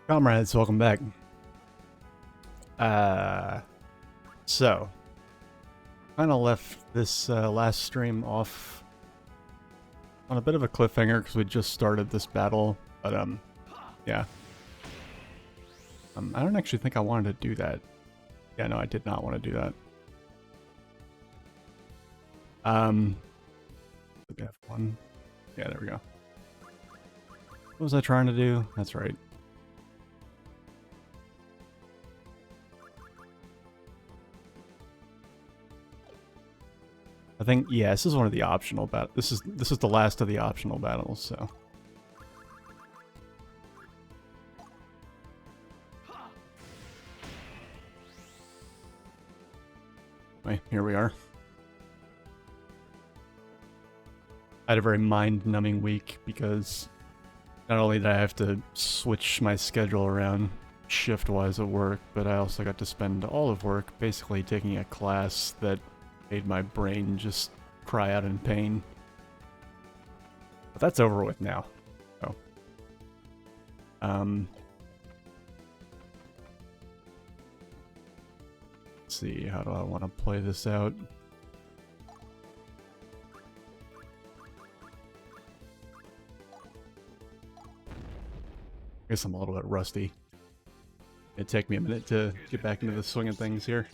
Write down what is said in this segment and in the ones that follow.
Comrades, welcome back. So, kind of left this last stream off on a bit of a cliffhanger because we just started this battle, but yeah. I don't actually think I wanted to do that. Yeah, no, I did not want to do that. We have one. Yeah, there we go. What was I trying to do? That's right. I think, yeah, this is one of the optional battles. This is the last of the optional battles, so. Right, here we are. I had a very mind-numbing week because not only did I have to switch my schedule around shift-wise at work, but I also got to spend all of work basically taking a class that made my brain just cry out in pain. But that's over with now. So, let's see, how do I want to play this out? I guess I'm a little bit rusty. It'd take me a minute to get back into the swing of things here.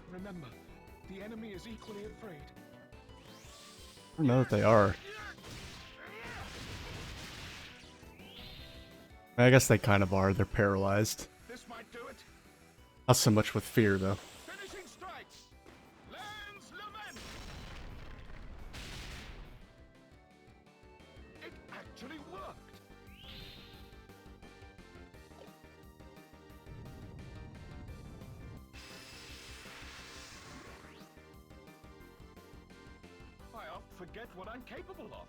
Remember, the enemy is equally afraid. I don't know that they are. I guess they kind of are. They're paralyzed. This might do it. Not so much with fear, though. Finishing strike. Lands lament. It actually worked. I often forget what I'm capable of.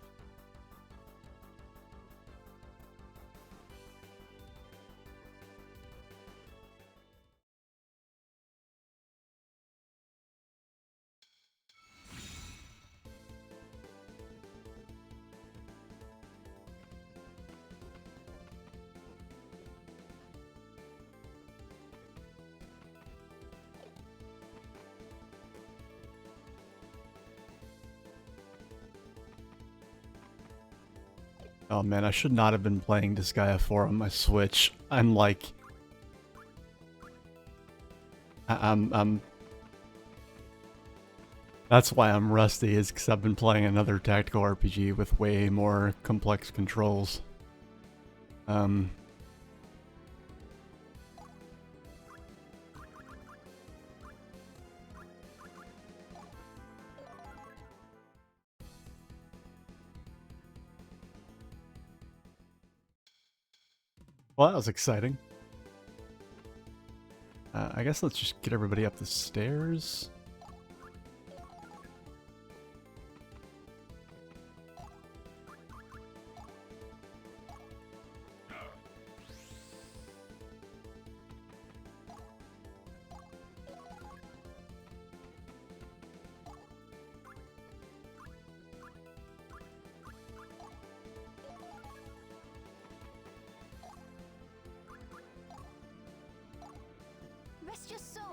Oh man, I should not have been playing Disgaea 4 on my Switch. I'm like... I'm... That's why I'm rusty, is because I've been playing another tactical RPG with way more complex controls. Well, that was exciting. I guess let's just get everybody up the stairs. Rest your soul.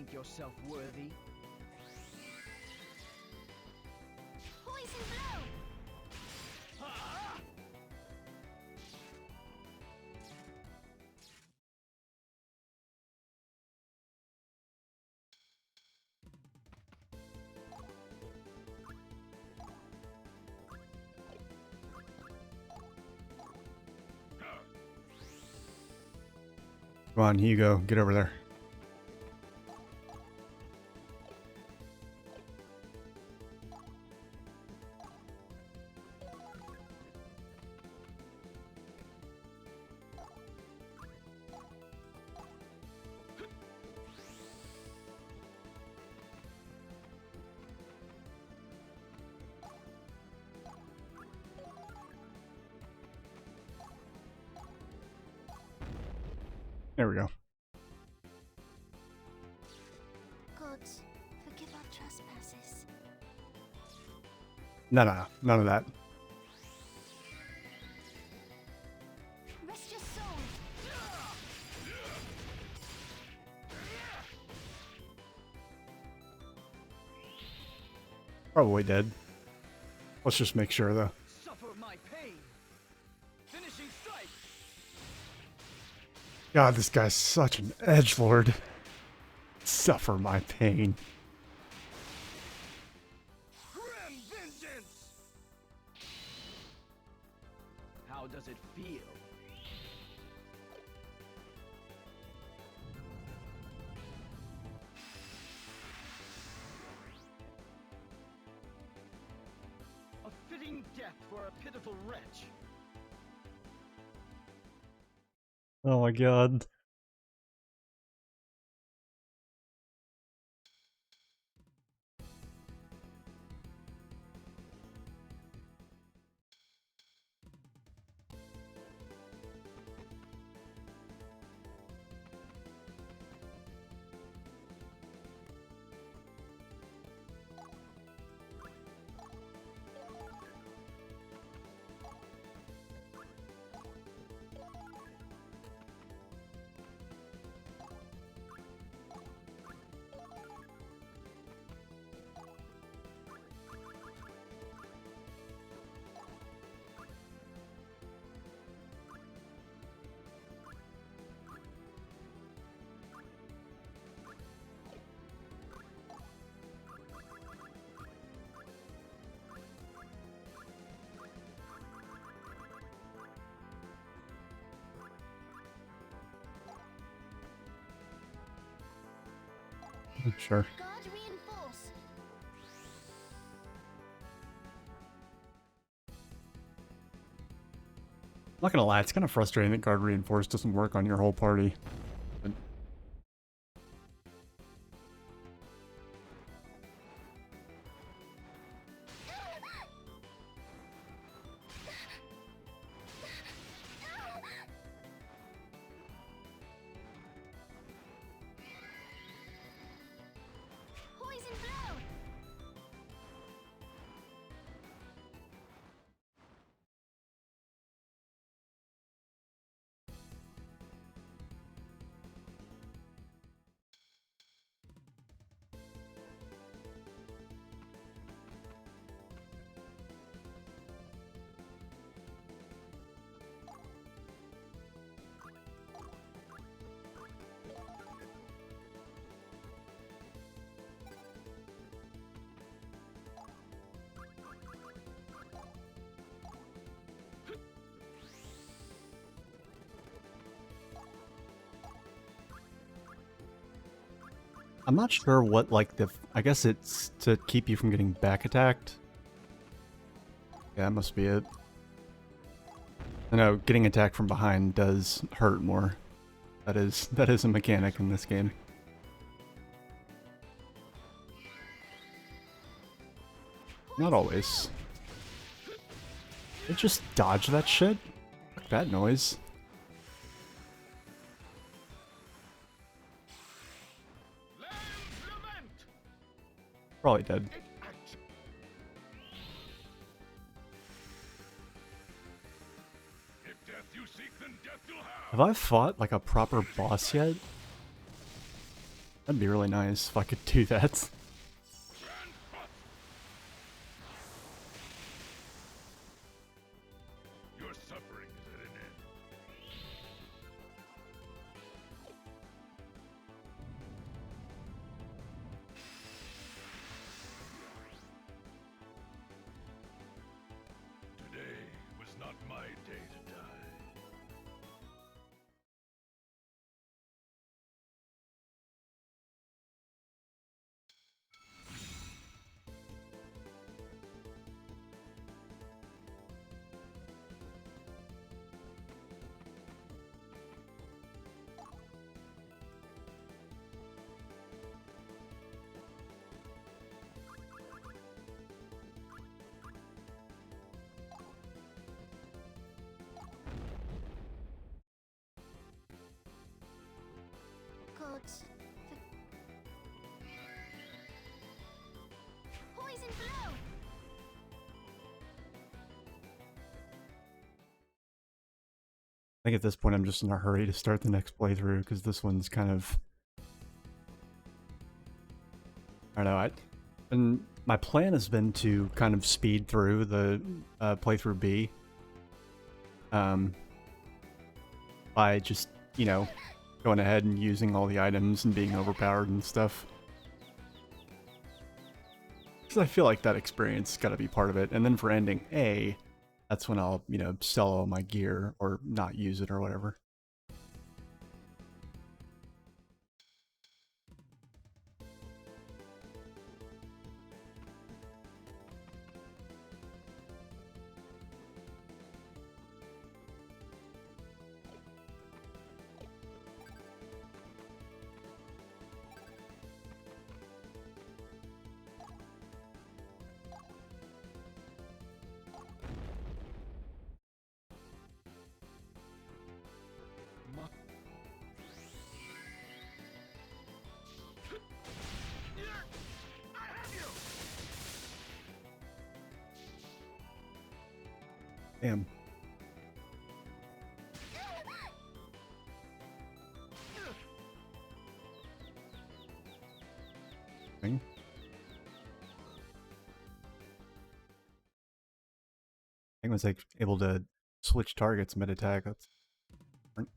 think yourself worthy? Poison blow! Come on, Hugo, get over there. There we go. God, forgive our trespasses. No, none of that. Rest your soul! Probably dead. Let's just make sure, though. Suffer my pain. Finishing strike. God, this guy's such an edgelord. Suffer my pain. Grim vengeance. How does it feel? A fitting death for a pitiful wretch. Oh my god. Sure. God reinforce! I'm not gonna lie, it's kind of frustrating that guard reinforce doesn't work on your whole party. But Poison blow! I'm not sure what, like, I guess it's to keep you from getting back attacked. Yeah, that must be it. I know, getting attacked from behind does hurt more. That is a mechanic in this game. Not always. They just dodge that shit? Fuck that noise. Probably dead. If death you seek, then death you'll have. Have I fought like a proper boss yet? That'd be really nice if I could do that. Your suffering is at an end. Today was not my day to die. Gods, poison blow. I think at this point I'm just in a hurry to start the next playthrough because this one's kind of, I don't know. And my plan has been to kind of speed through the playthrough B, by just, you know, going ahead and using all the items and being overpowered and stuff. Because I feel like that experience has got to be part of it. And then for ending A, that's when I'll, you know, sell all my gear or not use it or whatever. Damn. Thing. I was like able to switch targets mid-attack. That's different.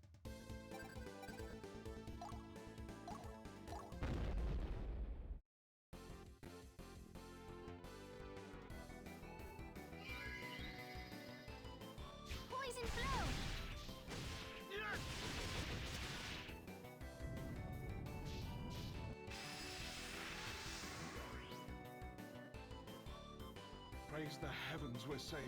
Poison blow. Praise the heavens we're safe.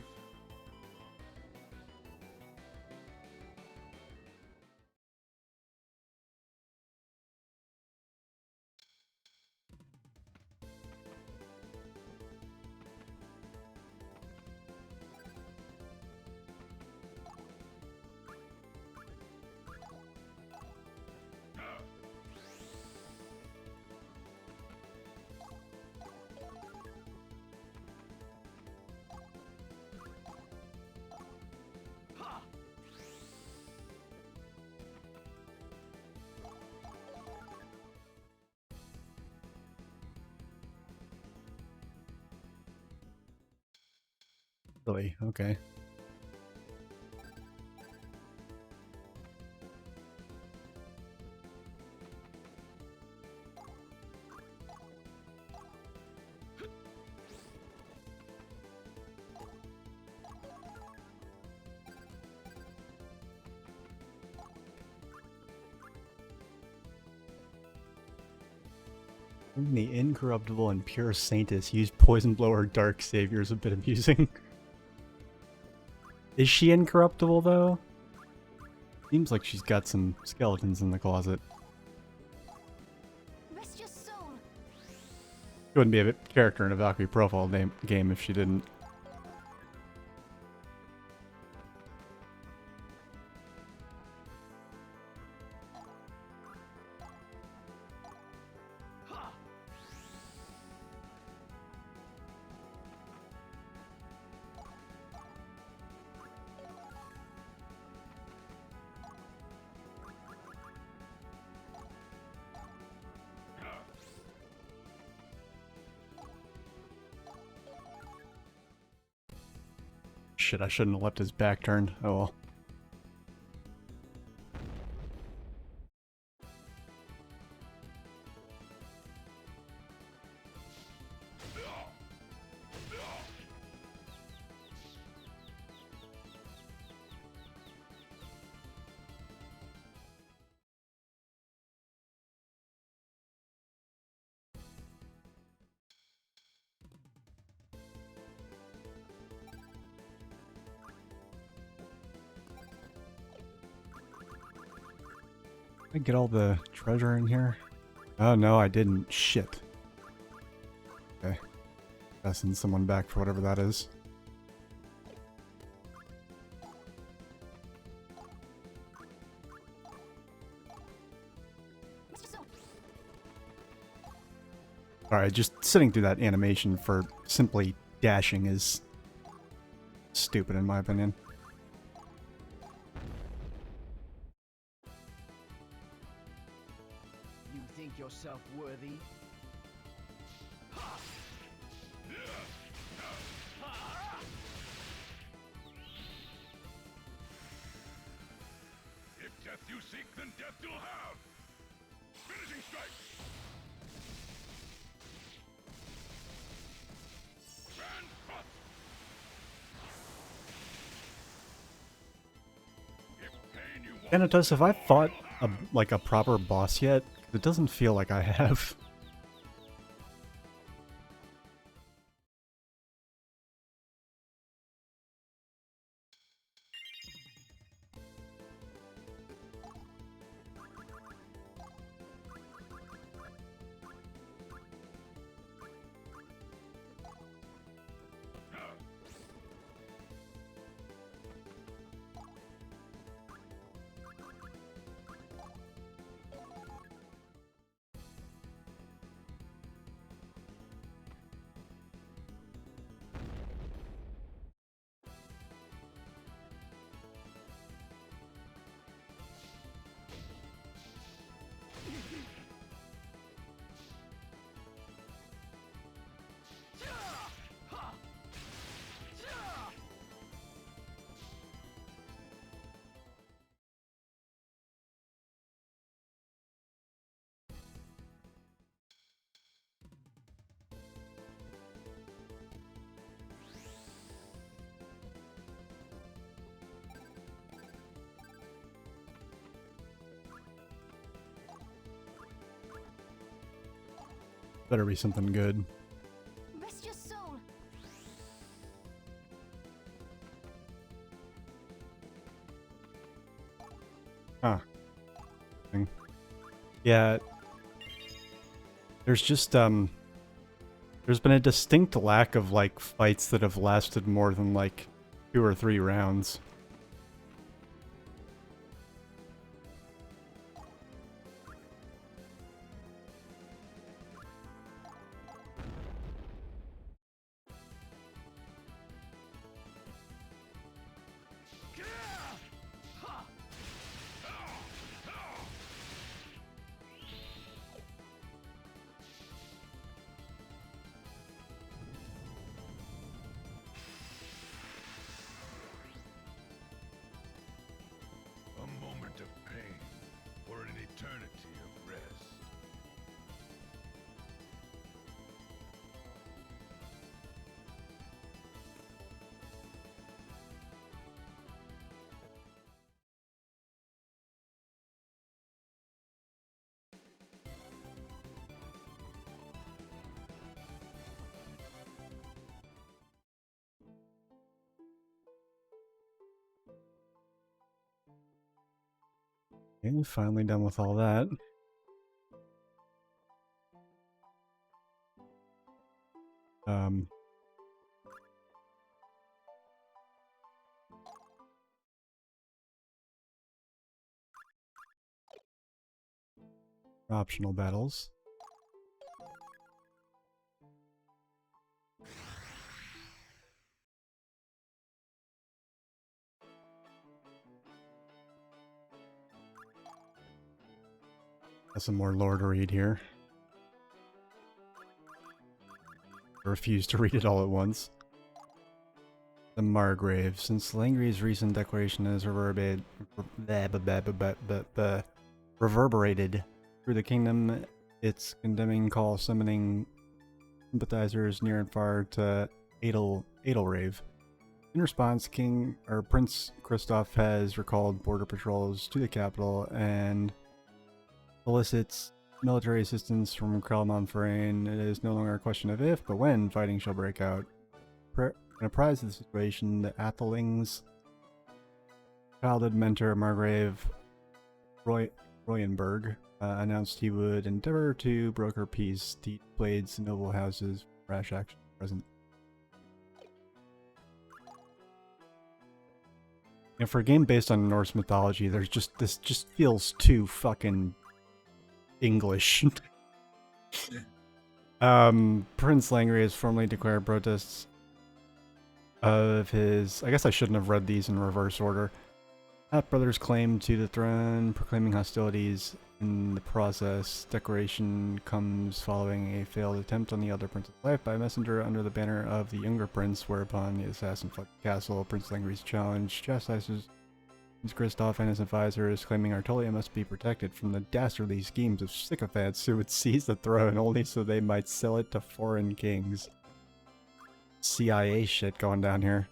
Really? Okay. The incorruptible and pure saintess use poison blower dark savior is a bit amusing. Is she incorruptible though? Seems like she's got some skeletons in the closet. Rest your soul. She wouldn't be a character in a Valkyrie profile game if she didn't. shit, I shouldn't have left his back turned. Oh well. Did I get all the treasure in here? Oh no, I didn't. Shit. Okay. Gotta send someone back for whatever that is. Mr. Soul. Alright, just sitting through that animation for simply dashing is stupid in my opinion. You think yourself worthy? If death you seek, then death you'll have. Finishing strike. Grand thrust. If pain you want, Thanatos, have I fought like a proper boss yet? It doesn't feel like I have. Better be something good. Rest your soul. Huh. Yeah. There's just, there's been a distinct lack of, like, fights that have lasted more than, like, 2 or 3 rounds. a moment of pain for an eternity of rest. Okay, finally done with all that. Optional battles. Got some more lore to read here. I refuse to read it all at once. The Margrave. Since Langry's recent declaration has reverberated through the kingdom, its condemning call summoning sympathizers near and far to Edelrave. In response, Prince Christoph has recalled border patrols to the capital and solicits military assistance from Kralman-Ferrain. It is no longer a question of if, but when fighting shall break out. Apprised of the situation, the Atheling's childhood mentor Margrave Royenberg announced he would endeavor to broker peace. He played noble houses rash action present. And for a game based on Norse mythology, this just feels too fucking English. Prince Langry has formally declared protests of his... I guess I shouldn't have read these in reverse order. Half-brother's claim to the throne, proclaiming hostilities in the process. Declaration comes following a failed attempt on the elder prince's life by a messenger under the banner of the younger prince, whereupon the assassin fled the castle. Prince Langry's challenge chastises Christoph and his advisors, claiming Artolia must be protected from the dastardly schemes of sycophants who would seize the throne only so they might sell it to foreign kings. CIA shit going down here.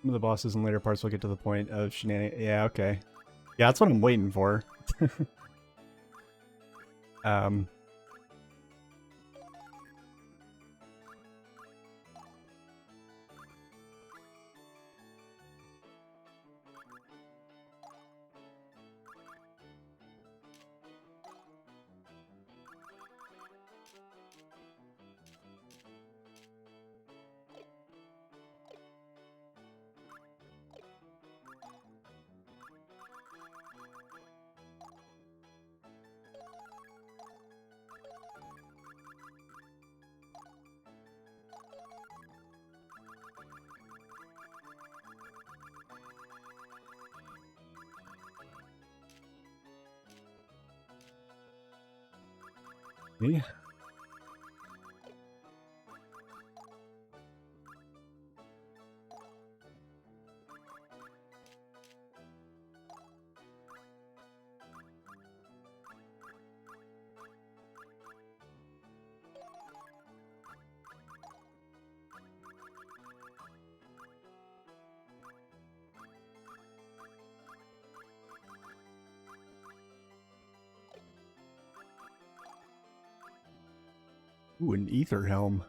Some of the bosses in later parts will get to the point of shenanigans. Yeah, okay. Yeah, that's what I'm waiting for. Me? Ooh, an ether helm.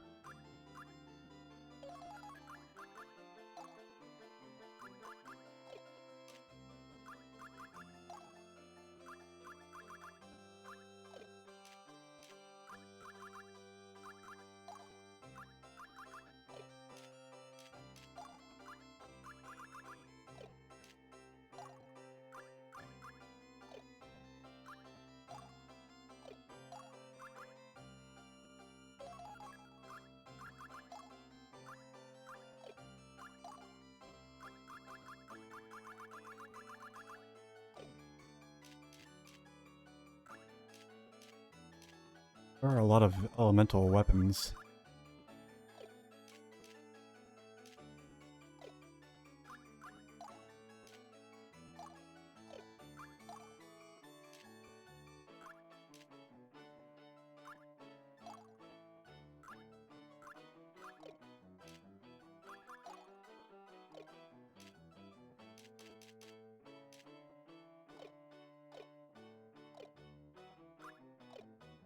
There are a lot of elemental weapons.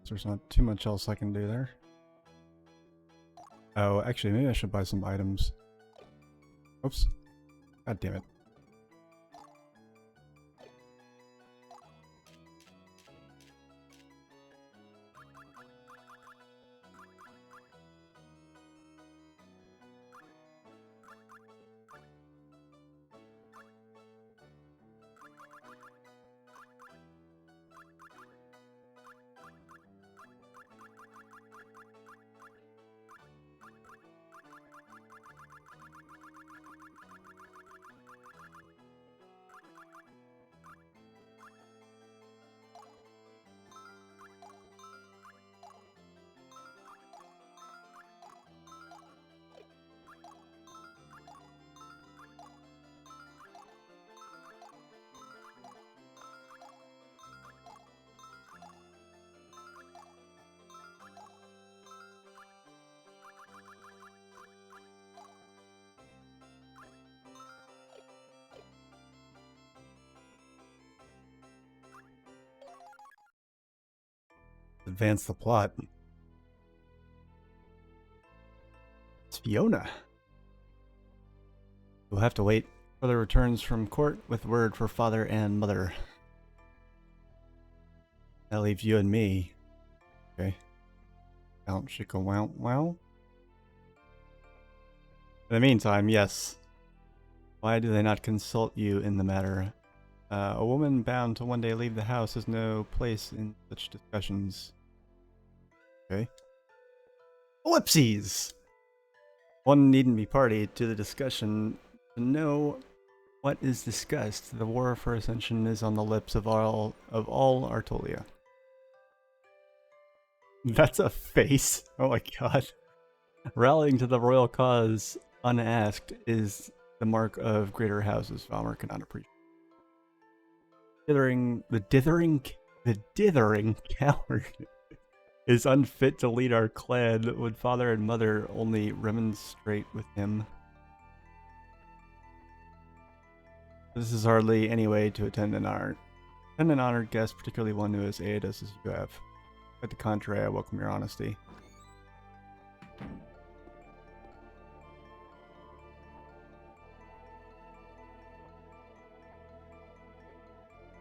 There's not too much else I can do there. Oh, actually, maybe I should buy some items. Oops. God damn it. advance the plot. It's Fiona. We'll have to wait for the returns from court with word for father and mother. That leaves you and me. Okay. Count Shika Wow Wow. In the meantime, yes. Why do they not consult you in the matter? A woman bound to one day leave the house has no place in such discussions. Okay. Ellipses! One needn't be party to the discussion to know what is discussed. The war for ascension is on the lips of all Artolia. That's a face. Oh my god. Rallying to the royal cause unasked is the mark of greater houses. Valmer cannot appreciate. The dithering coward is unfit to lead our clan. Would father and mother only remonstrate with him? This is hardly any way to attend an honored guest, particularly one who has aided us as you have. Quite the contrary, I welcome your honesty.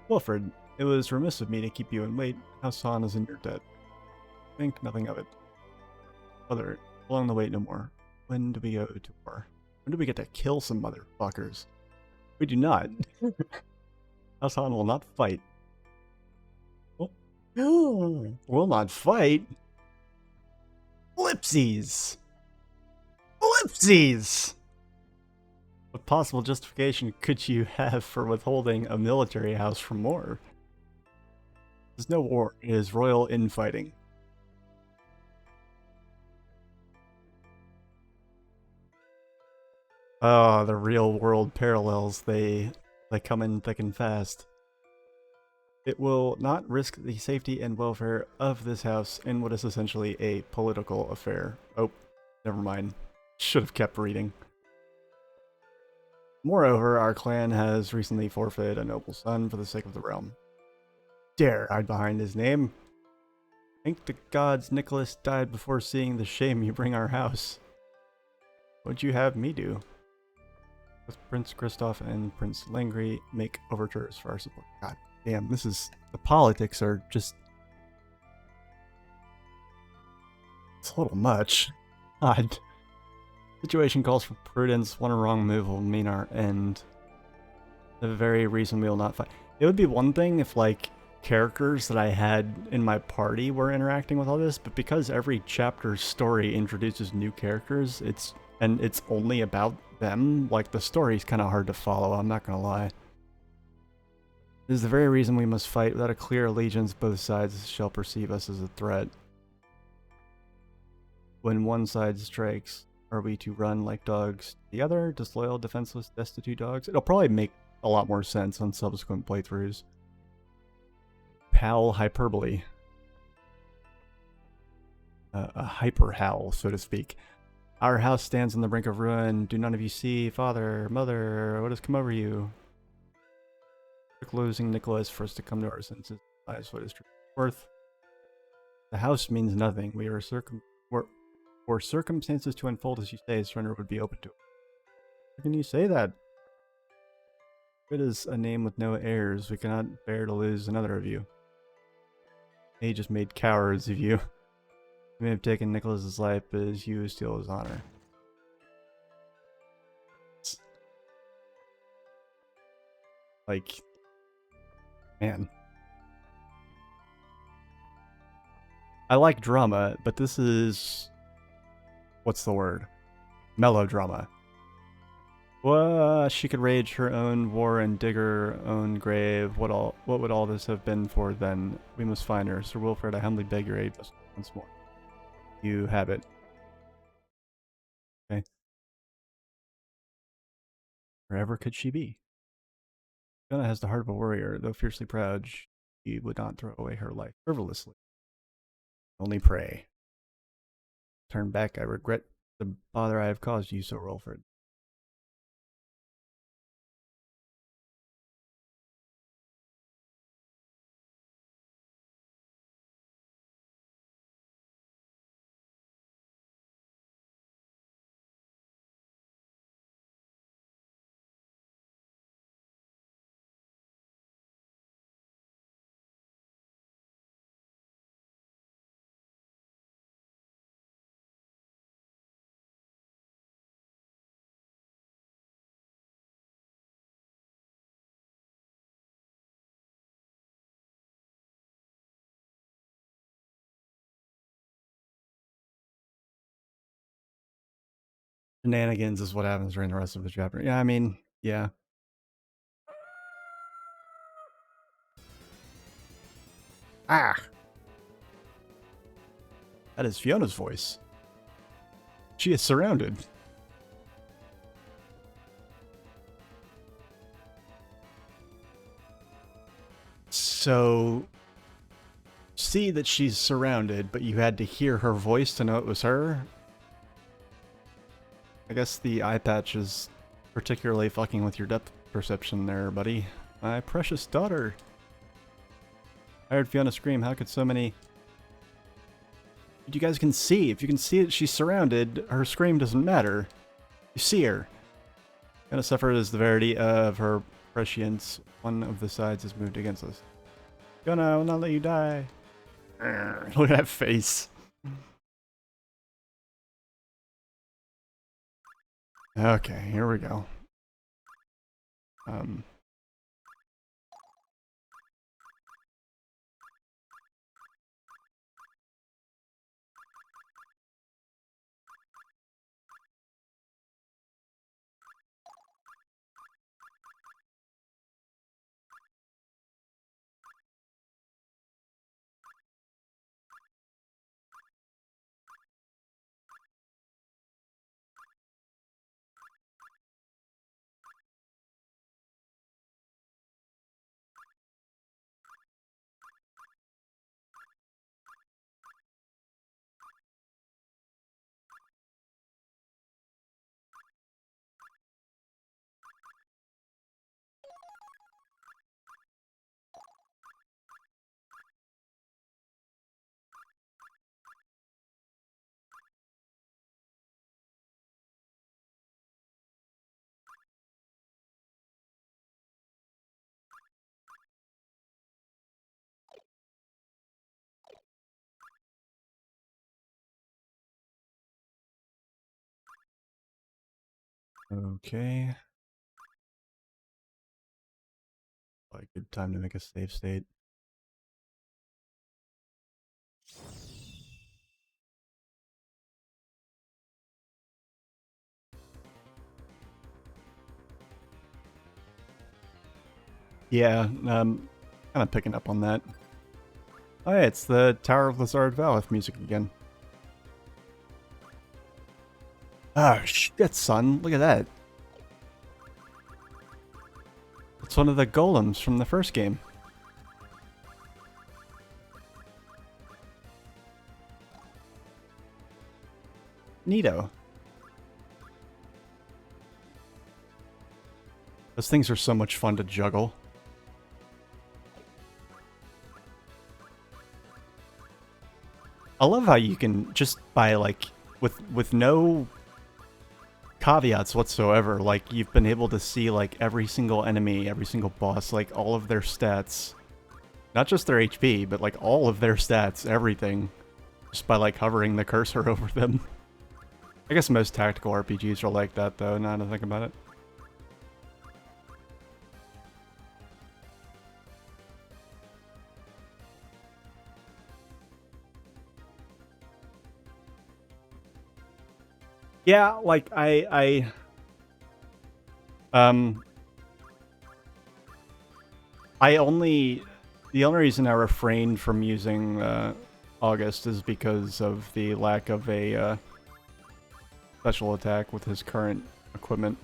Wilfred, it was remiss of me to keep you in wait. House Han is in your debt. Think nothing of it. Mother, prolong the wait no more. When do we go to war? When do we get to kill some motherfuckers? We do not. House Han will not fight. Oh. Will not fight? Ellipses! Ellipses! What possible justification could you have for withholding a military house from war? There's no war. It is royal infighting. Oh, the real world parallels, they come in thick and fast. It will not risk the safety and welfare of this house in what is essentially a political affair. Oh, never mind. Should have kept reading. Moreover, our clan has recently forfeited a noble son for the sake of the realm. Dare hide behind his name. Thank the gods Nicholas died before seeing the shame you bring our house. What'd you have me do? With Prince Kristoff and Prince Langry make overtures for our support. God damn, this is... the politics are just... it's a little much. God. Situation calls for prudence. One wrong move will mean our end. The very reason we will not fight. It would be one thing if, like, characters that I had in my party were interacting with all this, but because every chapter's story introduces new characters, it's only about them, like, the story's kind of hard to follow, I'm not gonna lie. This is the very reason we must fight. Without a clear allegiance, both sides shall perceive us as a threat. When one side strikes, are we to run like dogs to the other? Disloyal, defenseless, destitute dogs? It'll probably make a lot more sense on subsequent playthroughs. Howl hyperbole. A hyper howl, so to speak. Our house stands on the brink of ruin. Do none of you see? Father, mother, what has come over you? Losing Nicholas for us to come to our senses. That is what is worth. The house means nothing. We are for circumstances to unfold as you say, surrender would be open to it. How can you say that? It is a name with no heirs. We cannot bear to lose another of you. They just made cowards of you. You may have taken Nicholas's life, but as you steal his honor. Like, man. I like drama, but this is... what's the word? Melodrama. Well, she could rage her own war and dig her own grave. What would all this have been for then? We must find her. Sir Wilfred, I humbly beg your aid once more. You have it. Okay. Wherever could she be? Fiona has the heart of a warrior. Though fiercely proud, she would not throw away her life frivolously. Only pray. Turn back, I regret the bother I have caused you, Sir Wilfred. Shenanigans is what happens during the rest of the chapter. Yeah, I mean, yeah. Ah! That is Fiona's voice. She is surrounded. So, see that she's surrounded, but you had to hear her voice to know it was her? I guess the eye patch is particularly fucking with your depth perception there, buddy. My precious daughter. I heard Fiona scream, how could so many... But you guys can see. If you can see that she's surrounded, her scream doesn't matter. You see her. Fiona suffered as the verity of her prescience. One of the sides has moved against us. Fiona, I will not let you die. Look at that face. Okay, here we go. Okay. Like, good time to make a save state. Yeah, kind of picking up on that. Oh yeah, it's the Tower of Lazard Valith music again. Oh shit, son, look at that. It's one of the golems from the first game. Neato. Those things are so much fun to juggle. I love how you can just by like with no caveats whatsoever, like you've been able to see like every single enemy, every single boss, like all of their stats. Not just their HP, but like all of their stats, everything. Just by like hovering the cursor over them. I guess most tactical RPGs are like that though, now that I think about it. Yeah, like the only reason I refrained from using August is because of the lack of a special attack with his current equipment.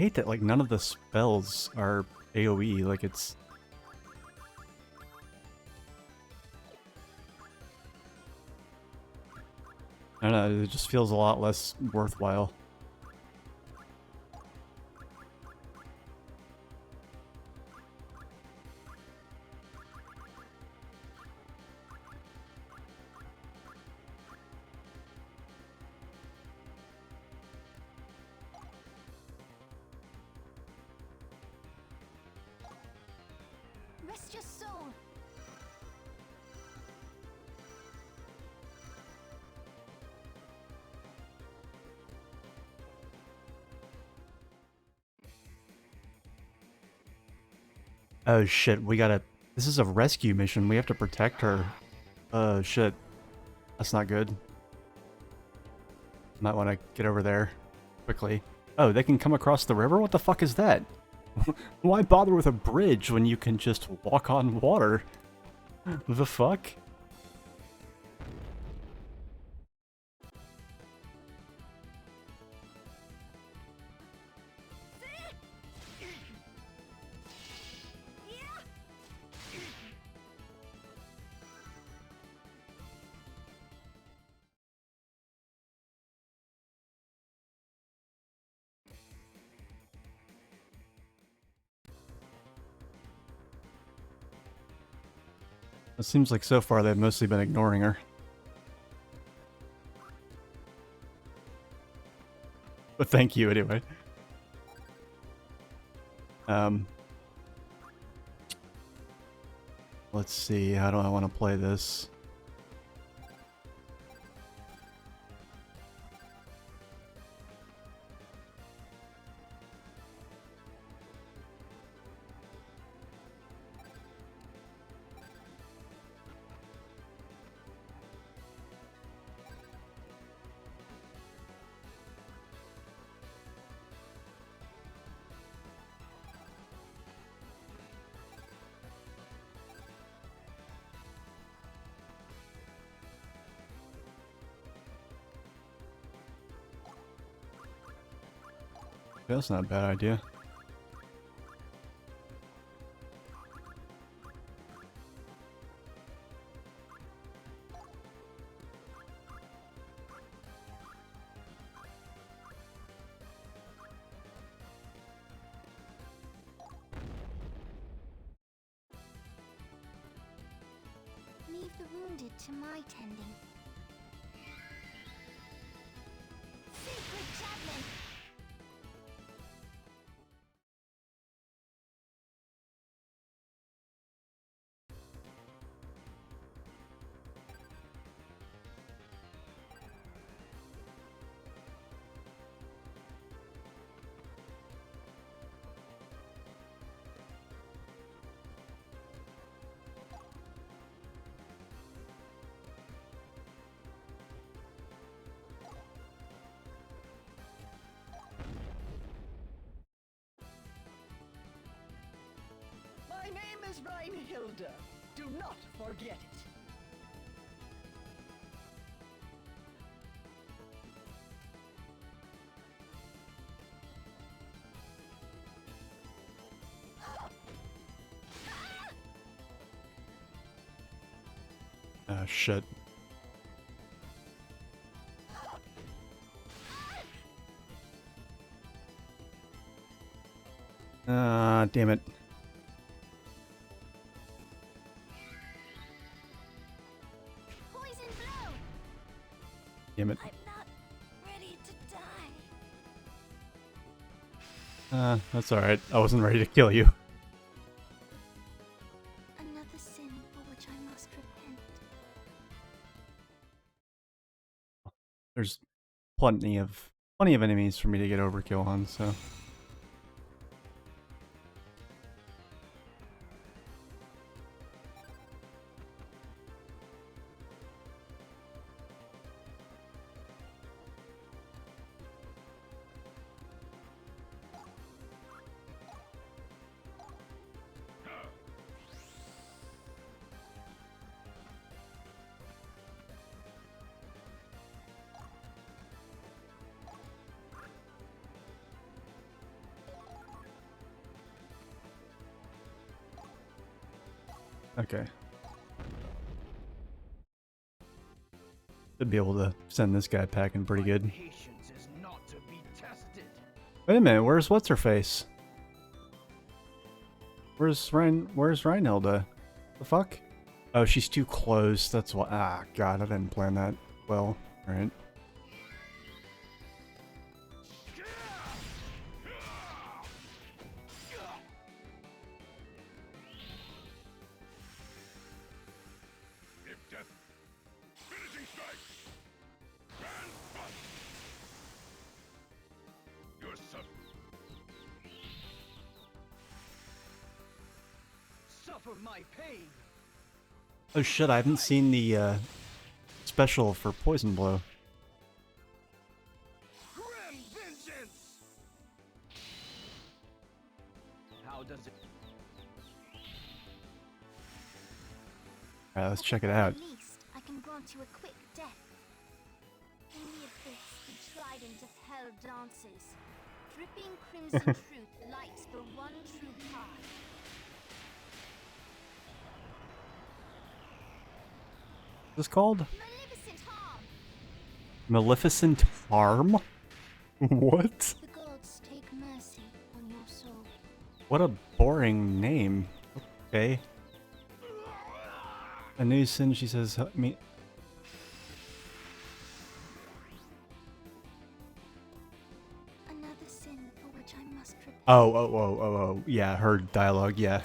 hate that like none of the spells are AoE, like it's... I don't know, it just feels a lot less worthwhile. Rest your soul. Oh shit, we gotta... This is a rescue mission, we have to protect her. Oh shit. That's not good. Might want to get over there quickly. Oh, they can come across the river? What the fuck is that? Why bother with a bridge when you can just walk on water? The fuck? It seems like so far they've mostly been ignoring her. But thank you anyway. Let's see, how do I want to play this? That's not a bad idea. Leave the wounded to my tending. Sacred javelin. My name is Reinhilde. Do not forget it. Ah, shit. Ah, damn it. Poison blow. Damn it. I'm not ready to die. That's alright. I wasn't ready to kill you. Another sin for which I must repent. There's plenty of enemies for me to get overkill on, so... Okay. Should be able to send this guy packing pretty good. Patience is not to be tested. Wait a minute, where's what's her face? Where's Reinhilda? The fuck? Oh, she's too close. That's why. Ah, God, I didn't plan that well. All right. If death, finishing strike. Grand bust. Your sub. Suffer my pain. Oh shit, I haven't seen the special for Poison Blow. Grim vengeance. How does it? Alright, let's check it out. At least I can grant you a quick death. In the abyss, the trident of hell dances. Dripping crimson truth lights the one true path. What's this called? Maleficent harm! Maleficent Harm? What? The gods take mercy on your soul. What a boring name. Okay. A new sin, she says, help me. Another sin for which I must repent. Oh. Yeah, her dialogue, yeah.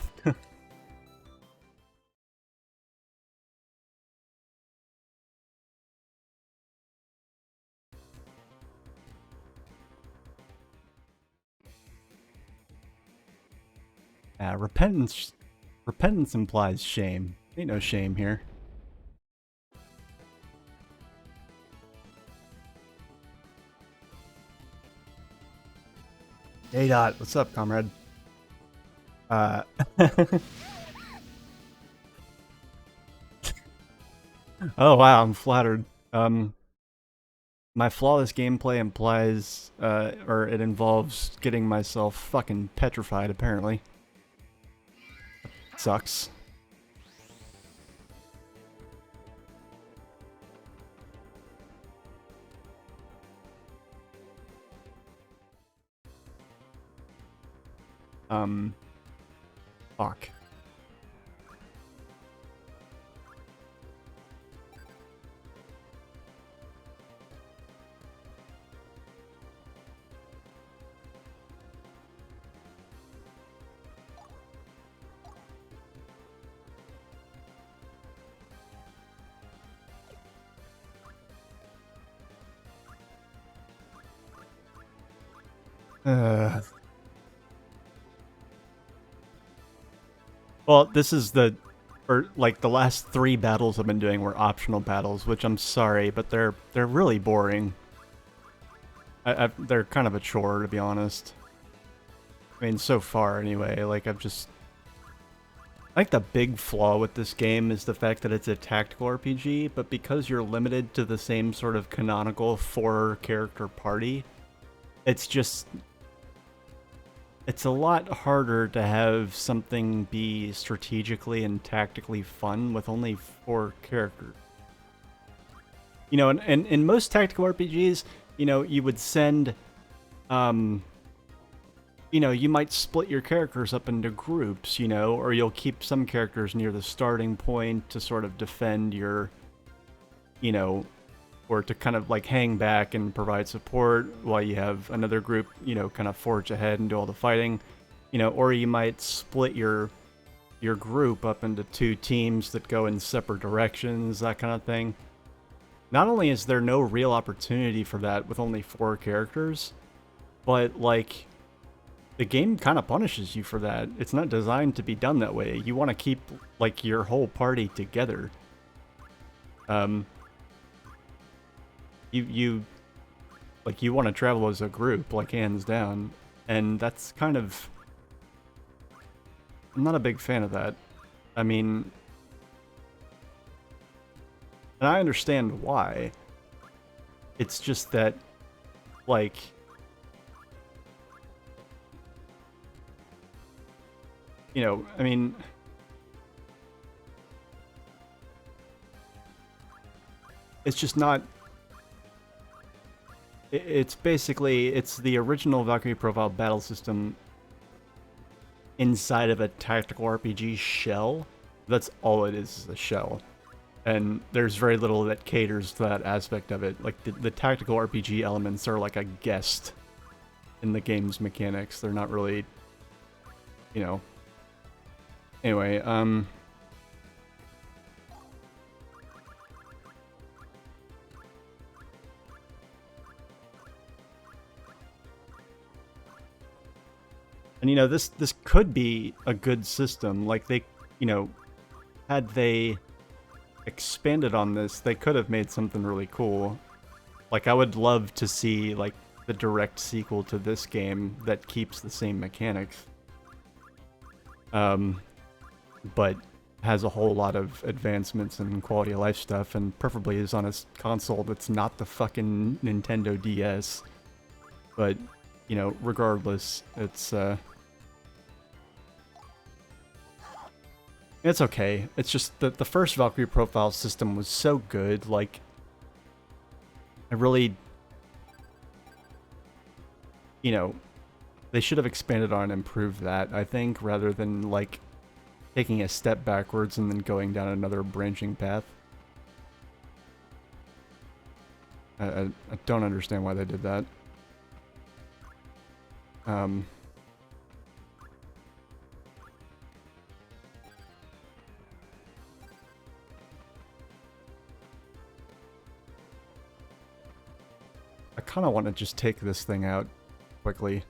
Repentance implies shame. Ain't no shame here. Hey Dot, what's up, comrade? Oh wow, I'm flattered. My flawless gameplay implies, or it involves getting myself fucking petrified, apparently. Sucks. Fuck. Well, this is or like the last 3 battles I've been doing were optional battles, which I'm sorry, but they're really boring. They're kind of a chore, to be honest. I mean, so far anyway. Like I think the big flaw with this game is the fact that it's a tactical RPG, but because you're limited to the same sort of canonical 4-character party, it's a lot harder to have something be strategically and tactically fun with only 4 characters. You know, and in most tactical RPGs, you know, you would send, you know, you might split your characters up into groups, you know, or you'll keep some characters near the starting point to sort of defend your, you know, or to kind of like hang back and provide support while you have another group, you know, kind of forge ahead and do all the fighting, you know, or you might split your group up into 2 teams that go in separate directions, that kind of thing. Not only is there no real opportunity for that with only 4 characters, but like the game kind of punishes you for that. It's not designed to be done that way. You want to keep like your whole party together. You want to travel as a group, like hands down, and that's kind of, I'm not a big fan of that. I mean, and I understand why. It's just that, like, you know, I mean, it's just not. It's basically it's the original Valkyrie profile battle system inside of a tactical RPG shell. That's all it is a shell. And there's very little that caters to that aspect of it. Like, the tactical RPG elements are like a guest in the game's mechanics. They're not really, you know... Anyway, And, you know, this could be a good system. Like, they, you know, had they expanded on this, they could have made something really cool. Like, I would love to see, like, the direct sequel to this game that keeps the same mechanics. But has a whole lot of advancements and quality of life stuff, and preferably is on a console that's not the fucking Nintendo DS. But, you know, regardless, it's okay. It's just that the first Valkyrie profile system was so good, like, I really, you know, they should have expanded on and improved that, I think, rather than, like, taking a step backwards and then going down another branching path. I don't understand why they did that. I kind of want to just take this thing out quickly.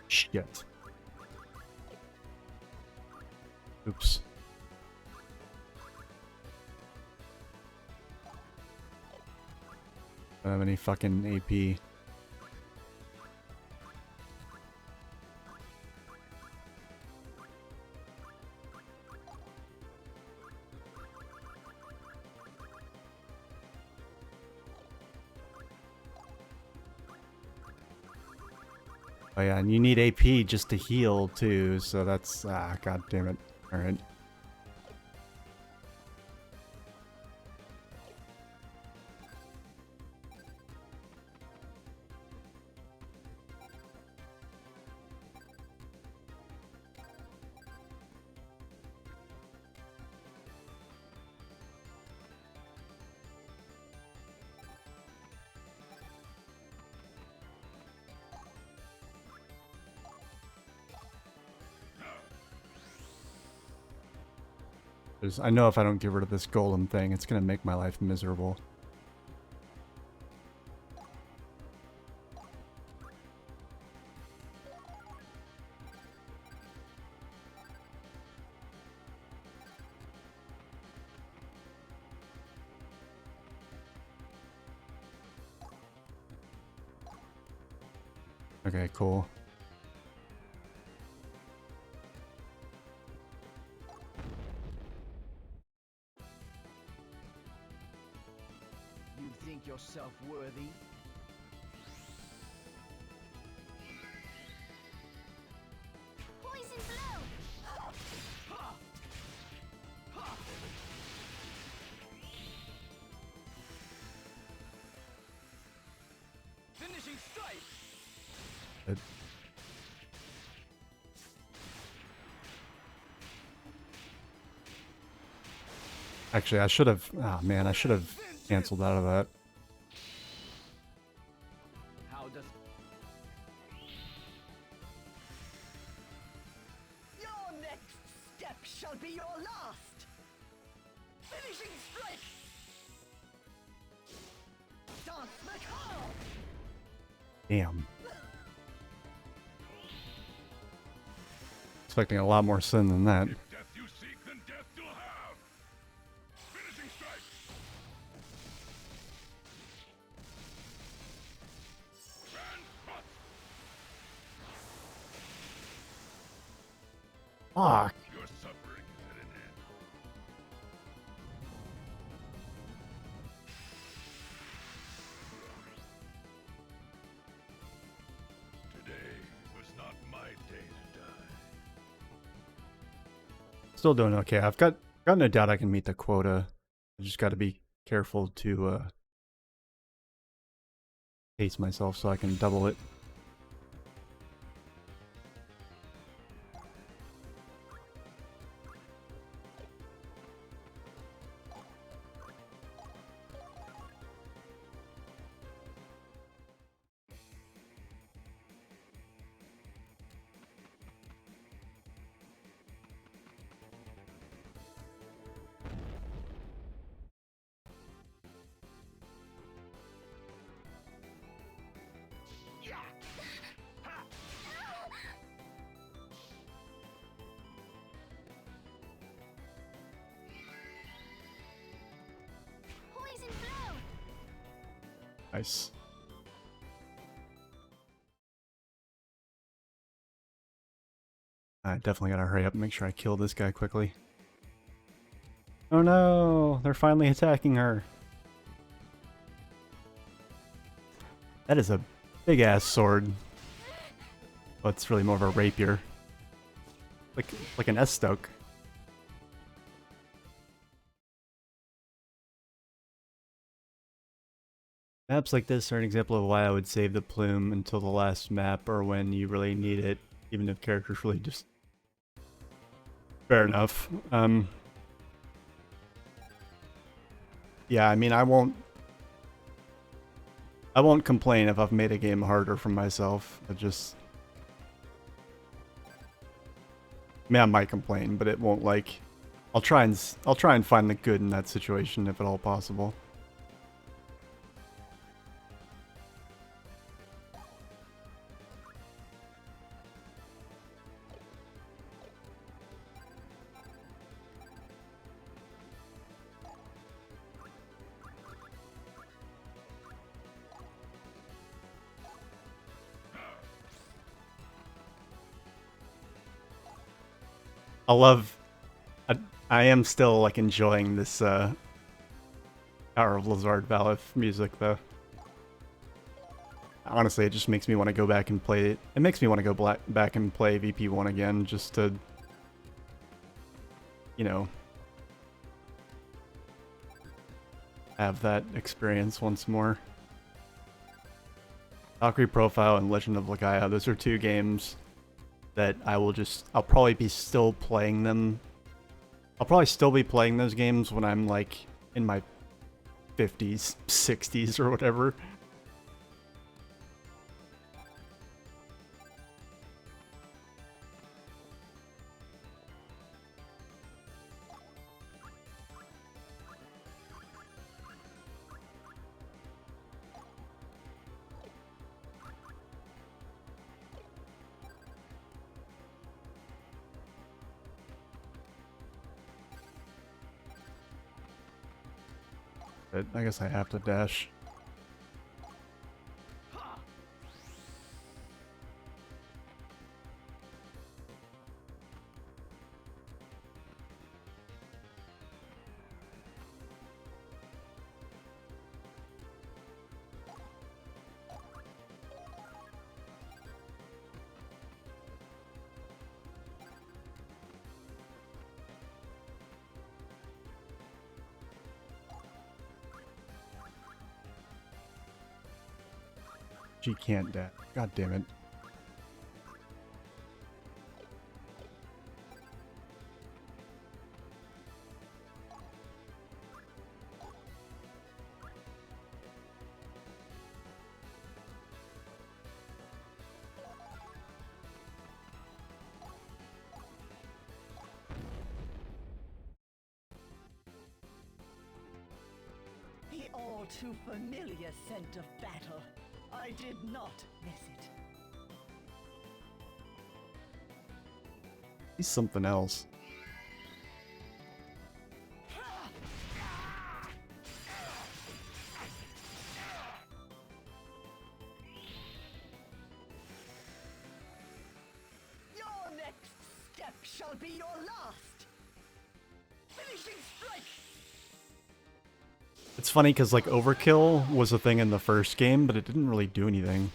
Shit. Oops. I don't have any fucking AP. Oh yeah, and you need AP just to heal too, so that's god damn it. Alright. I know if I don't get rid of this golem thing, it's gonna make my life miserable. Okay, cool. You think yourself worthy? Poison blow! Finishing strike! Actually, I should have... Ah, man, I should have canceled out of that. How does... Your next step shall be your last. Finishing strike. Dance macabre. Damn. Expecting a lot more sin than that. If death you seek, then death you'll have. Finishing strike. Grand thrust. Fuck. Your suffering is an Still doing okay. I've got no doubt I can meet the quota. I just got to be careful to pace myself so I can double it. Poison blow! Nice. I definitely gotta hurry up and make sure I kill this guy quickly. Oh no! They're finally attacking her! That is a big-ass sword. Oh, it's really more of a rapier. Like an S-Stoke. Maps like this are an example of why I would save the Plume until the last map or when you really need it, even if characters really just... Fair enough. Yeah, I mean, I won't complain if I've made a game harder for myself. I just... I mean, I might complain, but it won't, like... I'll try and find the good in that situation if at all possible. I am still like enjoying this Power of Lazard Valif music though. Honestly, it just makes me want to go back and play it. It makes me want to go back and play VP1 again just to, you know, have that experience once more. Valkyrie Profile and Legend of Legaia, those are two games that I'll probably be still playing them. I'll probably still be playing those games when I'm like in my 50s, 60s or whatever. But I guess I have to dash. She can't dash. God damn it. The all too familiar scent of battle. I did not miss it. He's something else. Your next step shall be your last. Finishing strike. It's funny because like overkill was a thing in the first game, but it didn't really do anything.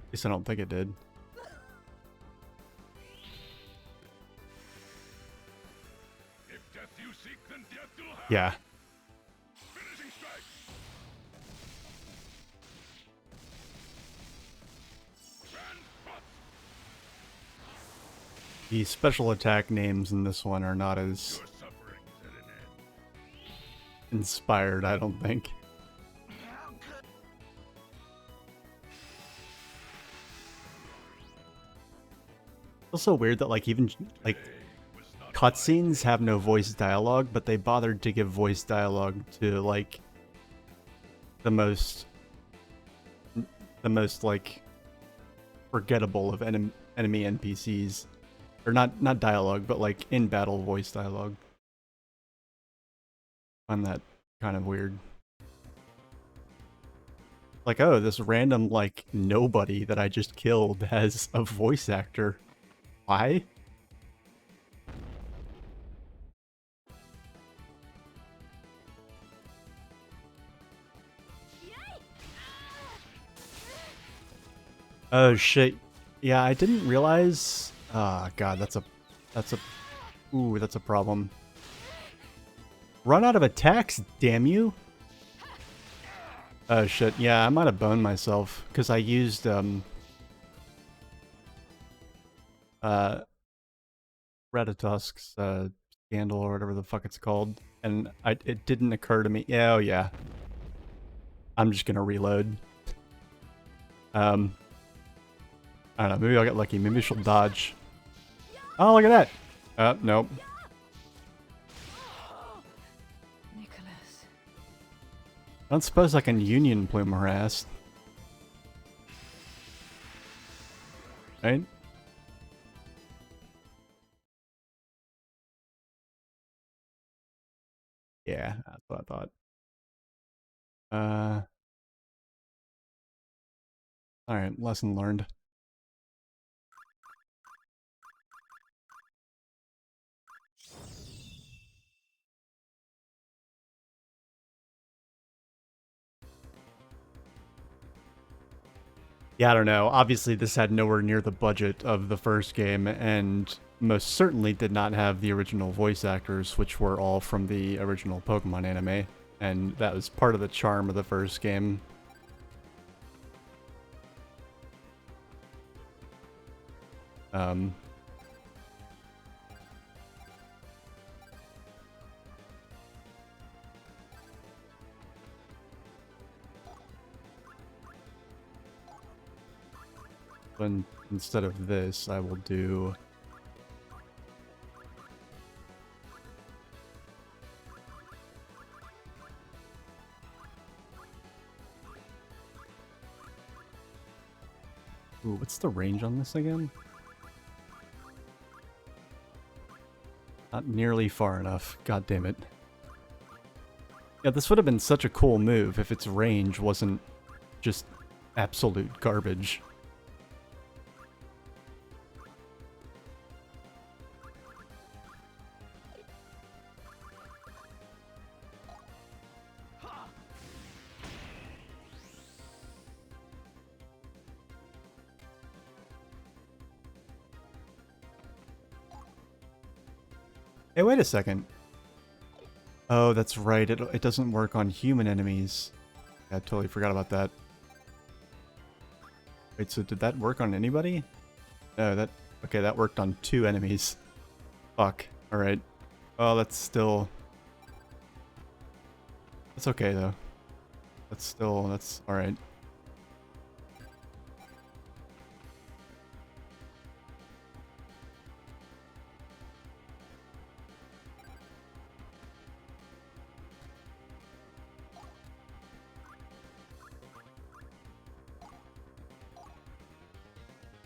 At least I don't think it did. Yeah. Finishing strike. Transmut. The special attack names in this one are not as Your suffering is at an end. inspired, I don't think. Also weird that like even like Was not cutscenes have no voice dialogue, but they bothered to give voice dialogue to like the most like forgettable of enemy NPCs, or not dialogue, but like in battle voice dialogue. I find that kind of weird. Like, oh, this random like nobody that I just killed has a voice actor. Why? Oh shit. Yeah, I didn't realize. Ah, god, that's a problem. Run out of attacks, damn you. Oh shit. Yeah, I might have boned myself because I used Ratatosk's scandal or whatever the fuck it's called, and it didn't occur to me. Yeah, oh yeah. I'm just gonna reload. I don't know, maybe I'll get lucky. Maybe she'll dodge. Oh, look at that! Nope. Nicholas. I don't suppose I can Union Plume her ass. Right? Yeah, that's what I thought. Alright, lesson learned. Yeah, I don't know. Obviously, this had nowhere near the budget of the first game, and most certainly did not have the original voice actors, which were all from the original Pokemon anime, and that was part of the charm of the first game. But instead of this, I will do... Ooh, what's the range on this again? Not nearly far enough. God damn it. Yeah, this would have been such a cool move if its range wasn't just absolute garbage. Hey, wait a second. Oh, that's right. It doesn't work on human enemies. Yeah, I totally forgot about that. Wait, so did that work on anybody? No, that... Okay, that worked on 2 enemies. Fuck. Alright. Well, that's still... That's okay, though. That's still... That's alright.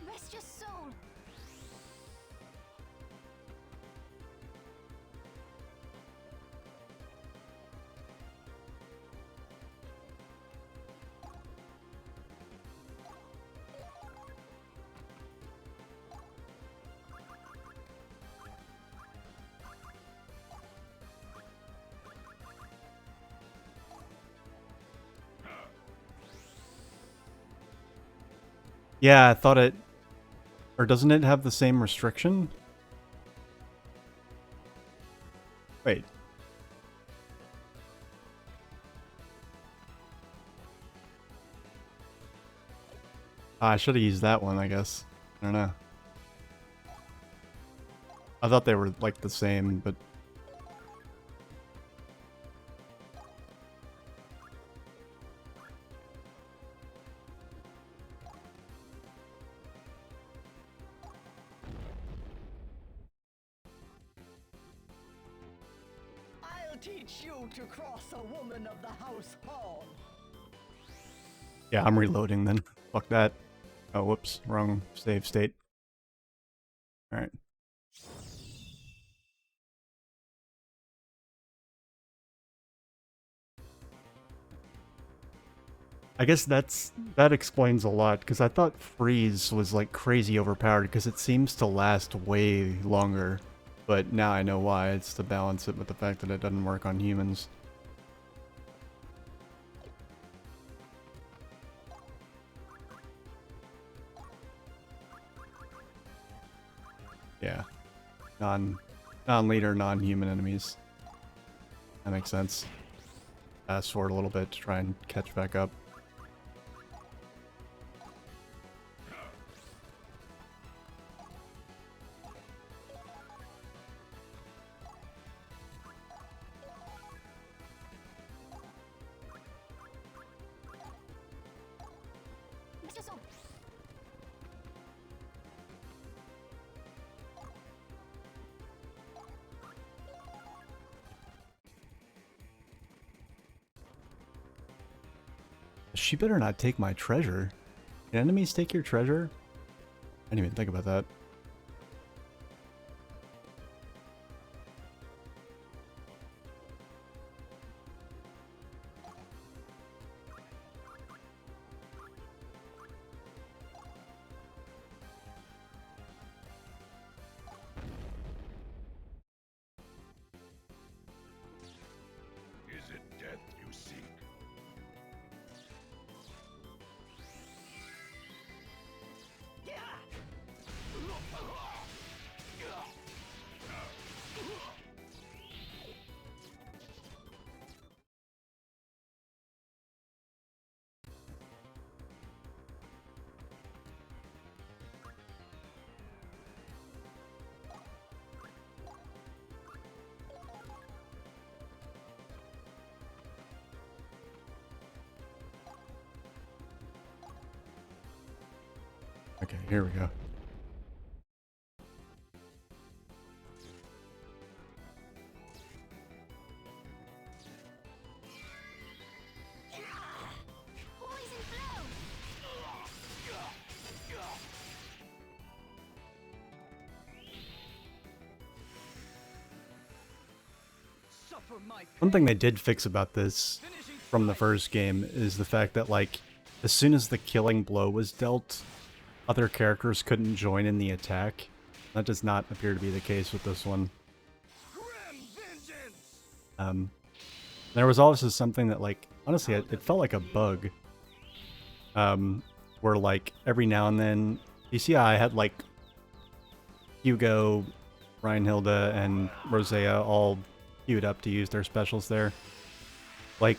Rest your soul. Yeah, I thought it... Or doesn't it have the same restriction? Wait. I should have used that one, I guess. I don't know. I thought they were like the same, but I'll teach you to cross a woman of the house pawn. yeah, I'm reloading then. Fuck that. Oh, whoops. Wrong save state. Alright. I guess that explains a lot, because I thought freeze was like crazy overpowered because it seems to last way longer. But now I know why. It's to balance it with the fact that it doesn't work on humans. Yeah. Non-leader, non-human enemies. That makes sense. Fast forward a little bit to try and catch back up. She better not take my treasure. Can enemies take your treasure? I didn't even think about that. Is it death you seek? Okay, here we go. Poison blow! Suffer my One thing they did fix about this from the first game is the fact that, like, as soon as the killing blow was dealt, other characters couldn't join in the attack. That does not appear to be the case with this one. grim vengeance. There was also something that, like, honestly, it felt like a bug. Where, like, every now and then, you see how I had, like, Hugo, Reinhilde, and Rosea all queued up to use their specials there. Like,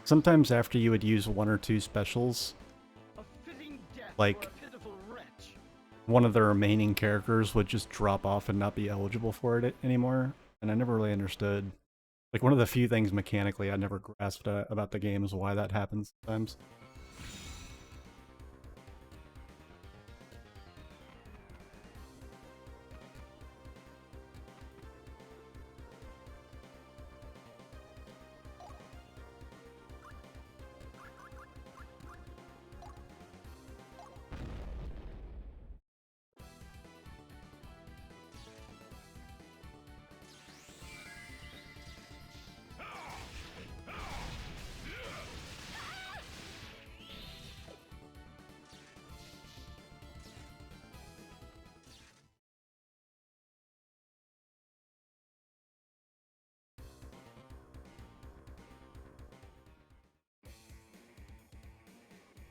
sometimes after you would use one or two specials, A fitting death like, for a pitiful wretch. one of the remaining characters would just drop off and not be eligible for it anymore, and I never really understood. Like, one of the few things mechanically I never grasped about the game is why that happens sometimes.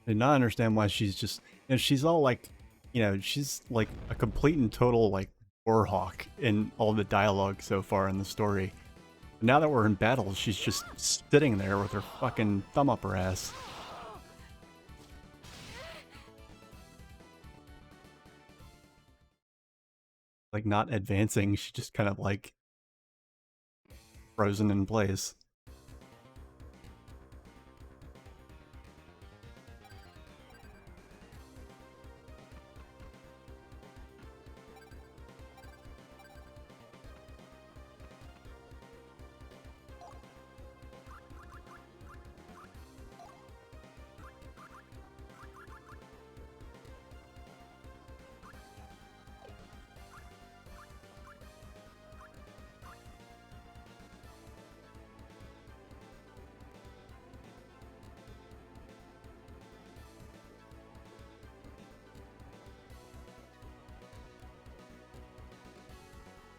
I did not understand why she's just, you know, she's all like, you know, she's like a complete and total like warhawk in all the dialogue so far in the story. But now that we're in battle, she's just sitting there with her fucking thumb up her ass. like not advancing. She's just kind of like frozen in place.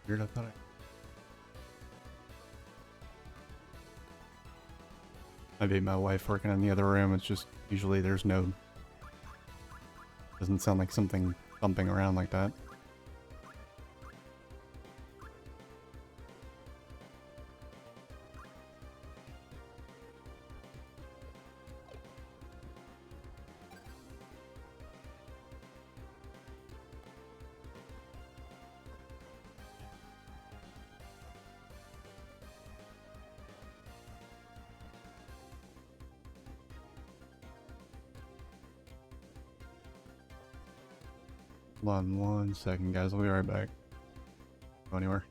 Weird, I thought maybe my wife working in the other room. It's just usually there's no. Doesn't sound like something thumping around like that. Hold on 1 second, guys. I'll be right back. Go anywhere.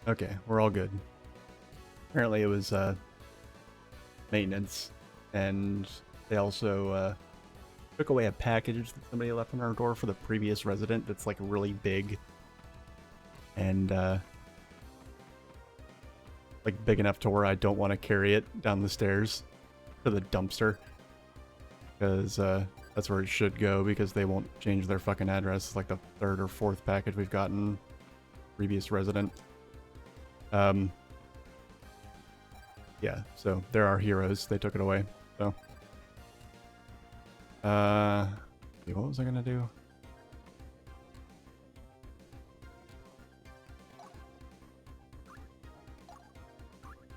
Okay, we're all good. Apparently it was maintenance, and they also took away a package that somebody left on our door for the previous resident that's like really big and like big enough to where I don't want to carry it down the stairs to the dumpster, because that's where it should go, because they won't change their fucking address. It's like the 3rd or 4th package we've gotten. Previous resident. Yeah, so they're our heroes. They took it away. So what was I gonna do?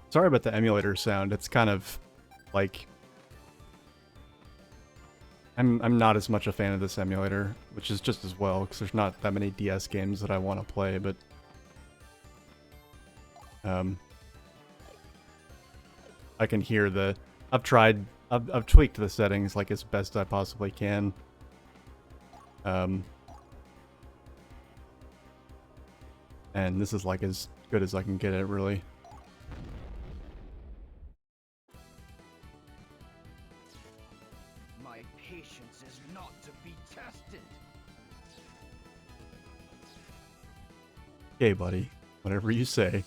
Sorry about the emulator sound. It's kind of like I'm not as much a fan of this emulator, which is just as well, because there's not that many DS games that I want to play, but I can hear the... I've tweaked the settings like as best I possibly can. And this is like as good as I can get it, really. My patience is not to be tested. Okay, buddy. Whatever you say.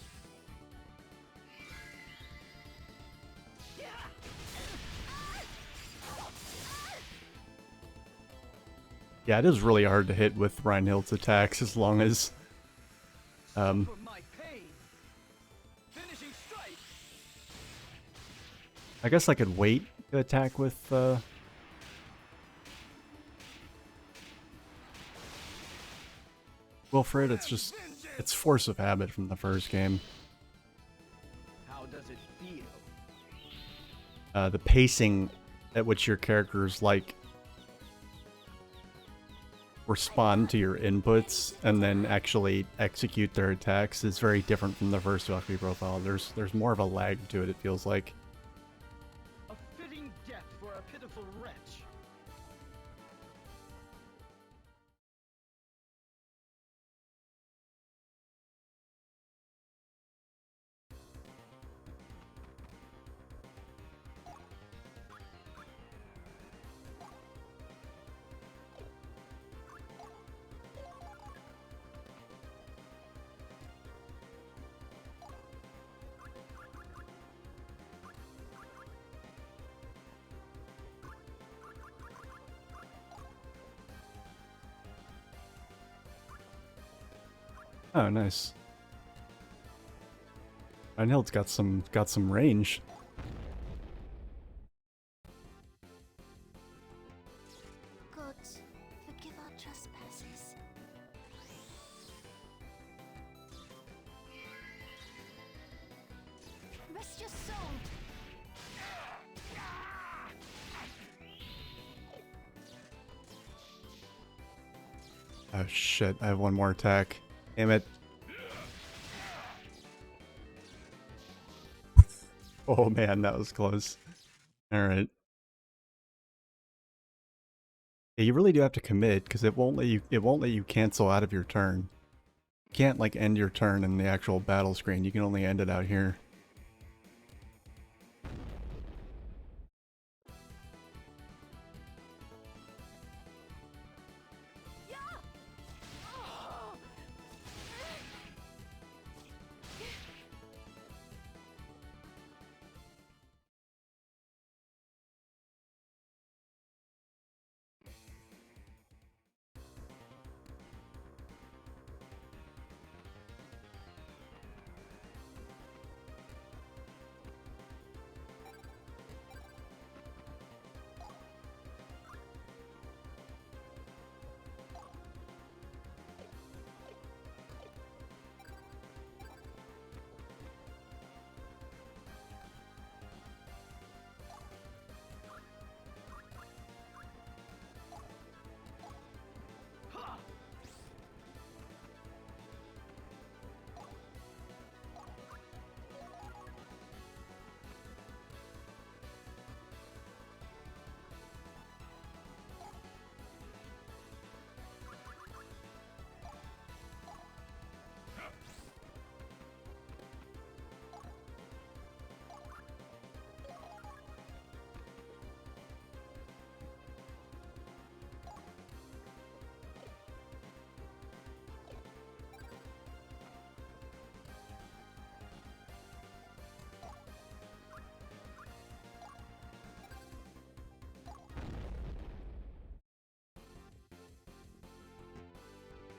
Yeah, it is really hard to hit with Reinhild's attacks as long as... For my pain. Finishing strike. I guess I could wait to attack with... Wilfred. It's just... It's force of habit from the first game. How does it feel? The pacing at which your characters like... respond to your inputs and then actually execute their attacks is very different from the first Valkyrie profile. There's more of a lag to it, it feels like. A fitting death for a pitiful wretch. Oh, nice. Reinhild's got some range. God, forgive our trespasses. Rest your soul. Oh shit, I have one more attack. Damn it. Oh man, that was close. Alright. Yeah, you really do have to commit, because it won't let you cancel out of your turn. You can't like end your turn in the actual battle screen, you can only end it out here.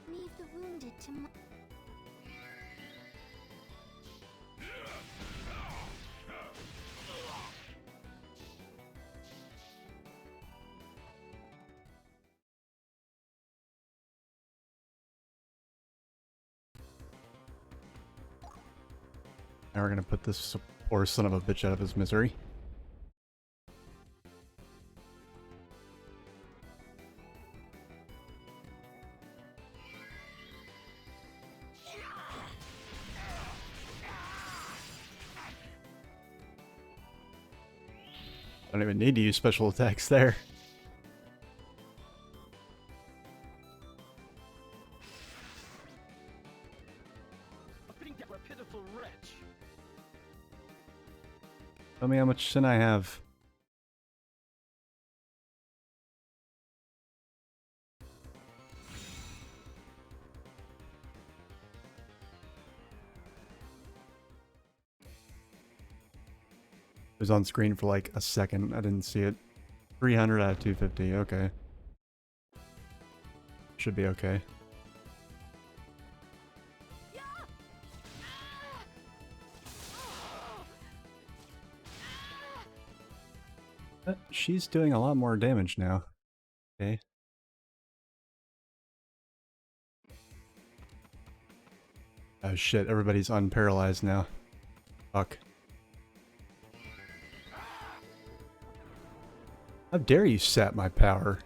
Leave the wounded to my... Now we're gonna put this poor son of a bitch out of his misery. I don't even need to use special attacks there. A fitting death for a pitiful wretch. Tell me how much sin I have. It was on screen for like a second. I didn't see it. 300 out of 250. Okay. Should be okay. But she's doing a lot more damage now. Okay. Oh shit, everybody's unparalyzed now. Fuck. How dare you sap my power?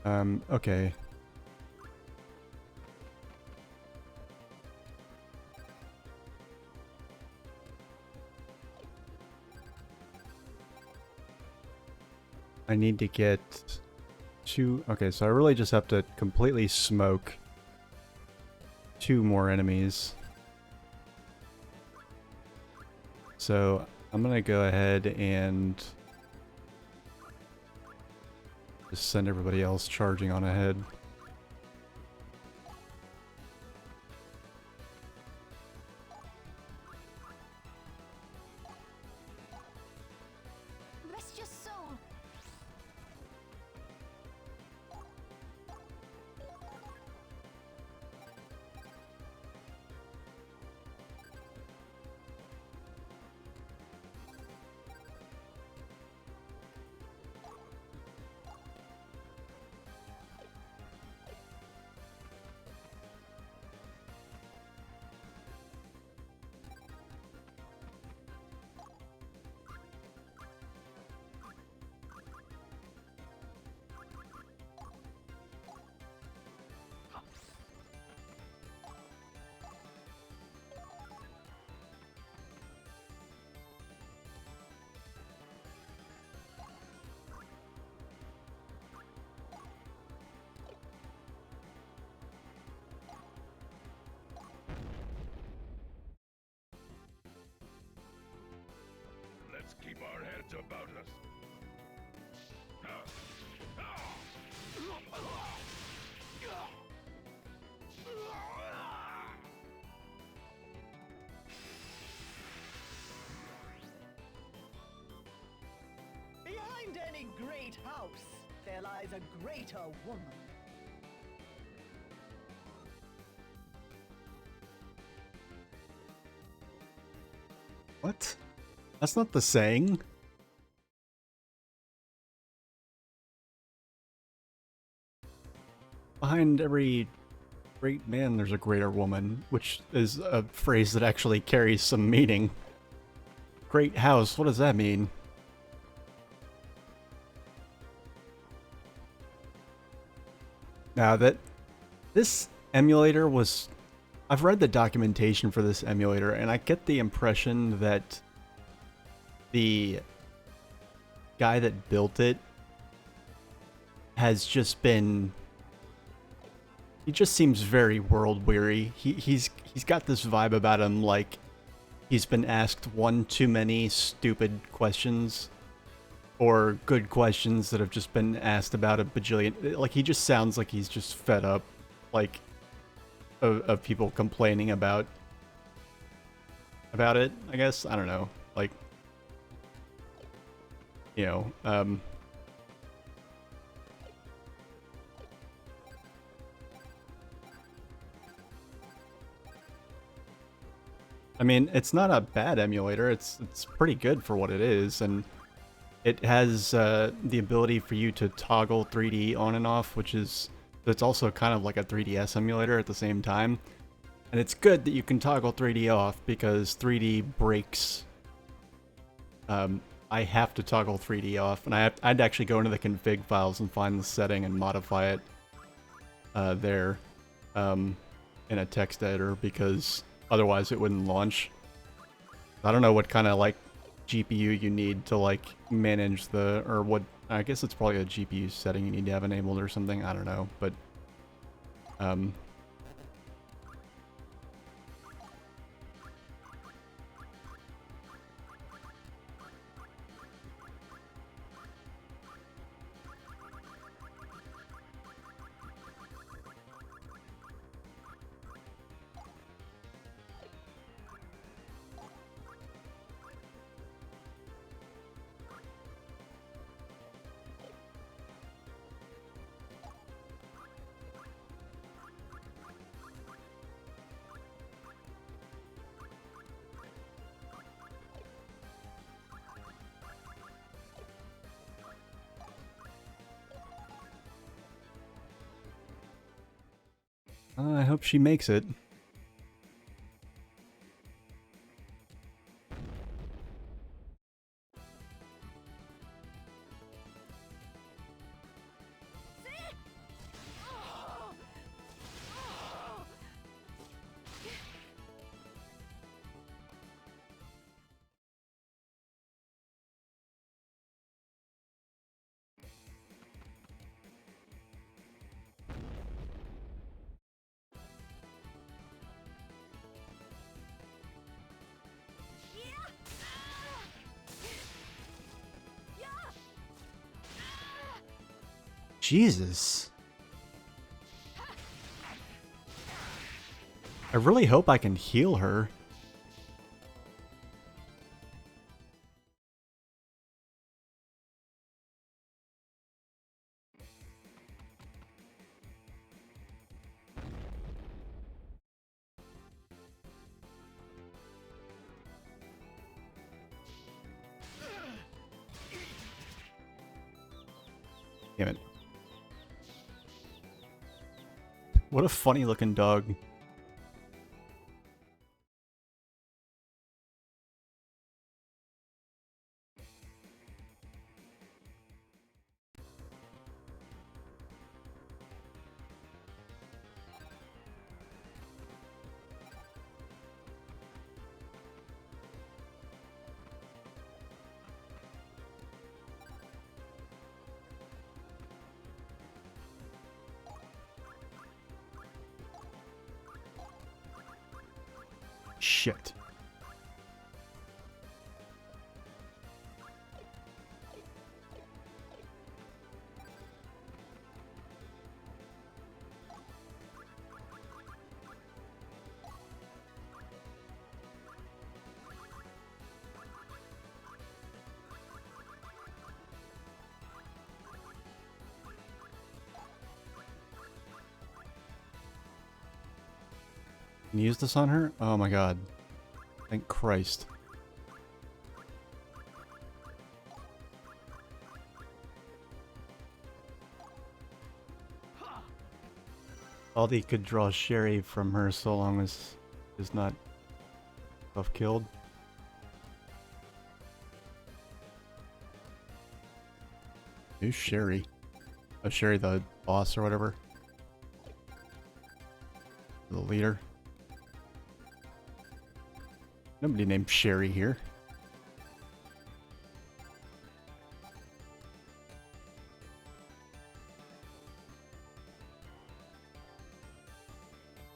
Okay. I need to get two... Okay, so I really just have to completely smoke 2 more enemies. So I'm gonna go ahead and just send everybody else charging on ahead. Rest your soul. Let's keep our heads about us. Behind any great house, there lies a greater woman. What? That's not the saying. Behind every great man, there's a greater woman, which is a phrase that actually carries some meaning. Great house, what does that mean? Now that this emulator was... I've read the documentation for this emulator, and I get the impression that the guy that built it has just been... He just seems very world weary. He's got this vibe about him like he's been asked one too many stupid questions, or good questions that have just been asked about a bajillion. Like, he just sounds like he's just fed up, like, of people complaining about it, I guess. I don't know. Like, you know, I mean, it's not a bad emulator. It's pretty good for what it is, and it has the ability for you to toggle 3D on and off, which is... It's also kind of like a 3DS emulator at the same time. And it's good that you can toggle 3D off, because 3D breaks. I have to toggle 3D off, and I'd actually go into the config files and find the setting and modify it there in a text editor, because otherwise it wouldn't launch. I don't know what kind of like GPU you need to like manage the, or what, I guess it's probably a GPU setting you need to have enabled or something, I don't know, but I hope she makes it. Jesus. I really hope I can heal her. Damn it. What a funny looking dog. Shit. Can you use this on her? Oh my god. Thank Christ. Aldi could draw Sherry from her so long as is not self-killed. Who's Sherry? Oh, Sherry the boss or whatever? The leader? Nobody named Sherry here.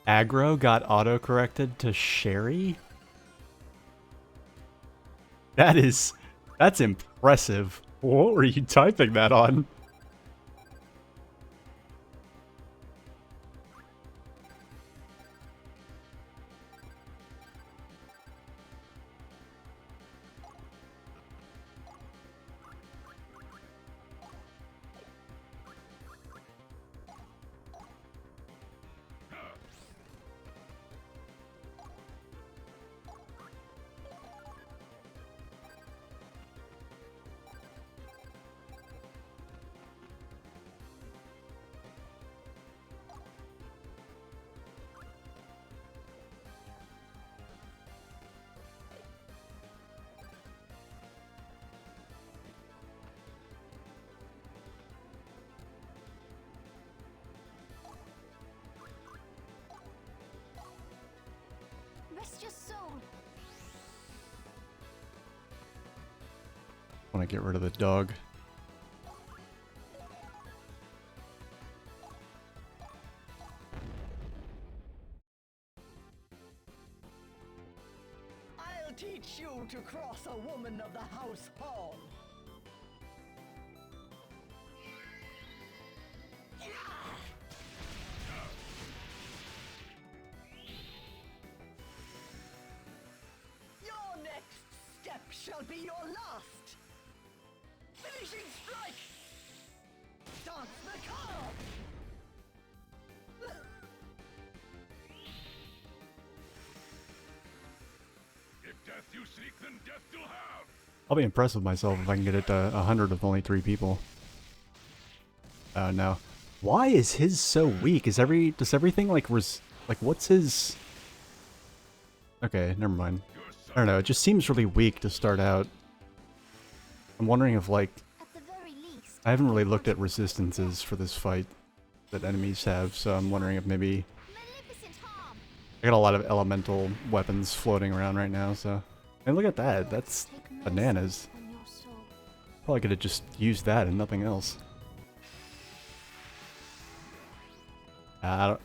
Aggro got auto-corrected to Sherry? That's impressive. What were you typing that on? Rest your soul. I want to get rid of the dog. I'll teach you to cross a woman of the house hall. Your next step shall be your last. Finishing strike. Dance the card. If death you seek, then death you'll have. I'll be impressed with myself if I can get it to 100 with only 3 people. Oh no. Why is his so weak? Does everything like what's his... Okay, never mind. I don't know, it just seems really weak to start out. I'm wondering if like... At the very least, I haven't really looked at resistances for this fight that enemies have, so I'm wondering if maybe... maleficent harm. I got a lot of elemental weapons floating around right now, so... And look at that, that's Take mercy bananas. on your soul. Probably could have just used that and nothing else. I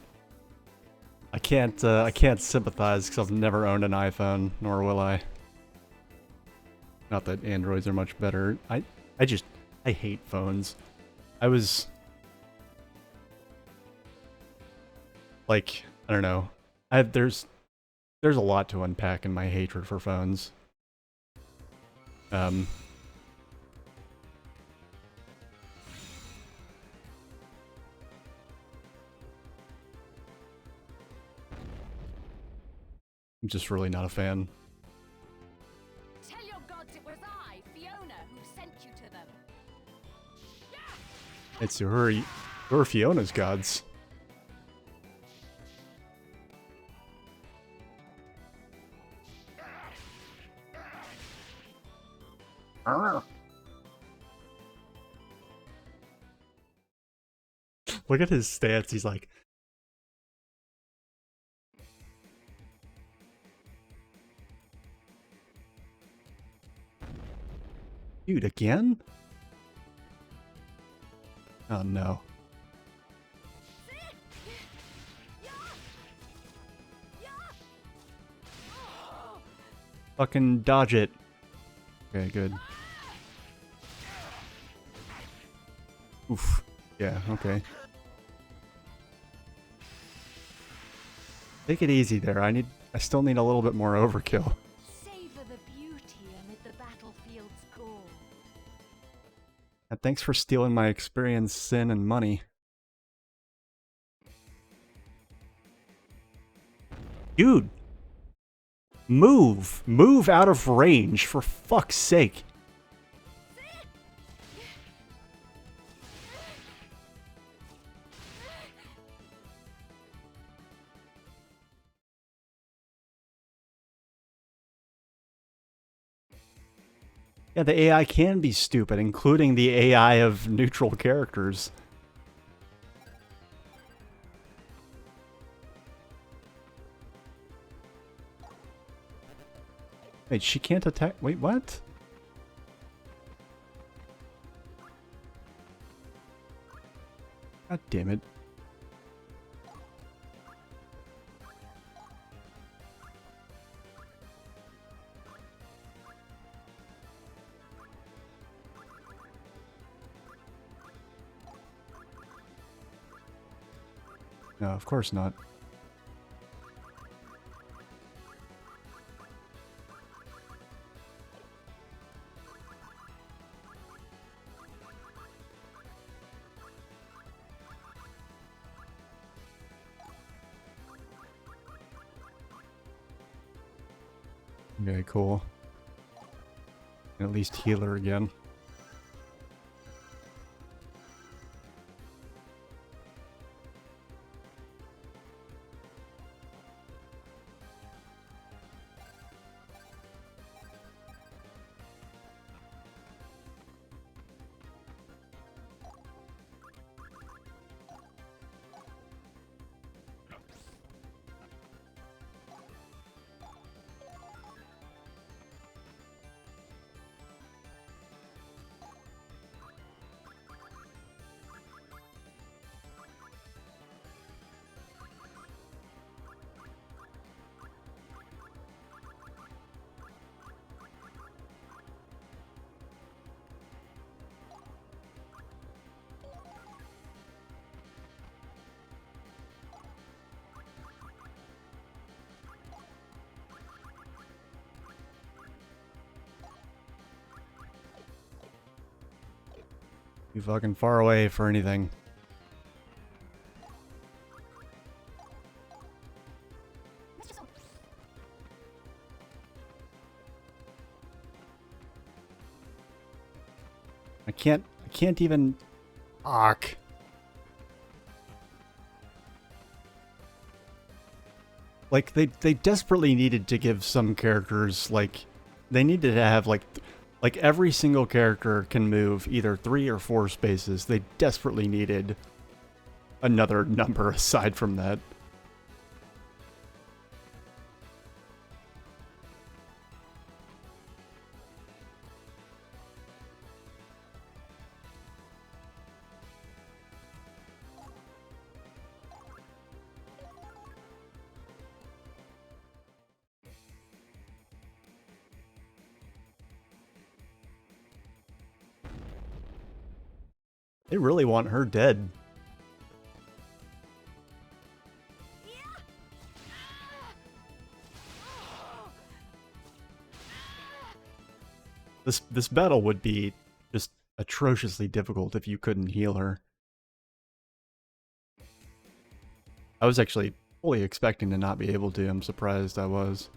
can't sympathize because I've never owned an iPhone, nor will I. Not that Androids are much better. I hate phones. I was Like, I don't know. There's a lot to unpack in my hatred for phones. I'm just really not a fan. Tell your gods it was I, Fiona, who sent you to them. It's your Fiona's gods. Look at his stance. He's like, dude, again? Oh no. Fucking dodge it. Okay, good. Oof. Yeah, okay. Take it easy there. I still need a little bit more overkill. Savor the beauty amid the battlefield's gore. And thanks for stealing my experience, sin, and money. Dude! Move! Move out of range, for fuck's sake! Yeah, the AI can be stupid, including the AI of neutral characters. Wait, she can't attack- wait, what? God damn it. No, of course not. Okay, cool. At least heal her again. Too fucking far away for anything. I can't even... Fuck. Like, they desperately needed to give some characters, like... They needed to have, like every single character can move either 3 or 4 spaces. They desperately needed another number aside from that. They really want her dead. This battle would be just atrociously difficult if you couldn't heal her. I was actually fully expecting to not be able to. I'm surprised I was.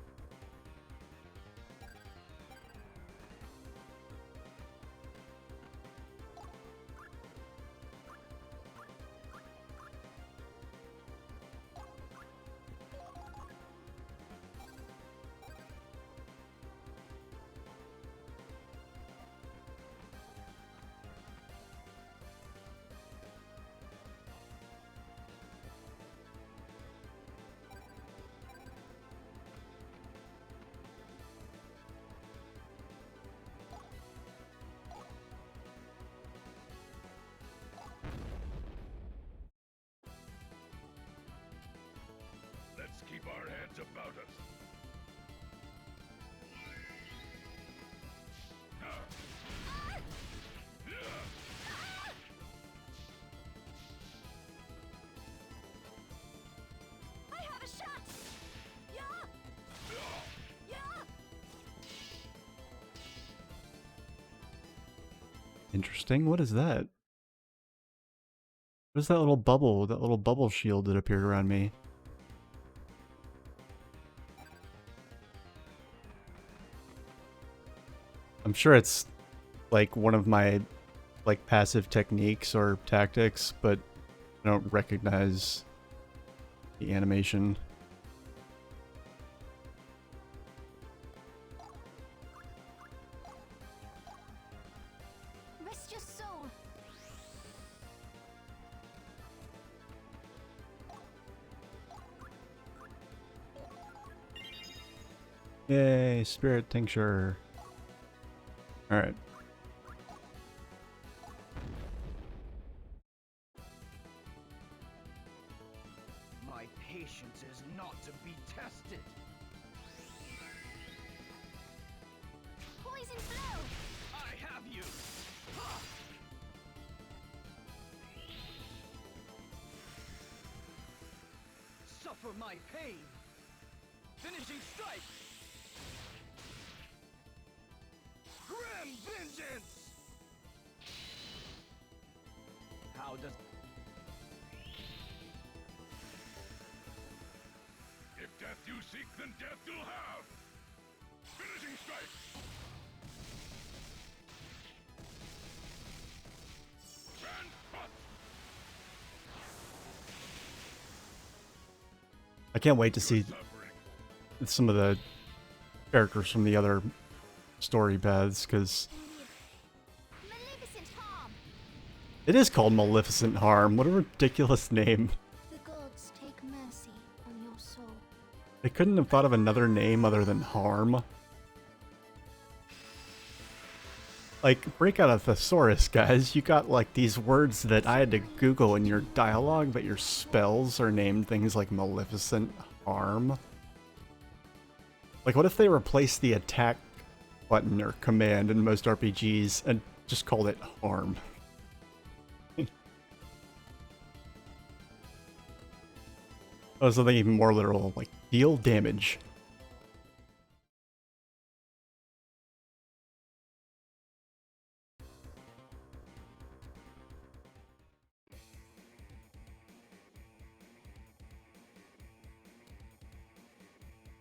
Let's keep our heads about us. I have a shot! Yeah! Yeah! Interesting. What is that? What is that little bubble? That little bubble shield that appeared around me? I'm sure it's like one of my like passive techniques or tactics, but I don't recognize the animation. Rest your soul. Yay, spirit tincture. Alright. My patience is not to be tested. Poison blow. I have you. Ha! Suffer my pain. Finishing strike. Grim vengeance. How does If death you seek, then death you'll have. Finishing strike. And cut. I can't wait to see Suffering. some of the characters from the other story paths, because Maleficent harm. it is called Maleficent Harm. What a ridiculous name. The gods take mercy on your soul. They couldn't have thought of another name other than Harm. Like, break out a thesaurus, guys. You got, like, these words that I had to Google in your dialogue, but your spells are named things like Maleficent Harm. Like, what if they replaced the attack button or command in most RPGs and just called it Harm? Oh, something even more literal, like, deal damage.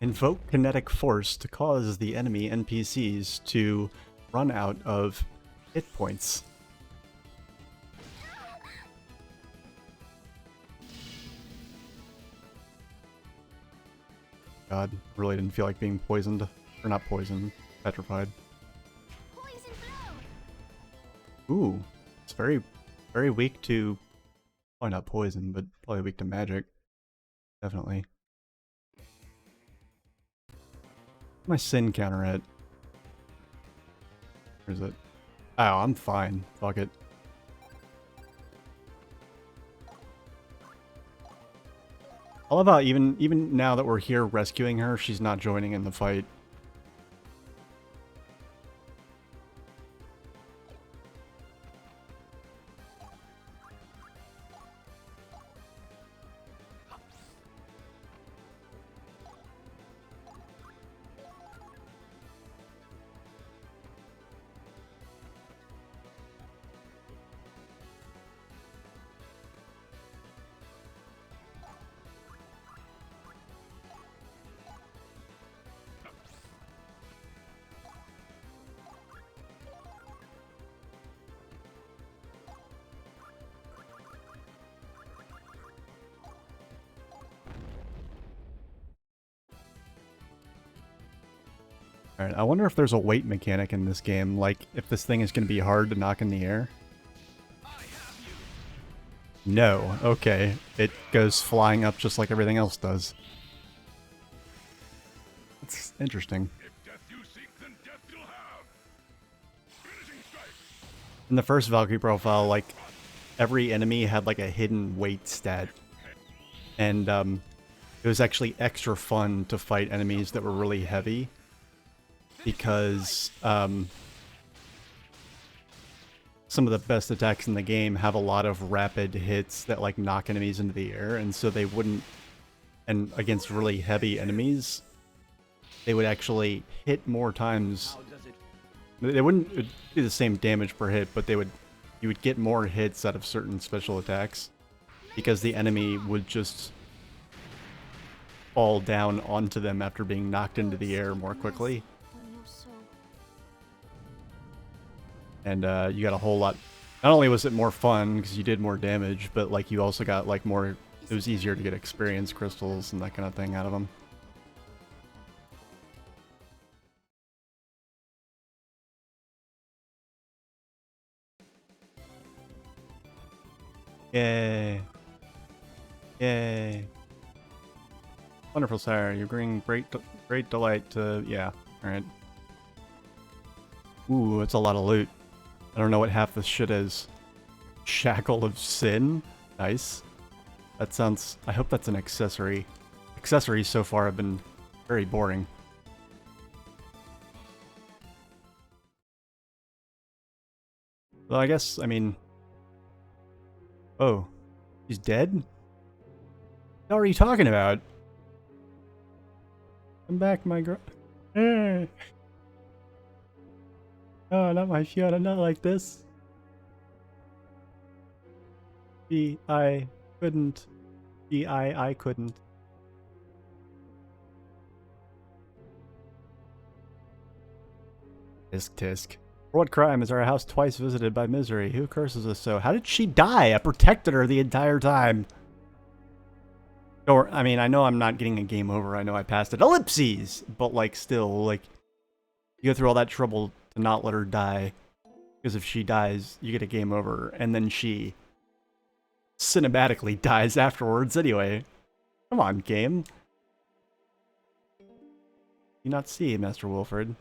Invoke kinetic force to cause the enemy NPCs to run out of hit points. God, really didn't feel like being poisoned. Or not poisoned, petrified. Poison blow. Ooh, it's very, very weak to... Probably not poison, but probably weak to magic. Definitely. My sin counter at? Where is it? Oh, I'm fine. Fuck it. I love how even now that we're here rescuing her, she's not joining in the fight. Alright, I wonder if there's a weight mechanic in this game, like if this thing is going to be hard to knock in the air. No, okay. It goes flying up just like everything else does. It's interesting. If death you seek, then death you'll have. Finishing strike. In the first Valkyrie profile, like, every enemy had like a hidden weight stat. And it was actually extra fun to fight enemies that were really heavy. Because some of the best attacks in the game have a lot of rapid hits that like knock enemies into the air, and so they wouldn't, and against really heavy enemies, they would actually hit more times. They wouldn't do the same damage per hit, but you would get more hits out of certain special attacks because the enemy would just fall down onto them after being knocked into the air more quickly. And you got a whole lot. Not only was it more fun because you did more damage, but like you also got like more. It was easier to get experience crystals and that kind of thing out of them. Yay! Yay! Wonderful, sire. You bring great delight to. Yeah. All right. Ooh, it's a lot of loot. I don't know what half this shit is. Shackle of Sin? Nice. That sounds... I hope that's an accessory. Accessories so far have been very boring. Well, I guess, I mean... Oh. He's dead? What the hell are you talking about? Come back, my girl. Oh, not my Fiona, not like this. I couldn't. I couldn't. Tisk tisk. For what crime is our house twice visited by misery? Who curses us so? How did she die? I protected her the entire time. Or, I mean, I know I'm not getting a game over. I know I passed it. Ellipses! But, like, still, like, you go through all that trouble to not let her die. Because if she dies, you get a game over. And then she cinematically dies afterwards anyway. Come on, game. You not see, Master Wilfred?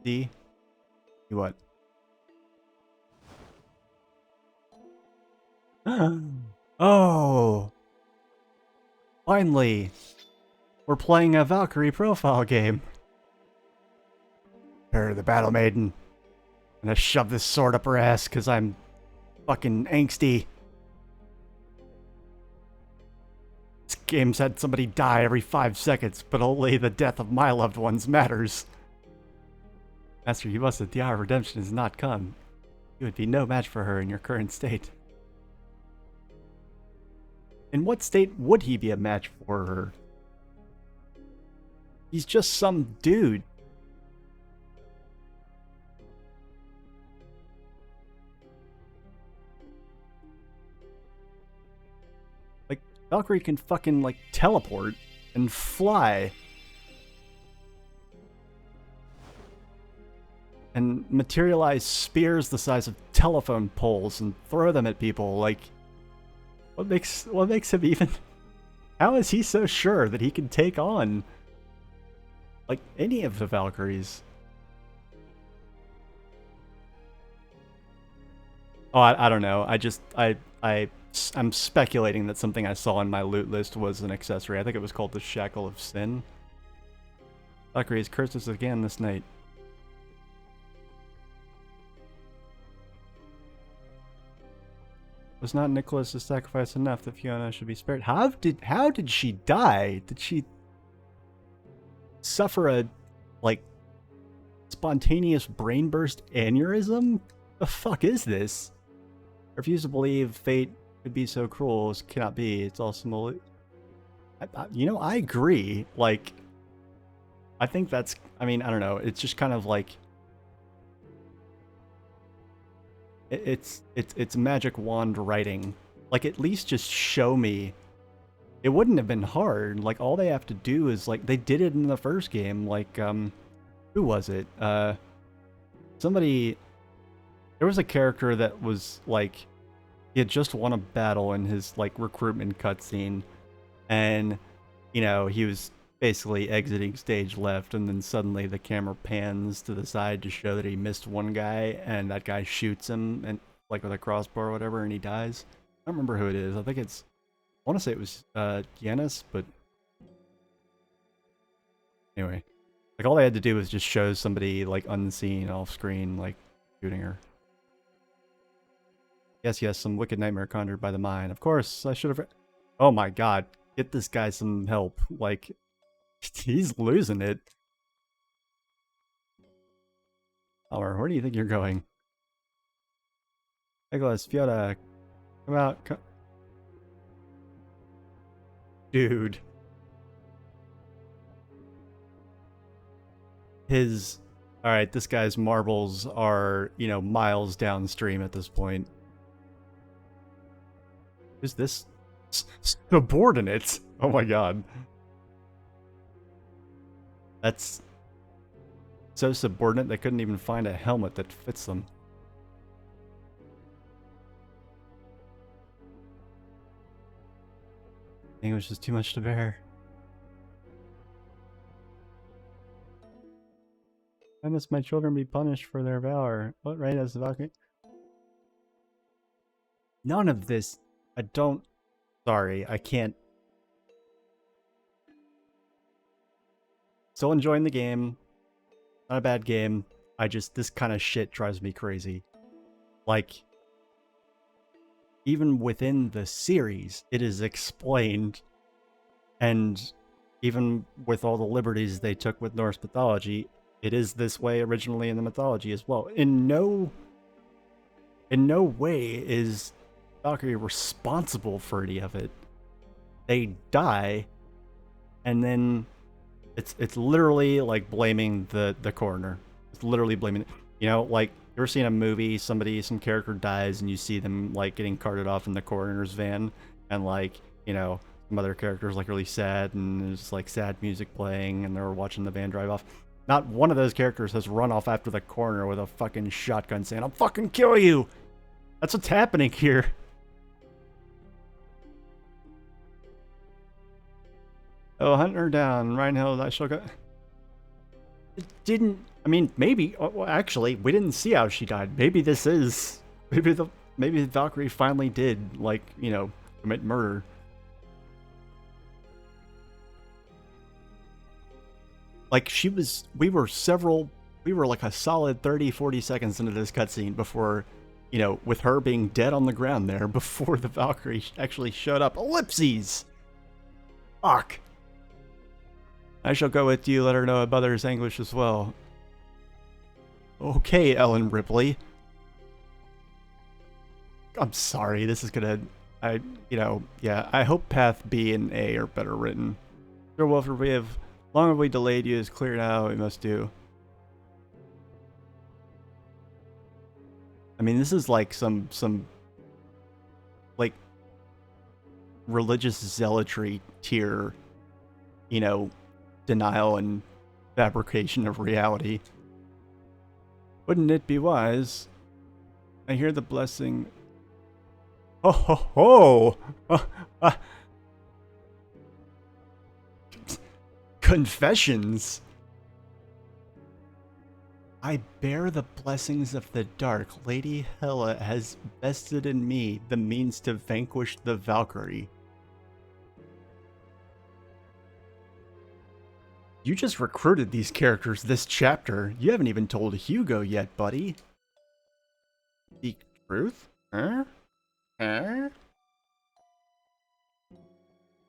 See? You what? Oh! Finally! We're playing a Valkyrie profile game. Prepare the Battle Maiden. I'm gonna shove this sword up her ass because I'm fucking angsty. This game's had somebody die every 5 seconds, but only the death of my loved ones matters. Master, you must have the hour of redemption has not come. You would be no match for her in your current state. In what state would he be a match for her? He's just some dude. Like, Valkyrie can fucking, like, teleport and fly. And materialize spears the size of telephone poles and throw them at people. Like, what makes him even... How is he so sure that he can take on, like, any of the Valkyries? Oh, I don't know. I'm speculating that something I saw on my loot list was an accessory. I think it was called the Shackle of Sin. Valkyrie has cursed us again this night. Was not Nicholas' sacrifice enough that Fiona should be spared? How did she die? Did she suffer a, like, spontaneous brain burst aneurysm? The fuck is this? I refuse to believe fate could be so cruel. It cannot be. It's all small. You know, I agree. Like, I think that's, I mean, I don't know. It's just kind of like, it's magic wand writing. Like, at least just show me it wouldn't have been hard. Like, all they have to do is, like, they did it in the first game. Like, who was it? Somebody, there was a character that was, like, he had just won a battle in his, like, recruitment cutscene, and, you know, he was basically exiting stage left, and then suddenly the camera pans to the side to show that he missed one guy, and that guy shoots him, and like with a crossbow or whatever, and he dies. I don't remember who it is. I think it's, I want to say it was Giannis, but anyway, like all they had to do was just show somebody like unseen off screen, like shooting her. Yes, some wicked nightmare conjured by the mind. Of course, I should have. Oh my god, get this guy some help. Like, he's losing it. Or where do you think you're going? Nicholas, Fiona, come out. Dude. Alright, this guy's marbles are, you know, miles downstream at this point. Who's this? Subordinate? Oh my god. That's so subordinate they couldn't even find a helmet that fits them. I think it was just too much to bear. Why must my children be punished for their valor? What right has the Valkyrie? None of this. I don't. Sorry, I can't. Still enjoying the game. Not a bad game. This kind of shit drives me crazy. Like, even within the series, it is explained, and even with all the liberties they took with Norse mythology, it is this way originally in the mythology as well. In no way is Valkyrie responsible for any of it. They die, and then it's literally like blaming the coroner. It's literally blaming it. You know, like, you ever seen a movie, some character dies, and you see them, like, getting carted off in the coroner's van, and, like, you know, some other character's, like, really sad, and there's, like, sad music playing, and they're watching the van drive off. Not one of those characters has run off after the coroner with a fucking shotgun saying, "I'll fucking kill you!" That's what's happening here. Oh, hunt her down, Reinhild, I shall go. It didn't. I mean, maybe. Well, actually, we didn't see how she died. Maybe this is. Maybe Valkyrie finally did, like, you know, commit murder. Like, we were like a solid 30-40 seconds into this cutscene before, you know, with her being dead on the ground there before the Valkyrie actually showed up. Ellipses! Fuck. I shall go with you, let her know about mother's anguish as well. Okay, Ellen Ripley. I'm sorry, this is gonna... yeah, I hope Path B and A are better written. Sir Wilford, long have we delayed you, it's clear now what we must do. I mean, this is like some like, religious zealotry tier, you know, denial and fabrication of reality. Wouldn't it be wise? I hear the blessing. Oh ho ho! Confessions. I bear the blessings of the dark. Lady Hela has vested in me the means to vanquish the Valkyrie. You just recruited these characters this chapter. You haven't even told Hugo yet, buddy. Speak truth? Huh? Huh?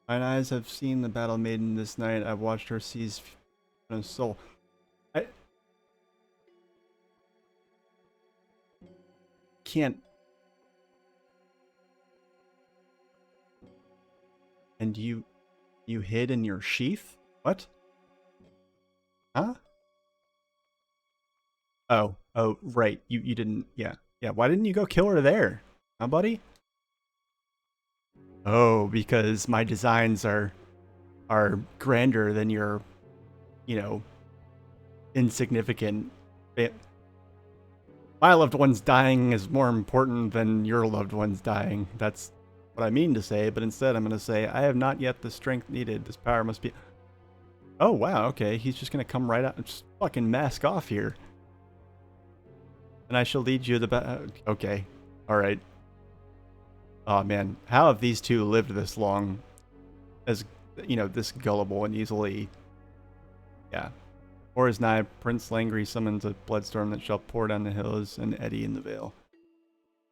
Mine eyes have seen the battle maiden this night. I've watched her seize her soul. I can't. And you hid in your sheath? What? Huh? Oh, right. You didn't, yeah. Yeah, why didn't you go kill her there? Huh, buddy? Oh, because my designs are grander than your, you know, insignificant. My loved ones dying is more important than your loved ones dying. That's what I mean to say, but instead I'm going to say, I have not yet the strength needed. This power must be... Oh, wow, okay. He's just going to come right out and just fucking mask off here. And I shall lead you the okay. Alright. Oh, man. How have these two lived this long? As, you know, this gullible and easily... Yeah. Or is nigh, Prince Langry summons a bloodstorm that shall pour down the hills and eddy in the vale.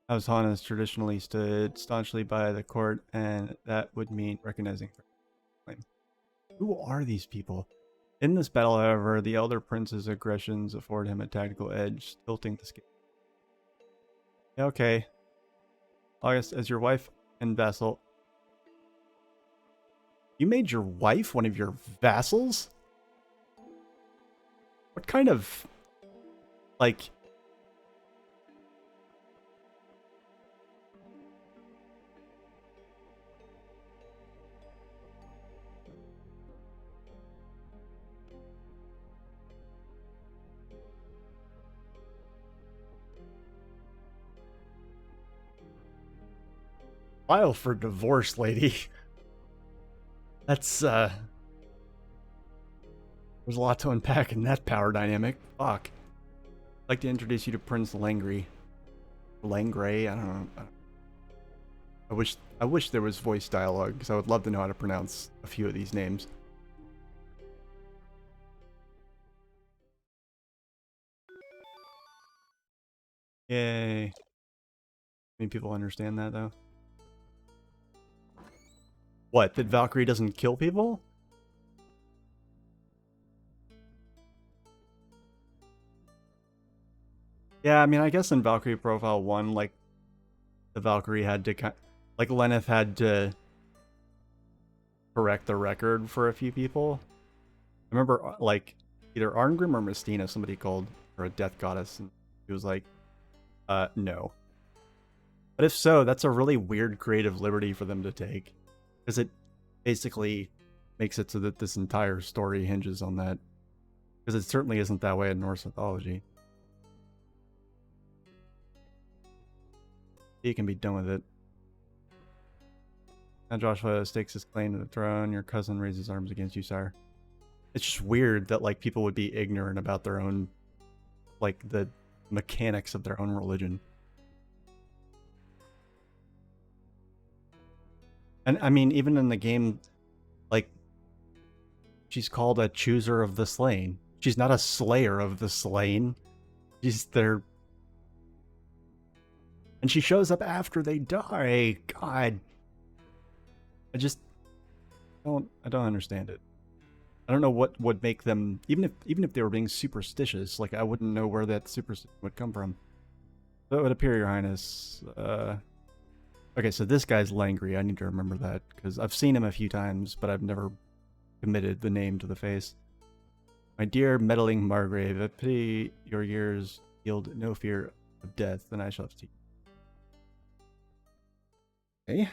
House Han has traditionally stood staunchly by the court, and that would mean recognizing her. Who are these people? In this battle, however, the elder prince's aggressions afford him a tactical edge, tilting the scale. Yeah, okay. August, as your wife and vassal... You made your wife one of your vassals? What kind of... like... File for divorce, lady. That's, there's a lot to unpack in that power dynamic. Fuck. I'd like to introduce you to Prince Langry. Langray? I don't know. I wish there was voice dialogue, because I would love to know how to pronounce a few of these names. Yay. I mean, people understand that, though. What, that Valkyrie doesn't kill people? Yeah, I mean, I guess in Valkyrie Profile 1, like, the Valkyrie had to, like, Lenneth had to correct the record for a few people. I remember, like, either Arngrim or Mystina, somebody called her a death goddess, and she was like, no. But if so, that's a really weird creative liberty for them to take. Because it basically makes it so that this entire story hinges on that. Because it certainly isn't that way in Norse mythology. You can be done with it. Now Joshua stakes his claim to the throne. Your cousin raises arms against you, sire. It's just weird that, like, people would be ignorant about their own, like, the mechanics of their own religion. And, I mean, even in the game, like, she's called a chooser of the slain. She's not a slayer of the slain. She's their... And she shows up after they die. God. I just don't understand it. I don't know what would make them, even if they were being superstitious, like, I wouldn't know where that superstition would come from. So it would appear, Your Highness. Okay, so this guy's Langry. I need to remember that, because I've seen him a few times, but I've never committed the name to the face. My dear meddling Margrave, I pity your years yield no fear of death, and I shall have to... Okay.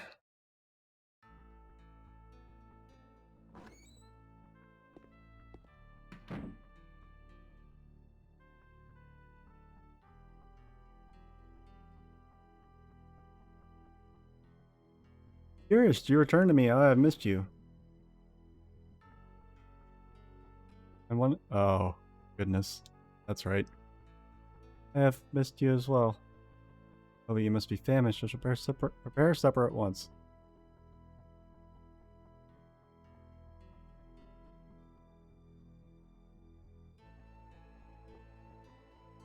Curious, you returned to me. Oh, I've missed you. Oh, goodness. That's right. I have missed you as well. Oh, but you must be famished. I shall prepare supper at once.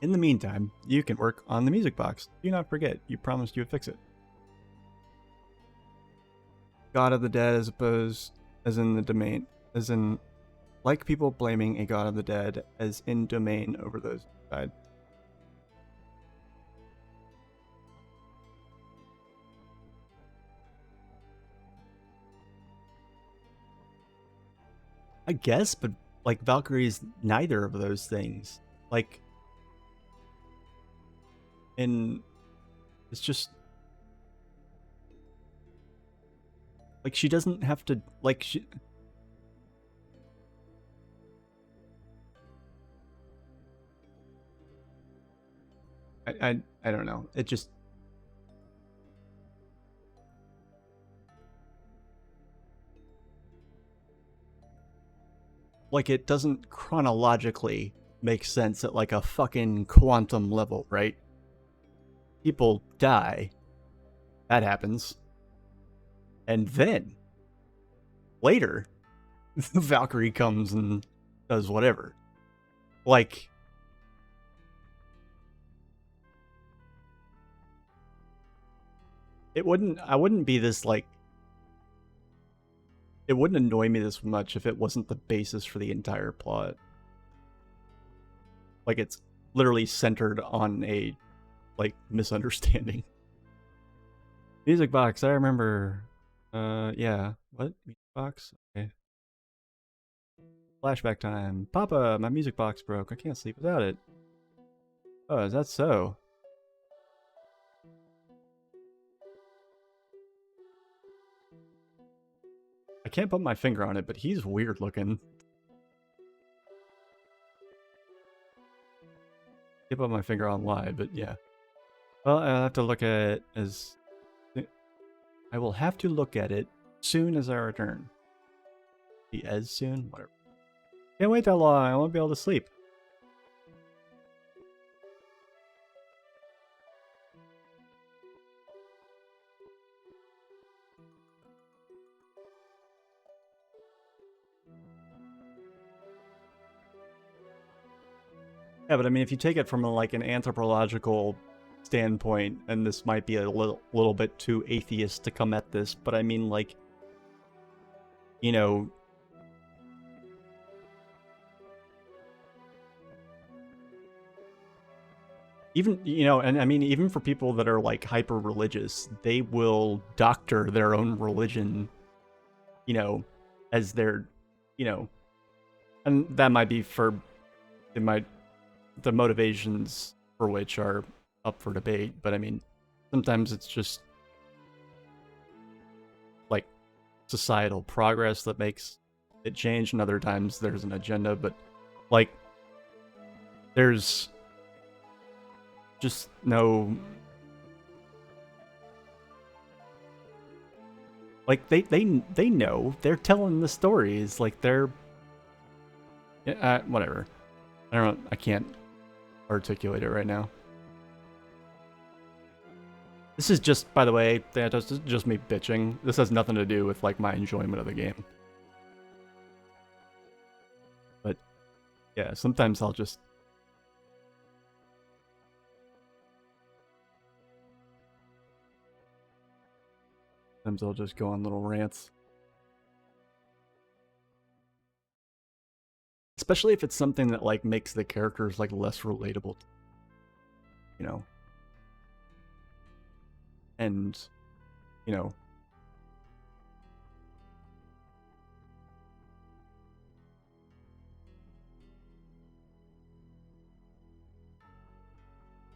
In the meantime, you can work on the music box. Do not forget, you promised you would fix it. God of the dead as opposed, as in the domain, as in, like people blaming a god of the dead as in domain over those who died. I guess, but, like, Valkyrie's neither of those things. Like, it's just... Like, she doesn't have to, like, I don't know. It just... Like, it doesn't chronologically make sense at, like, a fucking quantum level, right? People die. That happens. And then, later, Valkyrie comes and does whatever. Like... I wouldn't be this, like... It wouldn't annoy me this much if it wasn't the basis for the entire plot. Like, it's literally centered on a, like, misunderstanding. Music box, I remember... yeah. What? Music box? Okay. Flashback time. Papa, my music box broke. I can't sleep without it. Oh, is that so? I can't put my finger on it, but he's weird looking. Can't put my finger on why, but yeah. Well, I'll have to look at it as... I will have to look at it soon as I return. Be as soon? Whatever. Can't wait that long. I won't be able to sleep. Yeah, but I mean, if you take it from like an anthropological standpoint, and this might be a little bit too atheist to come at this, but I mean, like, you know, even, you know, and I mean, even for people that are like hyper religious, they will doctor their own religion, you know, as their, you know, and that might be for, it might, the motivations for which are up for debate, but I mean, sometimes it's just like societal progress that makes it change, and other times there's an agenda, but like there's just no, like they know, they're telling the stories, like they're whatever. I can't articulate it right now. This is just, by the way, this is just me bitching. This has nothing to do with like my enjoyment of the game. But yeah, sometimes I'll just go on little rants. Especially if it's something that like makes the characters like less relatable, you know. And, you know,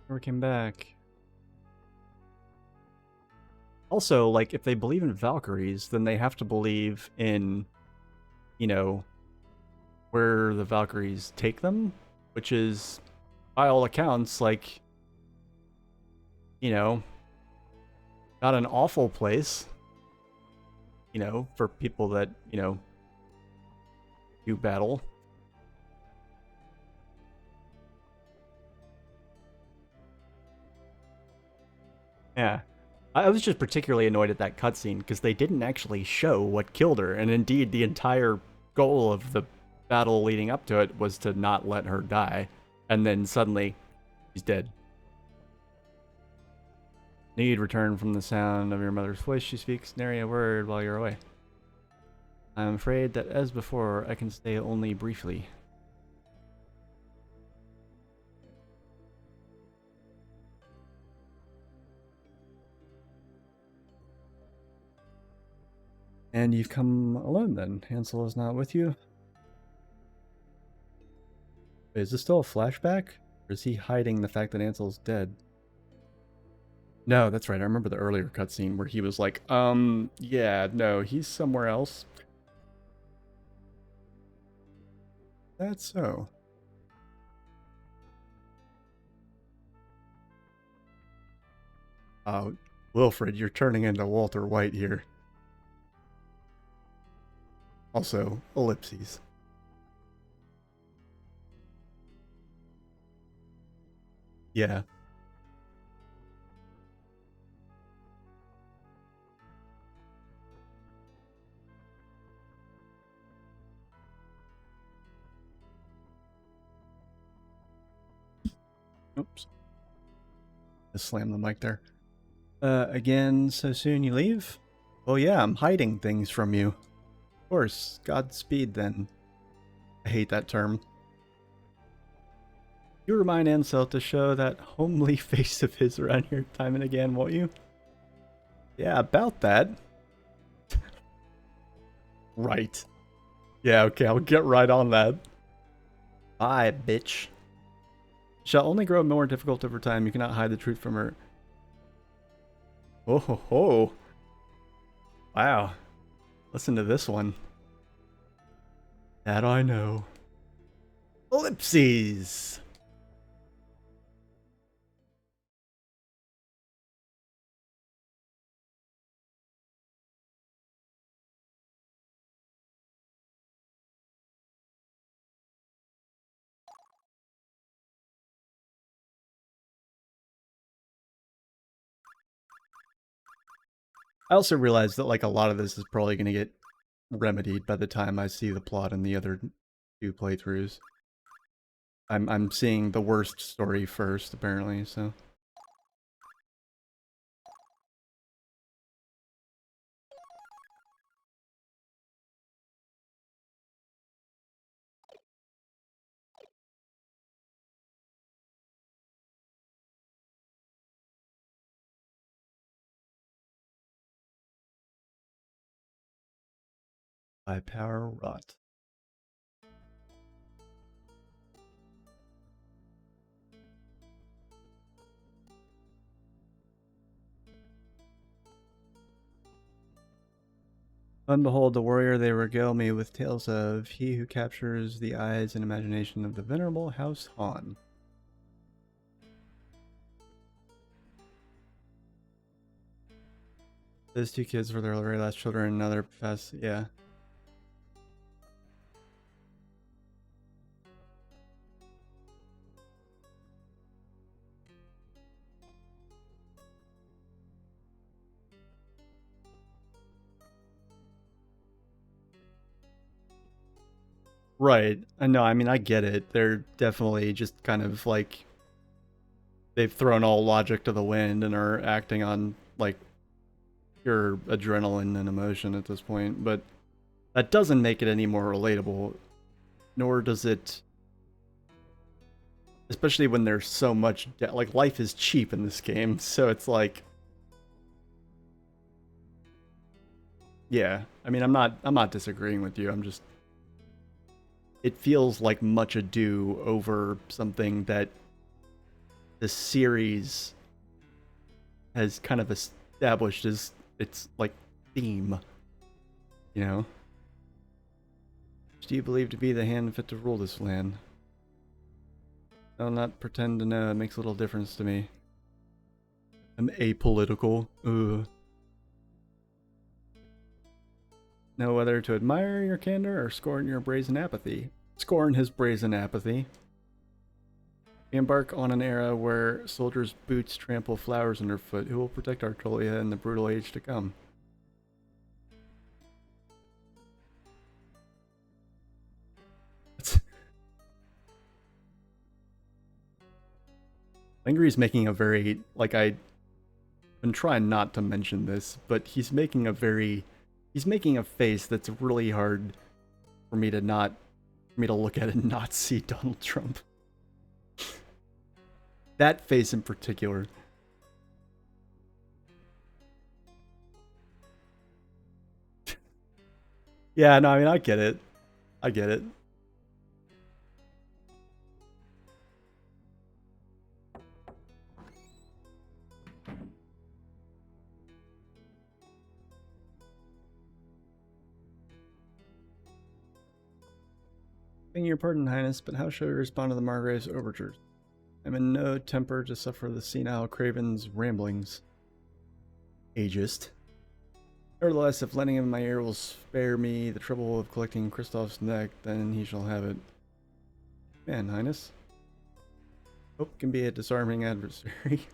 never came back. Also, like, if they believe in Valkyries, then they have to believe in, you know, where the Valkyries take them, which is, by all accounts, like, you know, not an awful place, you know, for people that, you know, do battle. Yeah. I was just particularly annoyed at that cutscene because they didn't actually show what killed her, and indeed the entire goal of the battle leading up to it was to not let her die, and then suddenly she's dead. Need return from the sound of your mother's voice. She speaks nary a word while you're away. I'm afraid that as before, I can stay only briefly. And you've come alone then? Hansel is not with you? Wait, is this still a flashback? Or is he hiding the fact that Hansel's dead? No, that's right. I remember the earlier cutscene where he was like, yeah, no, he's somewhere else. That's so. Wilfred, you're turning into Walter White here. Also, ellipses. Yeah. Oops. Just slammed the mic there. Again, so soon you leave? Oh yeah, I'm hiding things from you. Of course, Godspeed then. I hate that term. You remind Ansel to show that homely face of his around here time and again, won't you? Yeah, about that. Right. Yeah, okay, I'll get right on that. Bye, bitch. Shall only grow more difficult over time. You cannot hide the truth from her. Oh ho ho. Wow. Listen to this one. That I know. Ellipses! I also realized that like a lot of this is probably going to get remedied by the time I see the plot in the other two playthroughs. I'm seeing the worst story first, apparently, so. By power rot. And behold, the warrior they regale me with tales of, he who captures the eyes and imagination of the venerable House Han. Those two kids were their very last children, and now they're past, yeah. Right. I know, I mean, I get it. They're definitely just kind of like, they've thrown all logic to the wind and are acting on, like, pure adrenaline and emotion at this point, but that doesn't make it any more relatable, nor does it, especially when there's so much, like, life is cheap in this game, so it's like, yeah, I mean, I'm not disagreeing with you, I'm just, it feels like much ado over something that the series has kind of established as its, like, theme, you know? Do you believe to be the hand fit to rule this land? I'll not pretend to know, it makes little difference to me. I'm apolitical. Ugh. Know whether to admire your candor or scorn your brazen apathy. Scorn his brazen apathy. We embark on an era where soldiers' boots trample flowers underfoot. Who will protect Artolia in the brutal age to come? Langry's making a very, like, I've been trying not to mention this, but he's making a face that's really hard for me to look at and not see Donald Trump. That face in particular. Yeah, no, I mean, I get it. I get it. Begging your pardon, Highness, but how should I respond to the Margrave's overtures? I'm in no temper to suffer the senile Craven's ramblings. Ageist. Nevertheless, if lending him my ear will spare me the trouble of collecting Kristoff's neck, then he shall have it. Man, Highness. Hope can be a disarming adversary.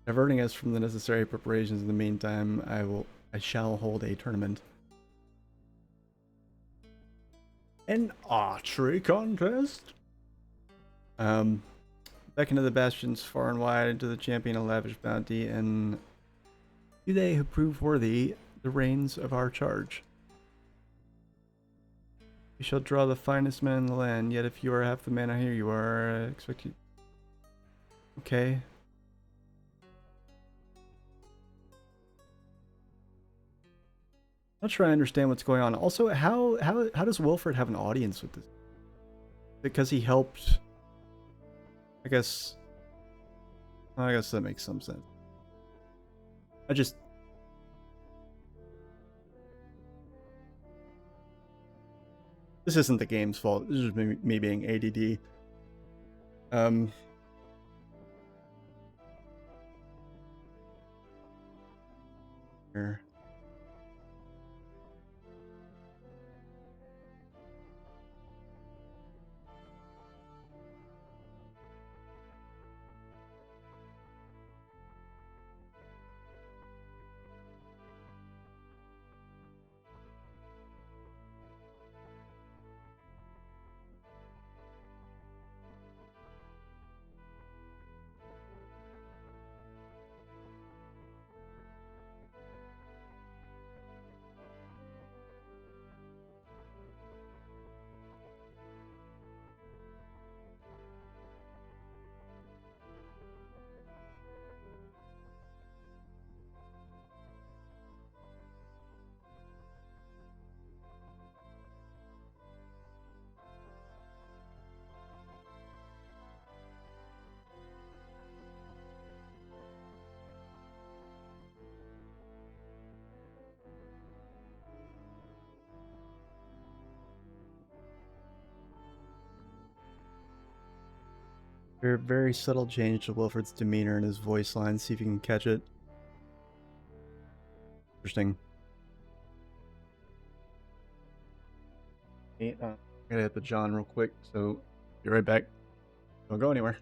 Diverting us from the necessary preparations in the meantime, I shall hold a tournament. An archery contest? Back into the bastions far and wide, into the champion of lavish bounty, and do they who prove worthy the reins of our charge. We shall draw the finest men in the land, yet if you are half the man I hear you are, expected. Okay. Not sure I understand what's going on. Also, how does Wilfred have an audience with this? Because he helped. I guess that makes some sense. This isn't the game's fault. This is me being ADD. Here. Very subtle change to Wilfred's demeanor and his voice line. See if you can catch it. Interesting. I gotta hit the John real quick, so be right back. Don't go anywhere.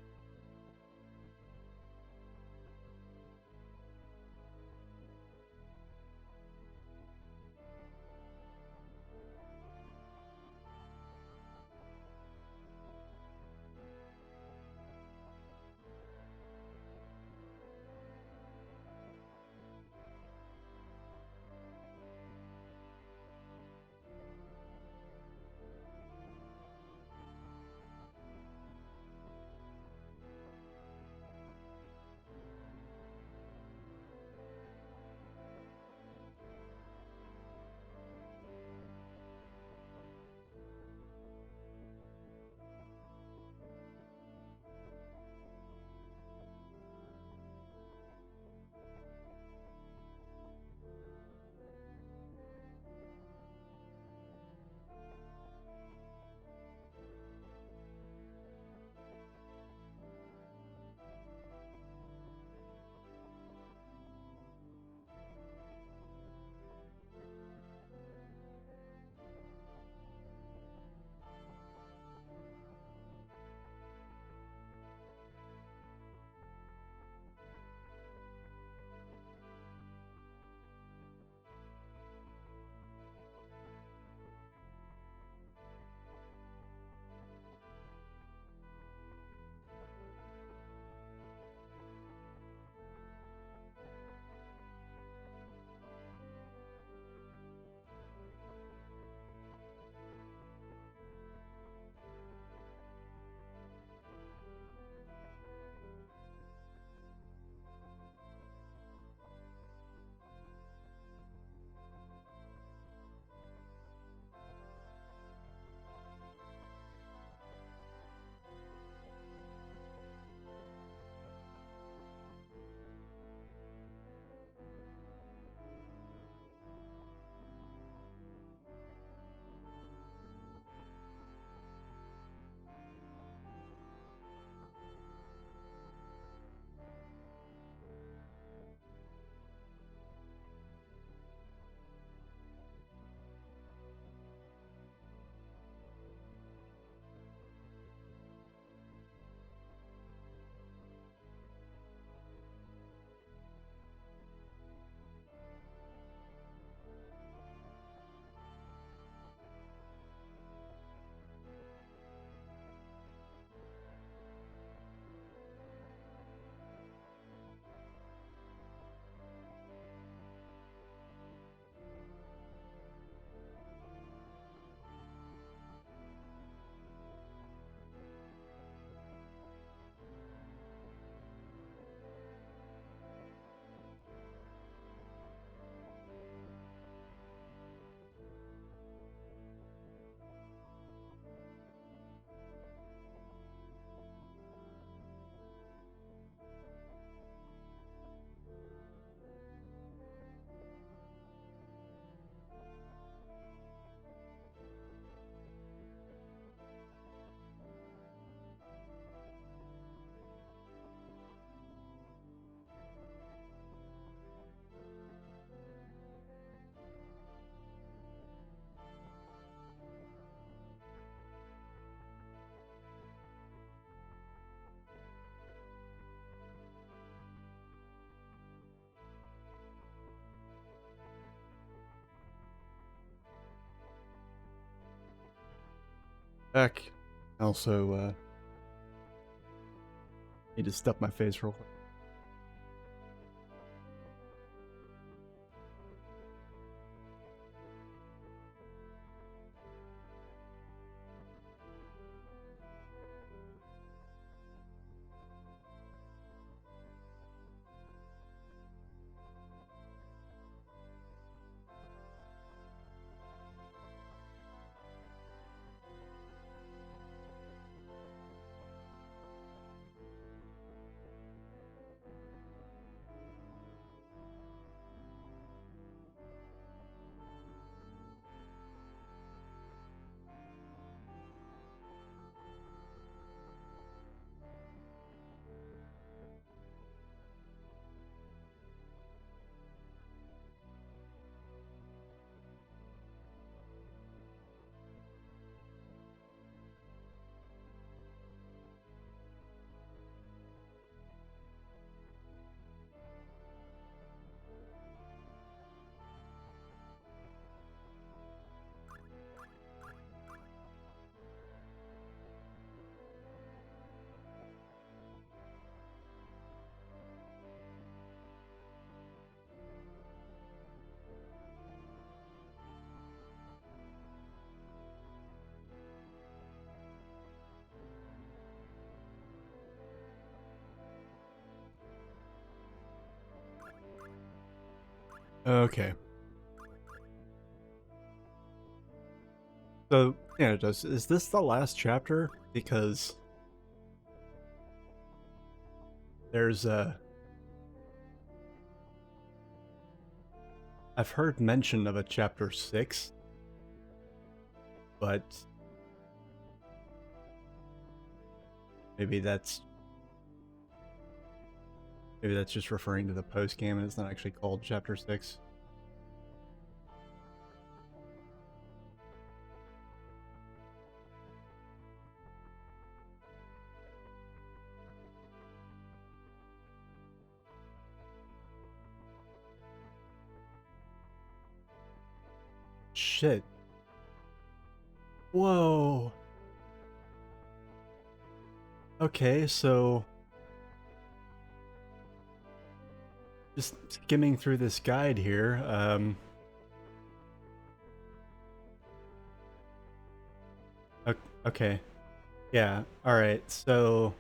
Back. I also need to stuff my face real quick. Okay. So, yeah, is this the last chapter? Because there's I've heard mention of a chapter 6, but maybe that's just referring to the post game and it's not actually called chapter 6. Shit. Whoa. Okay, so just skimming through this guide here, okay. Yeah, alright, so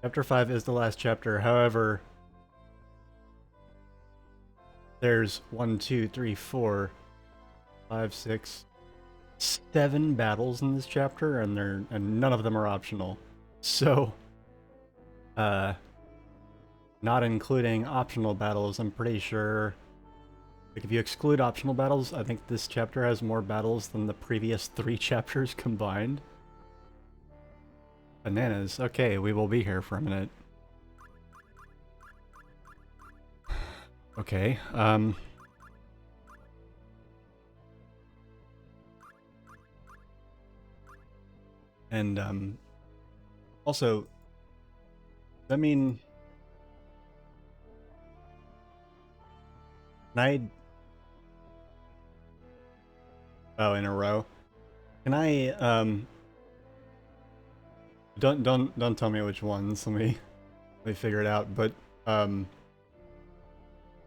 chapter 5 is the last chapter, however, there's 1, 2, 3, 4, 5, 6, 7 battles in this chapter, and none of them are optional. So, not including optional battles, I'm pretty sure. Like, if you exclude optional battles, I think this chapter has more battles than the previous 3 chapters combined. Bananas. Okay, we will be here for a minute. Okay, and, also, I mean, can I... Oh, in a row? Can I, don't tell me which ones, let me figure it out, but,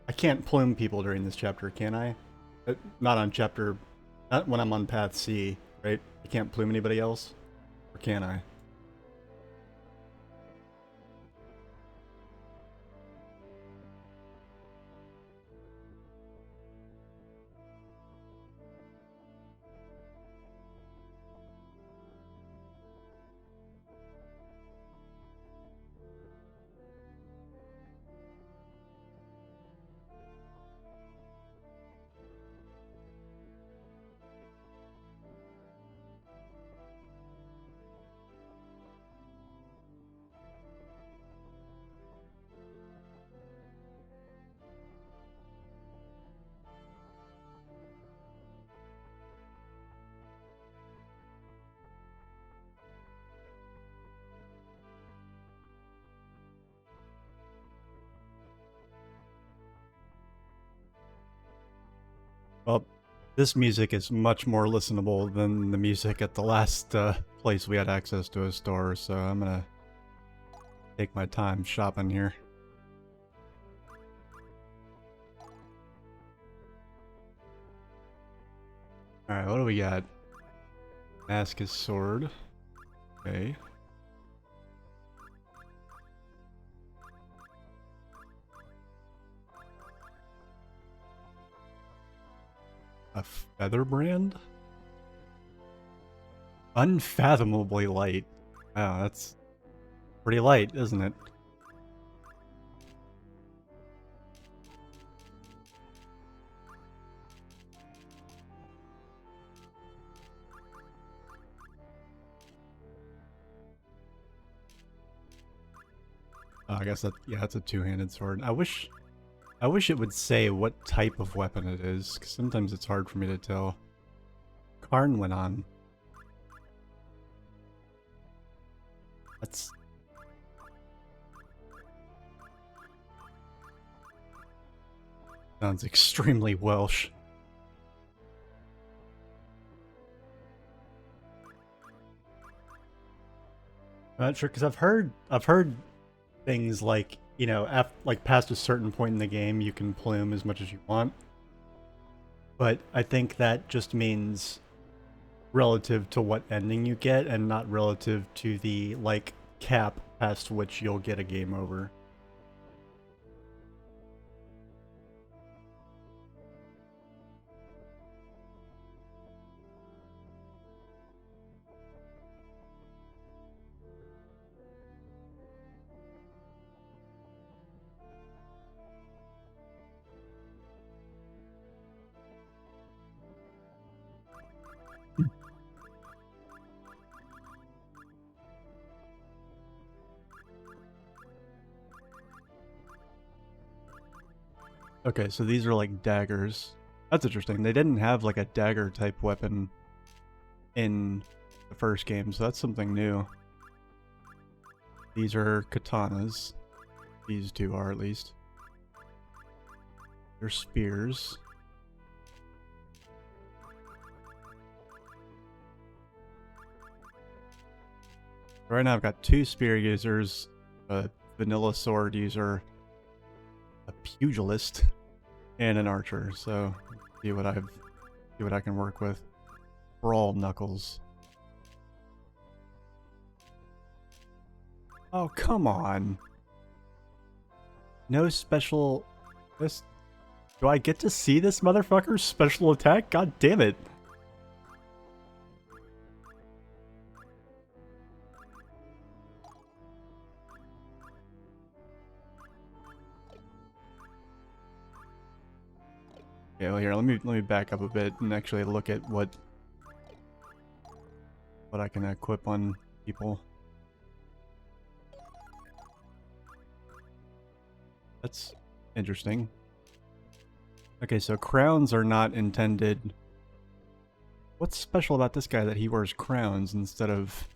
I can't plume people during this chapter, can I? Not on chapter... Not when I'm on path C, right? I can't plume anybody else? Or can I? Well, This music is much more listenable than the music at the last place we had access to a store, so I'm gonna take my time shopping here. Alright, what do we got? Mask is sword. Okay. A feather brand? Unfathomably light. Wow, that's pretty light, isn't it? Oh, I guess that, yeah, that's a two-handed sword. I wish it would say what type of weapon it is, because sometimes it's hard for me to tell. Karn went on. That's... Sounds extremely Welsh. I'm not sure, because I've heard things like, you know, like past a certain point in the game, you can plume as much as you want. But I think that just means relative to what ending you get, and not relative to the, like, cap past which you'll get a game over. Okay, so these are like daggers. That's interesting. They didn't have like a dagger type weapon in the first game, so that's something new. These are katanas. These two are, at least. They're spears. Right now I've got two spear users, a vanilla sword user, a pugilist, and an archer. So see what I can work with. Brawl knuckles. Oh, come on. No special... Do I get to see this motherfucker's special attack? God damn it. Okay, well here, let me back up a bit and actually look at what I can equip on people. That's interesting. Okay, so crowns are not intended... What's special about this guy that he wears crowns instead of...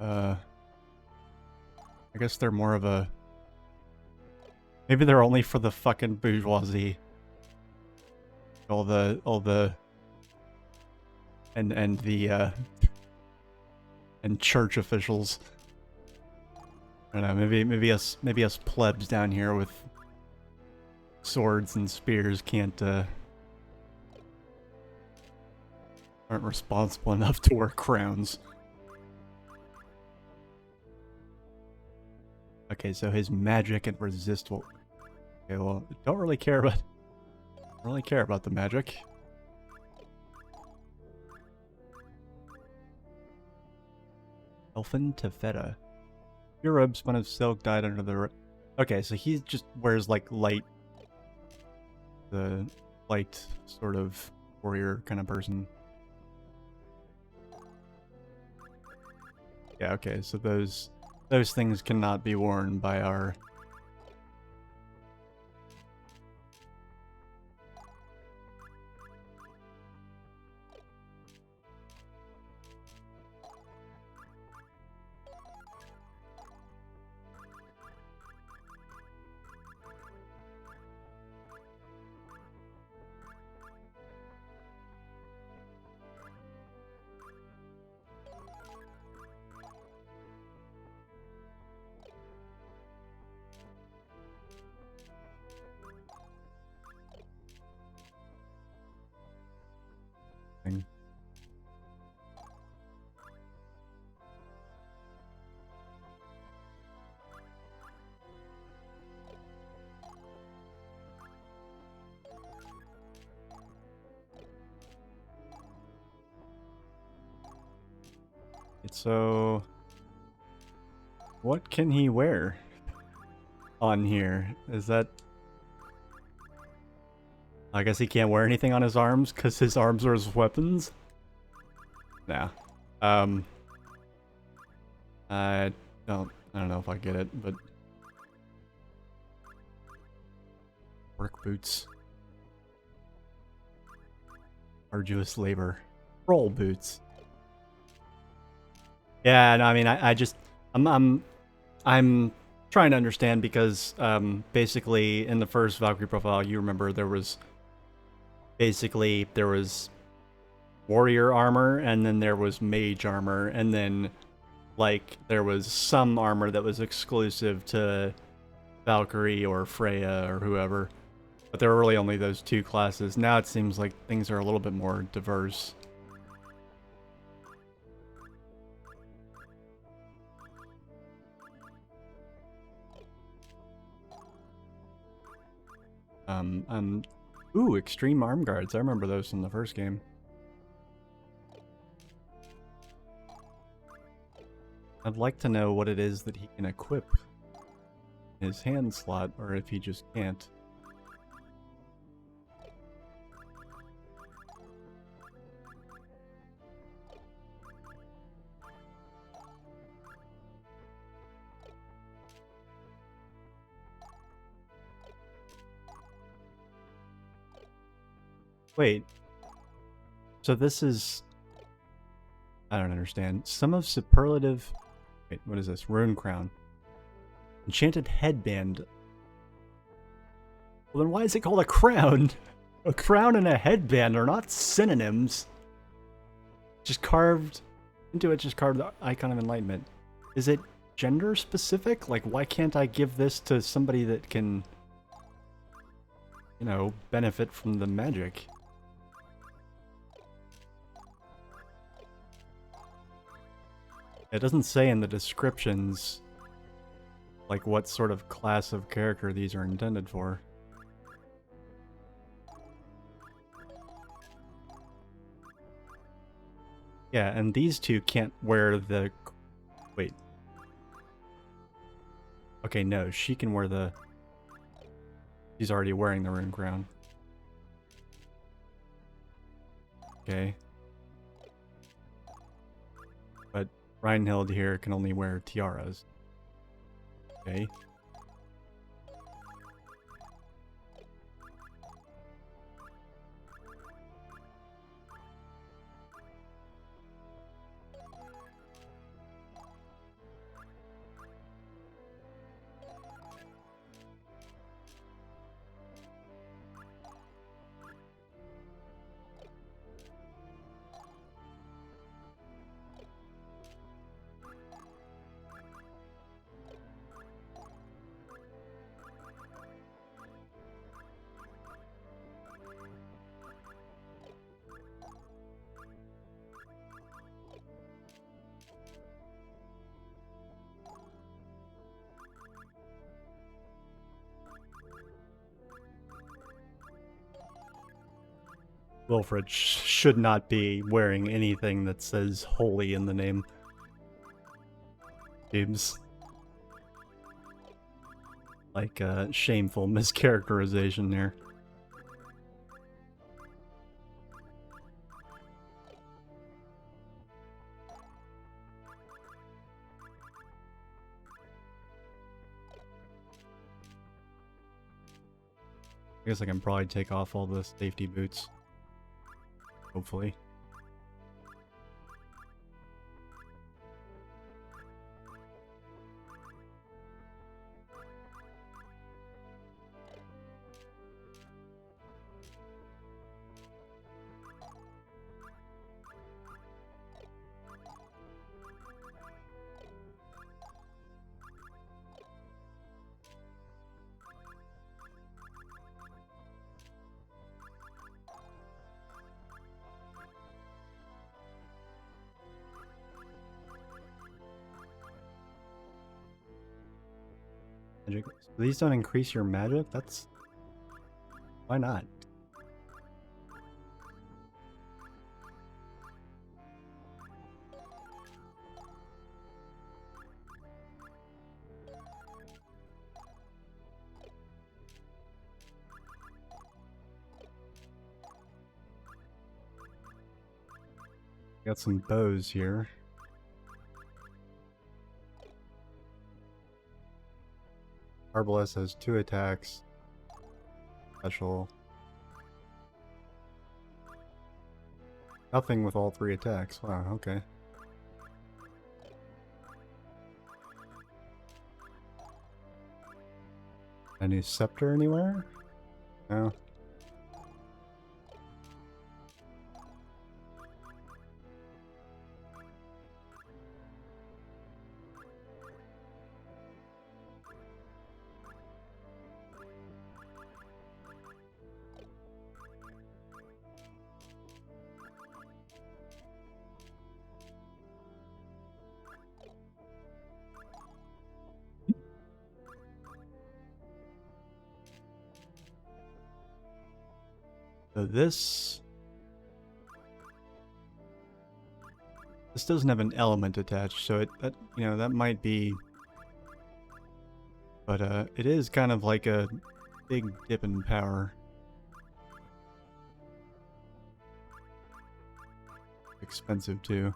I guess they're more of a... Maybe they're only for the fucking bourgeoisie. All the... And the, and church officials. I don't know, maybe us plebs down here with swords and spears can't, aren't responsible enough to wear crowns. Okay, so his magic and resist will... Okay, well, don't really care about the magic. Elfin Tefeta. Your robe spun of silk dyed under the... Okay, so he just wears, like, light... The light sort of warrior kind of person. Yeah, okay, so those things cannot be worn by our... so what can he wear on here? Is that... I guess he can't wear anything on his arms because his arms are his weapons? Nah. I don't know if I get it, but... Work boots. Arduous labor. Roll boots. Yeah, no, I mean, I just... I'm trying to understand because, basically, in the first Valkyrie profile, you remember there was... Basically, there was warrior armor, and then there was mage armor, and then, like, there was some armor that was exclusive to Valkyrie or Freya or whoever. But there were really only those two classes. Now it seems like things are a little bit more diverse. Ooh, extreme arm guards. I remember those from the first game. I'd like to know what it is that he can equip in his hand slot, or if he just can't. Wait. So this is... I don't understand. Some of superlative... Wait, what is this? Rune crown. Enchanted headband. Well, then why is it called a crown? A crown and a headband are not synonyms. Just carved into it, just carved the icon of enlightenment. Is it gender specific? Like, why can't I give this to somebody that can, you know, benefit from the magic? It doesn't say in the descriptions, like, what sort of class of character these are intended for. Yeah, and these two can't wear the... Wait. Okay, no, she can wear the... She's already wearing the rune crown. Okay. But Reinhild here can only wear tiaras. Okay. Wilfred should not be wearing anything that says holy in the name. Seems like a shameful mischaracterization there. I guess I can probably take off all the safety boots. Hopefully. Magic. These don't increase your magic? That's... Why not? Got some bows here. Arbalest has 2 attacks. Special. Nothing with all 3 attacks. Wow, okay. Any scepter anywhere? No. So this doesn't have an element attached, so that might be, but it is kind of like a big dip in power. Expensive too.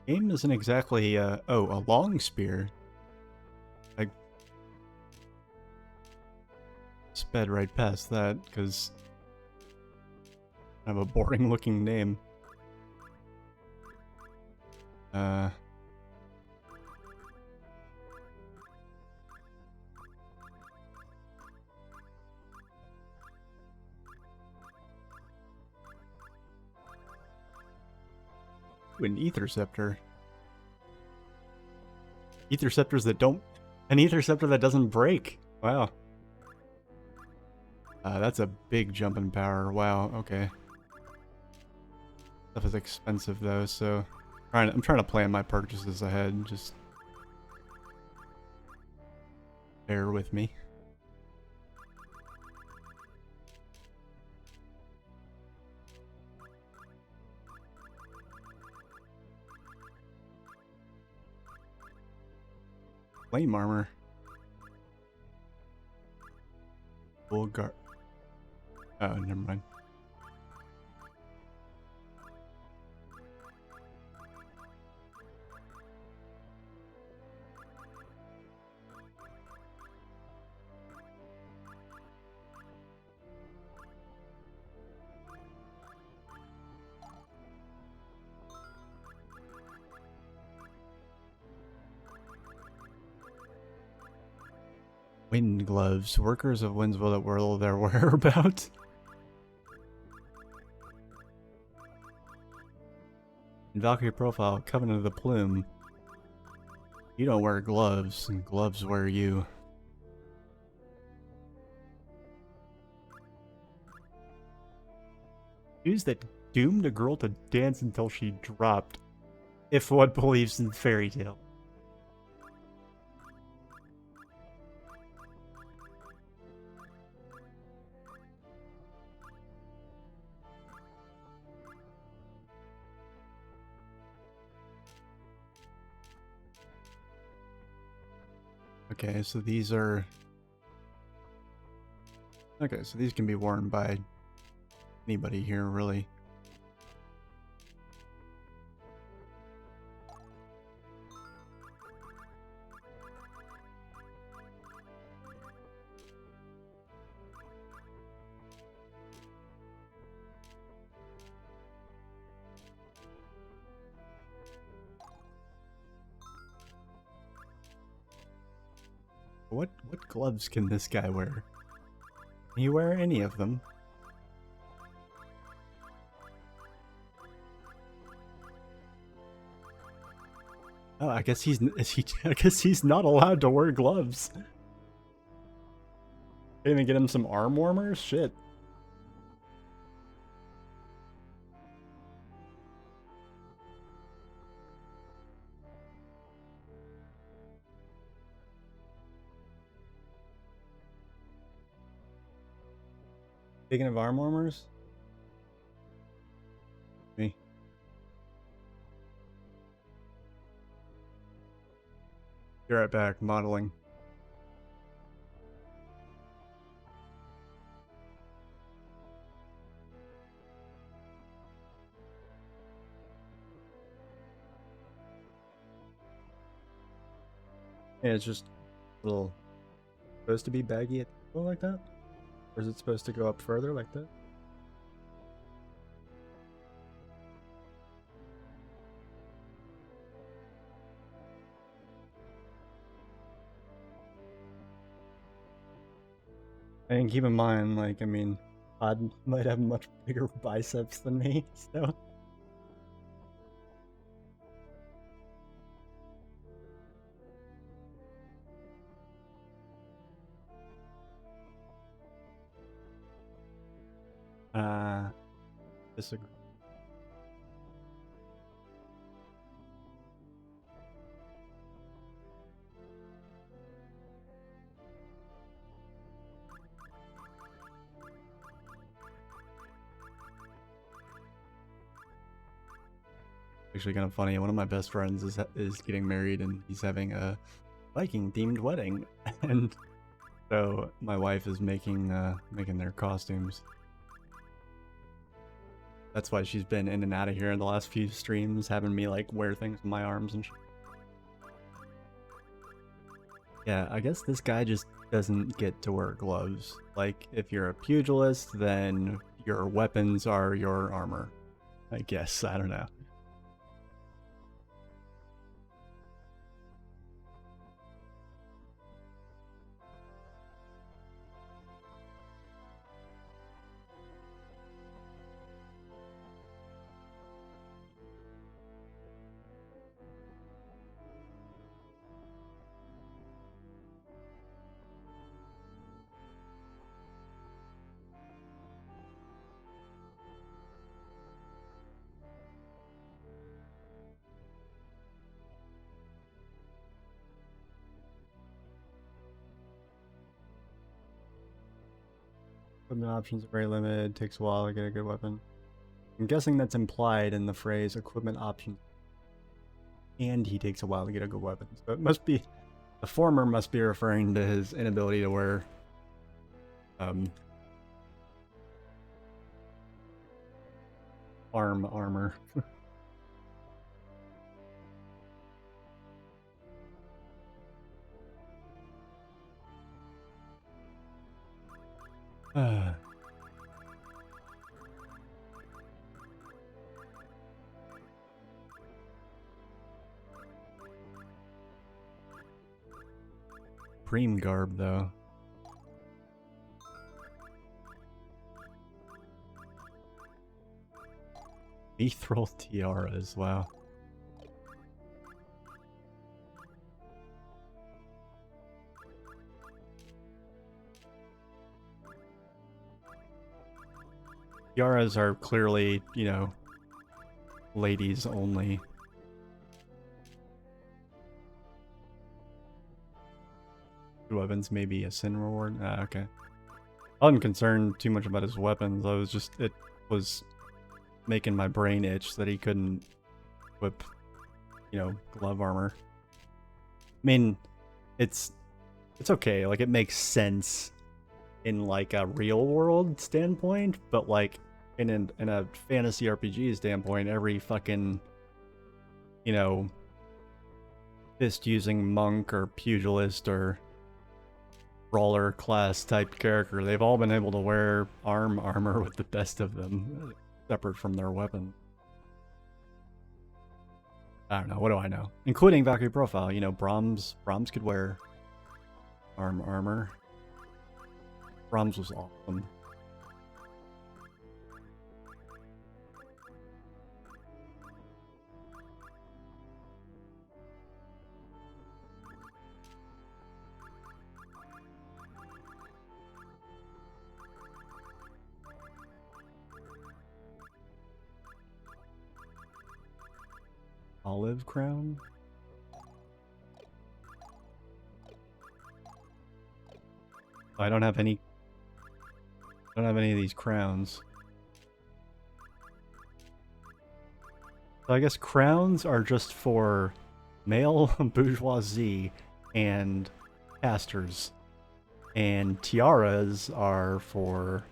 Game isn't exactly, oh, a long spear. I sped right past that, because I have a boring looking name. An ether scepter. Ether scepters that don't... An ether scepter that doesn't break. Wow. That's a big jump in power. Wow, okay. Stuff is expensive though, so... I'm trying to plan my purchases ahead, just... bear with me. Flame armor. Full guard. Oh, never mind. Wind gloves. Workers of Windsville that whirl their whereabouts. In Valkyrie profile, Covenant of the Plume. You don't wear gloves, and gloves wear you. News that doomed a girl to dance until she dropped, if one believes in fairy tale. Okay, so these are... Okay, so these can be worn by anybody here, really. What gloves can this guy wear? Can he wear any of them? Oh, I guess I guess he's not allowed to wear gloves. Can't even get him some arm warmers? Shit. Speaking of arm warmers, me. 'Cause Be right back, modeling. Yeah, it's just a little supposed to be baggy at the elbow like that? Or is it supposed to go up further like that? And keep in mind, like, I mean, Todd might have much bigger biceps than me, so. Disagree. Actually, kind of funny. One of my best friends is getting married, and he's having a Viking themed wedding, and so my wife is making their costumes. That's why she's been in and out of here in the last few streams, having me like wear things on my arms and shit. Yeah, I guess this guy just doesn't get to wear gloves. Like, if you're a pugilist, then your weapons are your armor. I guess, I don't know. Equipment options are very limited, takes a while to get a good weapon. I'm guessing that's implied in the phrase equipment options. And he takes a while to get a good weapon. So it must be, the former must be referring to his inability to wear armor. Preem garb, though. Ethereal tiaras, wow. Tiaras are clearly, you know, ladies only. Weapons may be a sin reward. Ah, okay. I wasn't concerned too much about his weapons. It was making my brain itch that he couldn't whip, you know, glove armor. I mean, it's okay. Like, it makes sense in like a real world standpoint, but like in a fantasy RPG standpoint, every fucking, you know, fist using monk or pugilist or brawler class type character, they've all been able to wear armor with the best of them, separate from their weapon. I don't know, what do I know? Including Valkyrie profile, you know, Brahms could wear armor. Brahms was awesome. Olive crown? I don't have any of these crowns. So I guess crowns are just for male bourgeoisie and casters. And tiaras are for...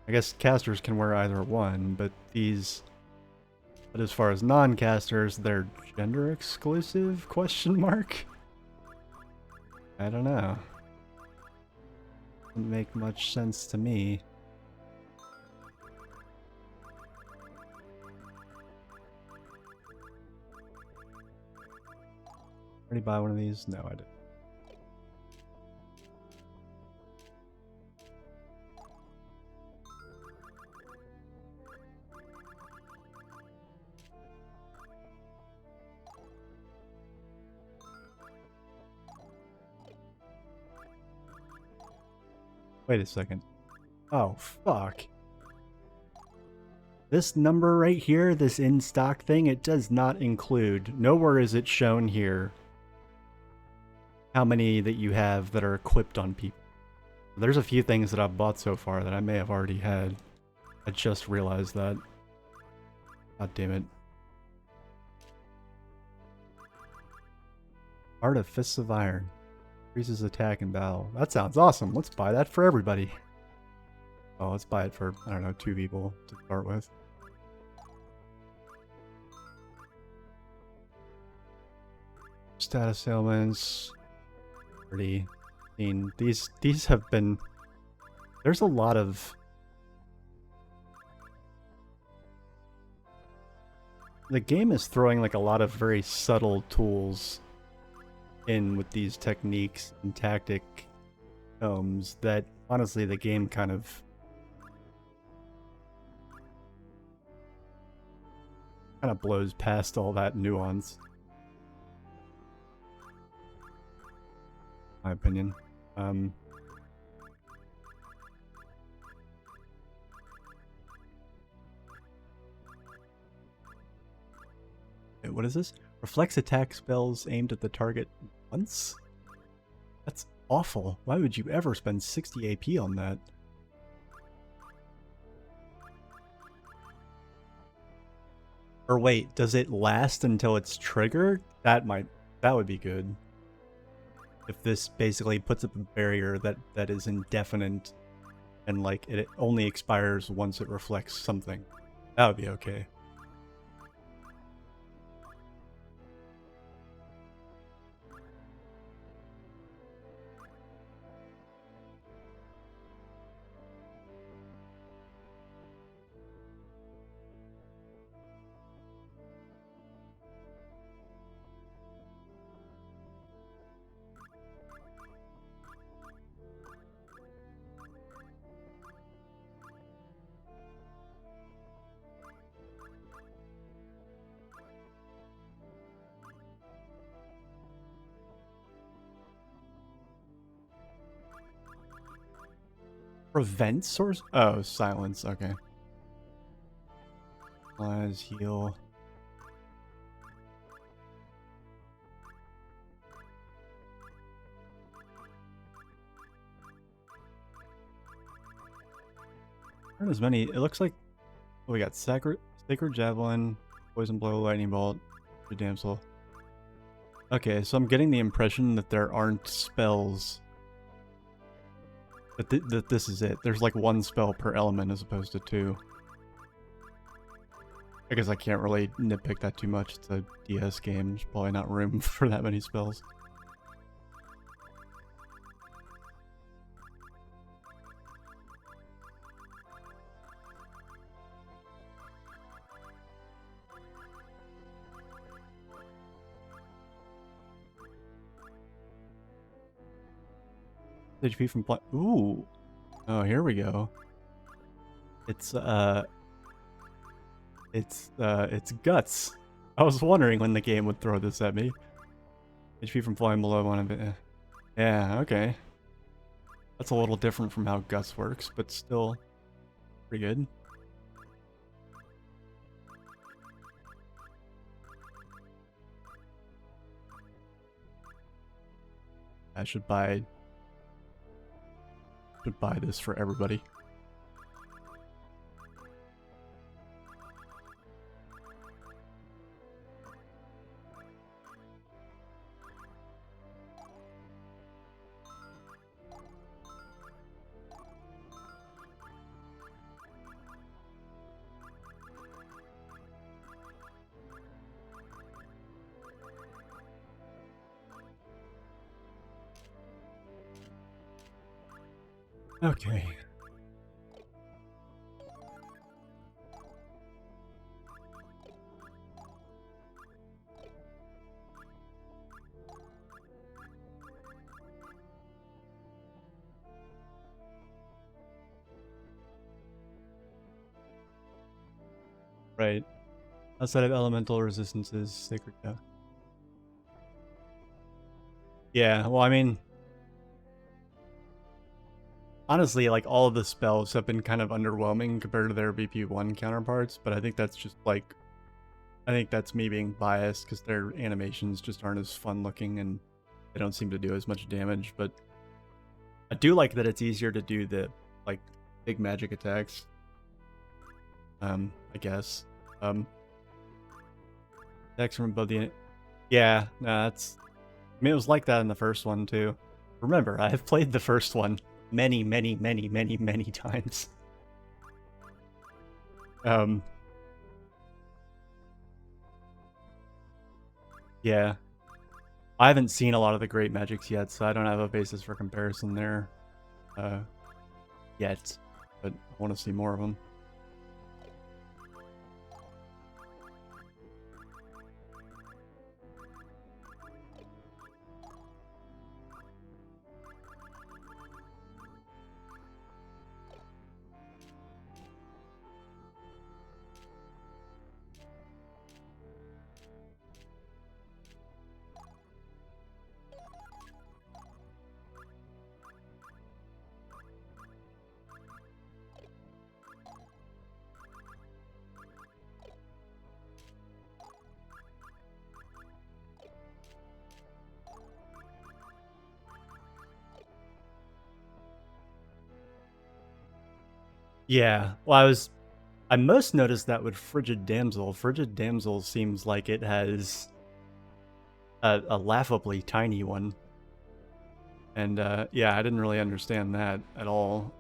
I guess casters can wear either one, but these... But as far as non-casters, they're gender exclusive? Question mark? I don't know. Doesn't make much sense to me. Already buy one of these? No, I didn't. Wait a second. Oh, fuck. This number right here, this in-stock thing, it does not include, nowhere is it shown here, how many that you have that are equipped on people. There's a few things that I've bought so far that I may have already had. I just realized that. God damn it. Art of Fists of Iron. Increases attack in battle. That sounds awesome. Let's buy that for everybody. Oh, let's buy it for, I don't know, 2 people to start with. Status ailments. Pretty. I mean, these have been... There's a lot of... The game is throwing like a lot of very subtle tools in with these techniques and tactic tomes that honestly the game kind of blows past all that nuance. My opinion. Wait, what is this? Reflects attack spells aimed at the target once? That's awful. Why would you ever spend 60 AP on that? Or wait, does it last until it's triggered? That would be good. If this basically puts up a barrier that is indefinite and like it only expires once it reflects something. That would be okay. Prevent source? Oh, silence. Okay. Lies, heal. Aren't as many. It looks like we got Sacred Javelin, Poison Blow, Lightning Bolt, the Damsel. Okay, so I'm getting the impression that there aren't spells. That this is it. There's like 1 spell per element as opposed to 2. I guess I can't really nitpick that too much. It's a DS game. There's probably not room for that many spells. HP from ooh. Oh, here we go. It's guts. I was wondering when the game would throw this at me. HP from flying below one of it. Yeah, okay. That's a little different from how guts works, but still pretty good. I should buy this for everybody. Okay. Right. Outside of elemental resistances, sacred death. Yeah, well, I mean, honestly, like, all of the spells have been kind of underwhelming compared to their VP1 counterparts, but I think that's just, like, I think that's me being biased, because their animations just aren't as fun looking, and they don't seem to do as much damage, but I do like that it's easier to do the, like, big magic attacks. I guess. Attacks from above the... Yeah, nah, that's... I mean, it was like that in the first one, too. Remember, I have played the first one many, many, many, many, many times. Yeah. I haven't seen a lot of the great magics yet, so I don't have a basis for comparison there, yet. But I want to see more of them. Yeah, well, I most noticed that with Frigid Damsel. Frigid Damsel seems like it has a laughably tiny one. And, yeah, I didn't really understand that at all.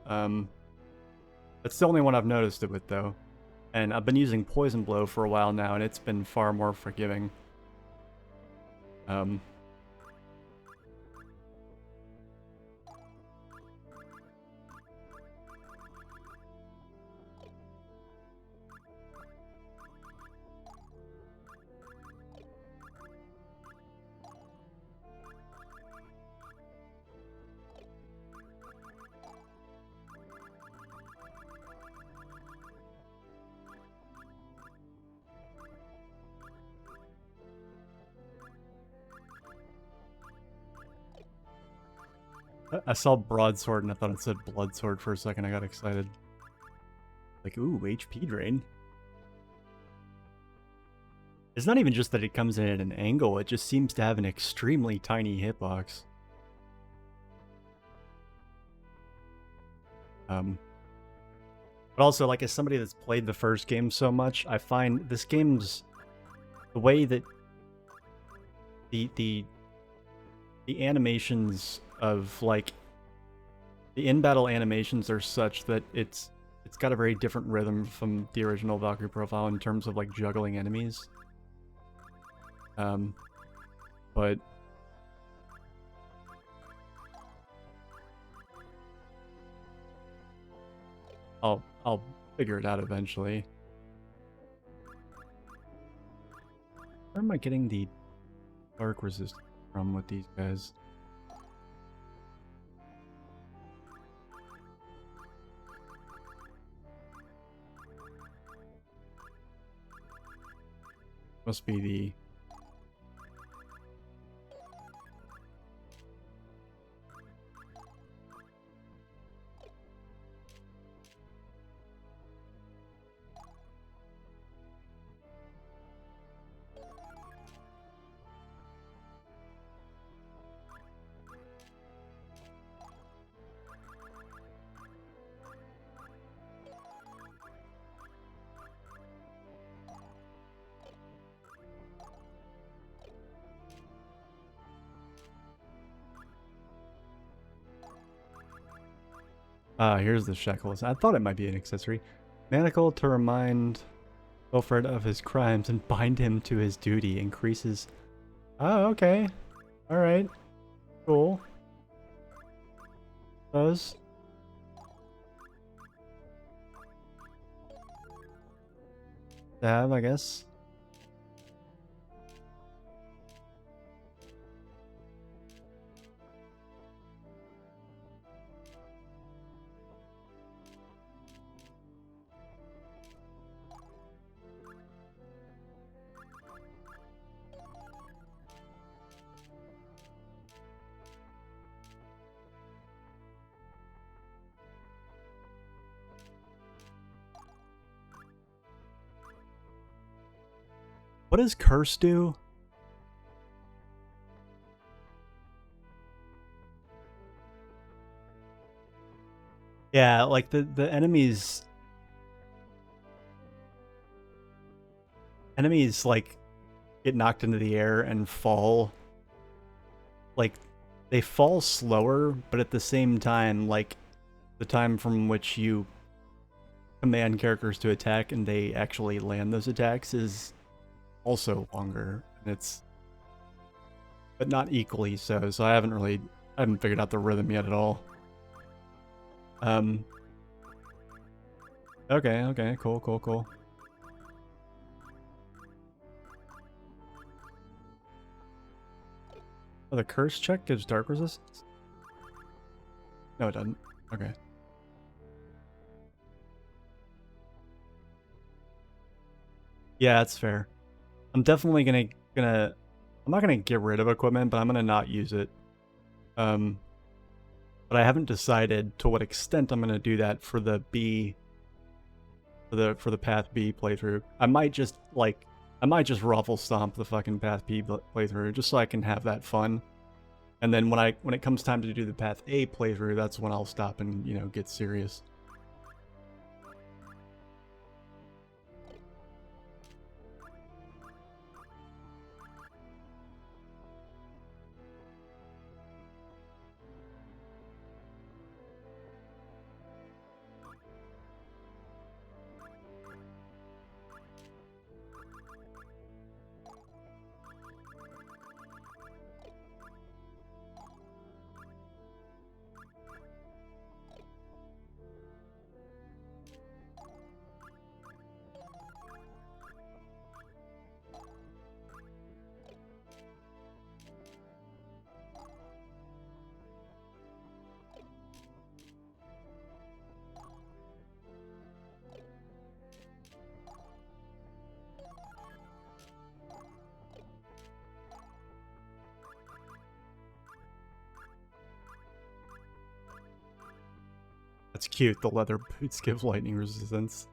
That's the only one I've noticed it with, though. And I've been using Poison Blow for a while now, and it's been far more forgiving. I saw Broadsword and I thought it said Bloodsword for a second. I got excited. Like, ooh, HP drain. It's not even just that it comes in at an angle, it just seems to have an extremely tiny hitbox. But also, like, as somebody that's played the first game so much, I find this game's... the way that the animations of, like, the in-battle animations are such that it's got a very different rhythm from the original Valkyrie profile in terms of, like, juggling enemies. But I'll figure it out eventually. Where am I getting the dark resistance from with these guys? Must be the... here's the shackles. I thought it might be an accessory. Manacle to remind Wilfred of his crimes and bind him to his duty. Increases... Oh, okay. Alright. Cool. Those. to have, I guess. What does Curse do? Yeah, like the enemies like get knocked into the air and fall. Like they fall slower, but at the same time, like the time from which you command characters to attack and they actually land those attacks is also longer, and it's but not equally so. So I haven't figured out the rhythm yet at all. Okay, cool. Oh, the curse check gives dark resistance? No, it doesn't. Okay. Yeah, that's fair. I'm definitely gonna I'm not gonna get rid of equipment, but I'm gonna not use it. But I haven't decided to what extent I'm gonna do that for the B for the Path B playthrough. I might just ruffle stomp the fucking Path B playthrough just so I can have that fun. And then when it comes time to do the Path A playthrough, that's when I'll stop and, you know, get serious. That's cute. The leather boots give lightning resistance.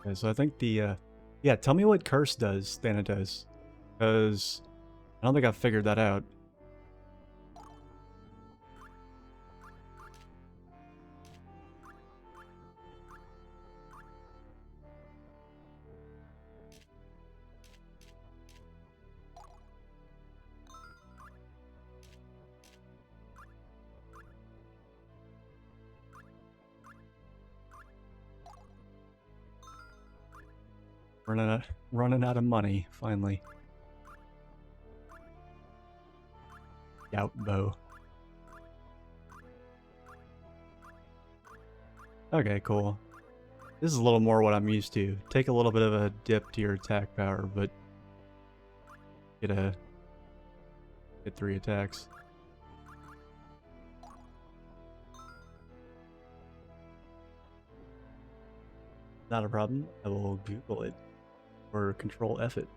Okay, so I think yeah, tell me what curse does, Thanatos. Because I don't think I've figured that out. Running out of money, finally. Scout bow. Okay, cool. This is a little more what I'm used to. Take a little bit of a dip to your attack power, but get 3 attacks. Not a problem. I will Google it or Control F it.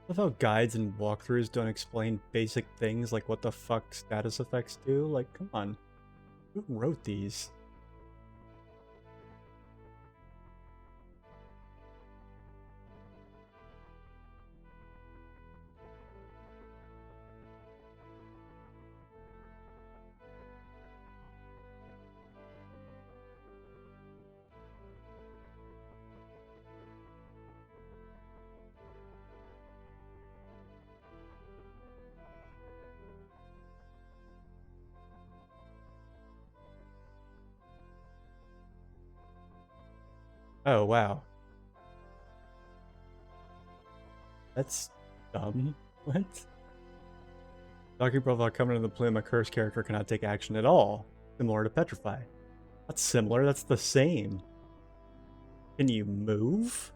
love how guides and walkthroughs don't explain basic things like what the fuck status effects do. Like, come on. Who wrote these? Oh, wow. That's dumb. What? Talking profile Covenant of the Plume, a cursed character cannot take action at all. Similar to Petrify. That's similar, that's the same. Can you move?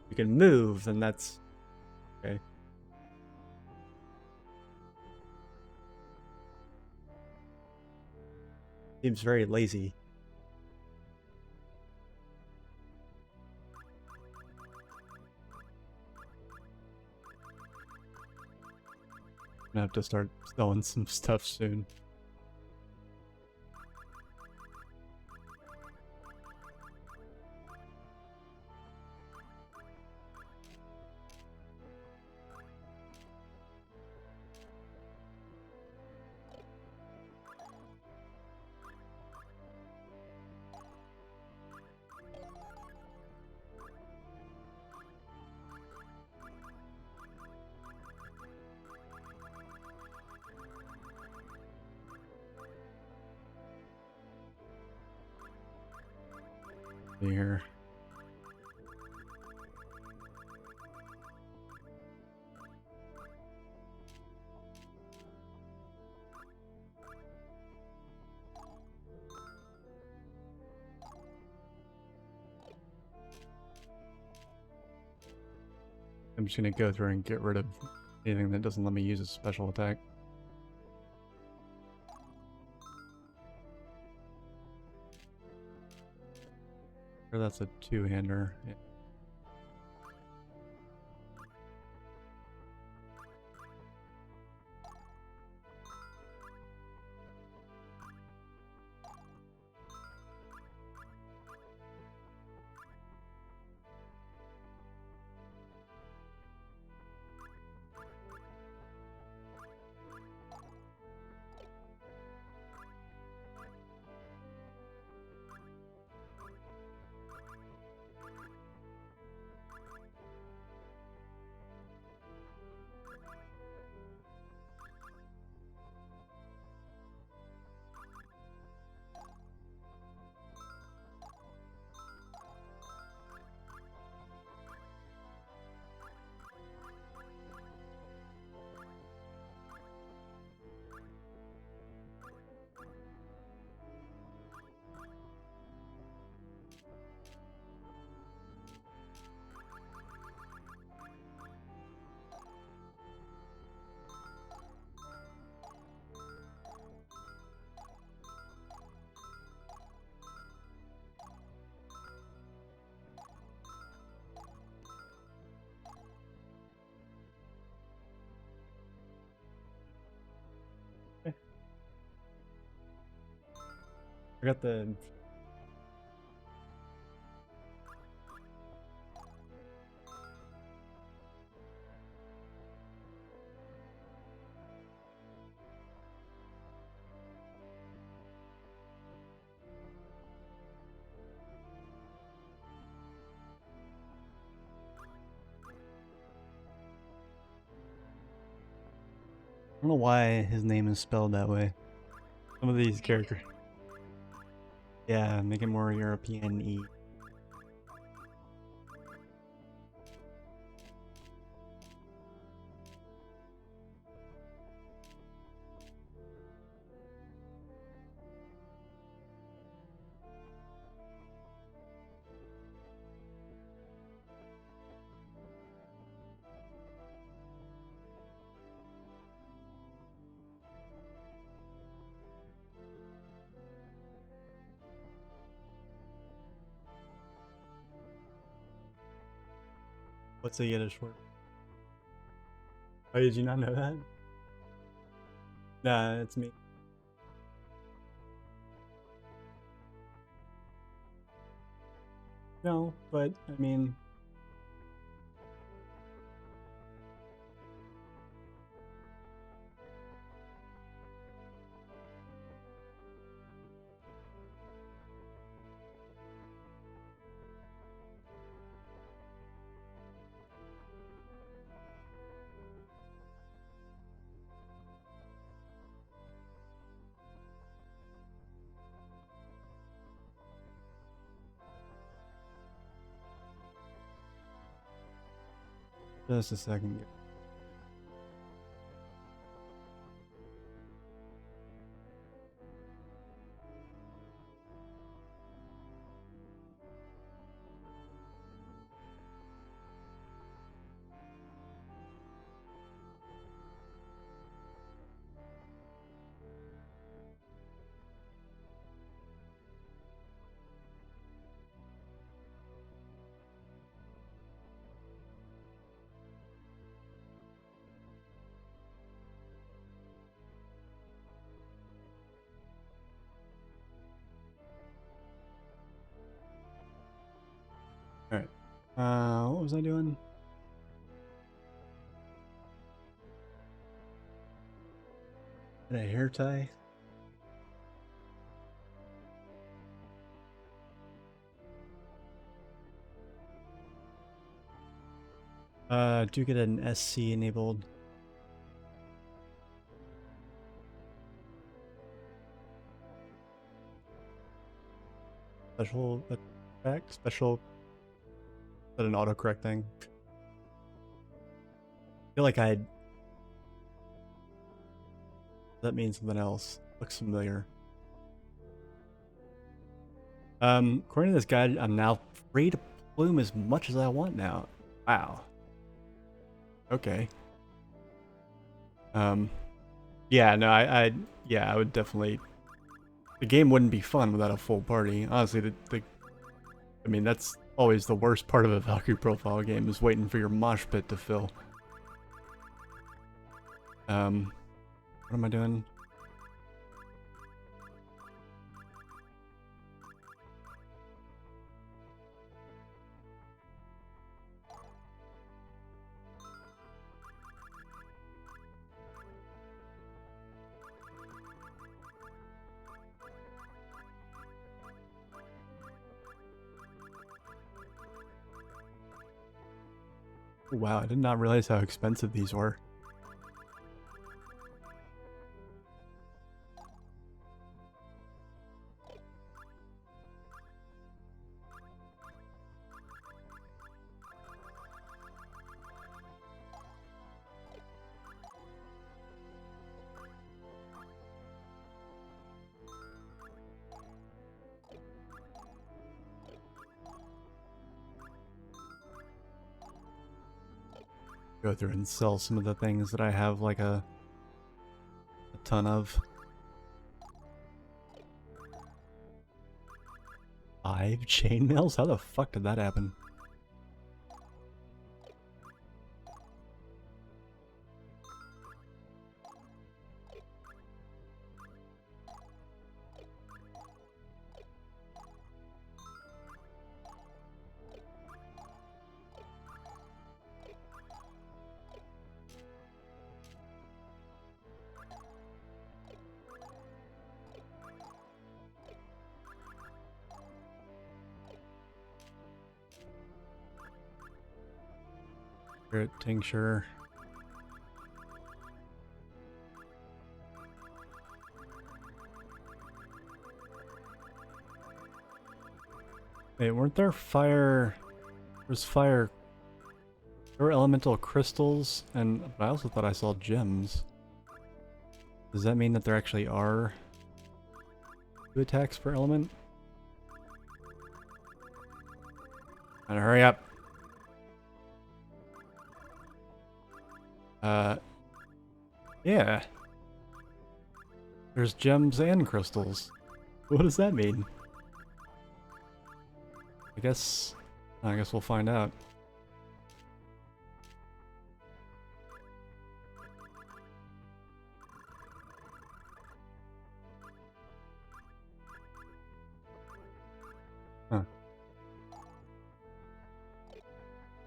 You can move, then that's... okay. Seems very lazy. I'm gonna have to start selling some stuff soon. Here. I'm just gonna go through and get rid of anything that doesn't let me use a special attack. Or that's a two-hander. Yeah. I got the... I don't know why his name is spelled that way. Some of these characters. Yeah, make it more European-y. What's the Yiddish word? Oh, did you not know that? Nah, it's me. No, but I mean, just a second. Alright. What was I doing? Did a hair tie? Do get an SC enabled. Special attack? Special... Is that an autocorrect thing? I feel like I'd... That means something else. Looks familiar. According to this guide, I'm now free to plume as much as I want now. Wow. Okay. Yeah, no, I would definitely... The game wouldn't be fun without a full party. Honestly, I mean, that's always the worst part of a Valkyrie profile game, is waiting for your mosh pit to fill. What am I doing? Wow, I did not realize how expensive these were. Go through and sell some of the things that I have like a ton of. 5 chainmails? How the fuck did that happen? Spirit tincture. Wait, weren't there fire... There's fire... There were elemental crystals, and I also thought I saw gems. Does that mean that there actually are 2 attacks per element? Gotta hurry up. Yeah. There's gems and crystals. What does that mean? I guess we'll find out.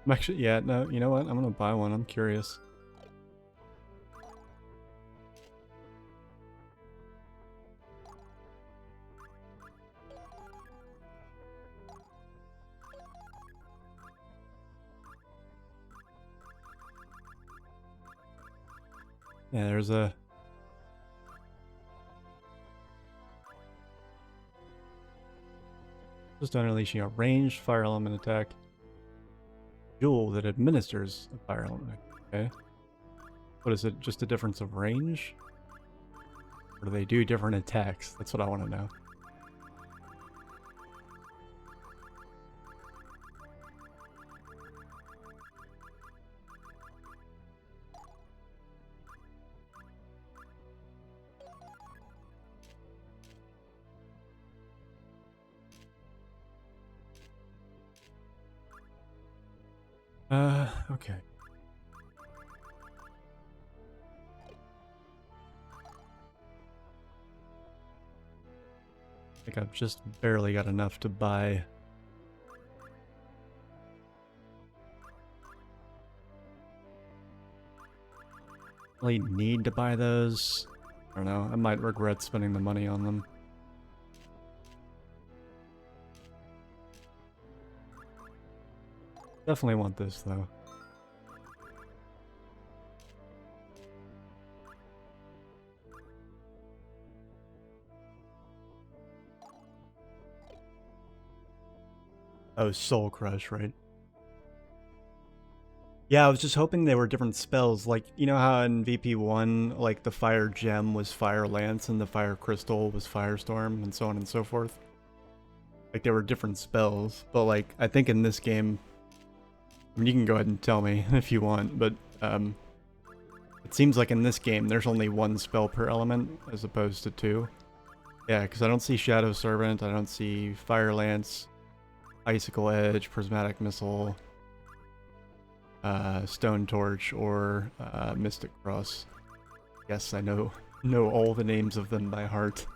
I'm actually, yeah, no, you know what? I'm gonna buy one. I'm curious. Yeah, there's a... Just unleashing a ranged fire element attack. Jewel that administers a fire element. Okay. What is it? Just a difference of range? Or do they do different attacks? That's what I want to know. Okay. I think I've just barely got enough to buy. Really need to buy those. I don't know. I might regret spending the money on them. Definitely want this though. Oh, Soul Crush, right? Yeah, I was just hoping they were different spells. Like, you know how in VP1, like the Fire Gem was Fire Lance and the Fire Crystal was Firestorm and so on and so forth? Like, they were different spells. But, like, I think in this game... I mean, you can go ahead and tell me if you want, but it seems like in this game there's only one spell per element as opposed to two. Yeah, because I don't see Shadow Servant, I don't see Fire Lance, Icicle Edge, Prismatic Missile, Stone Torch, or Mystic Cross. Yes, I know all the names of them by heart.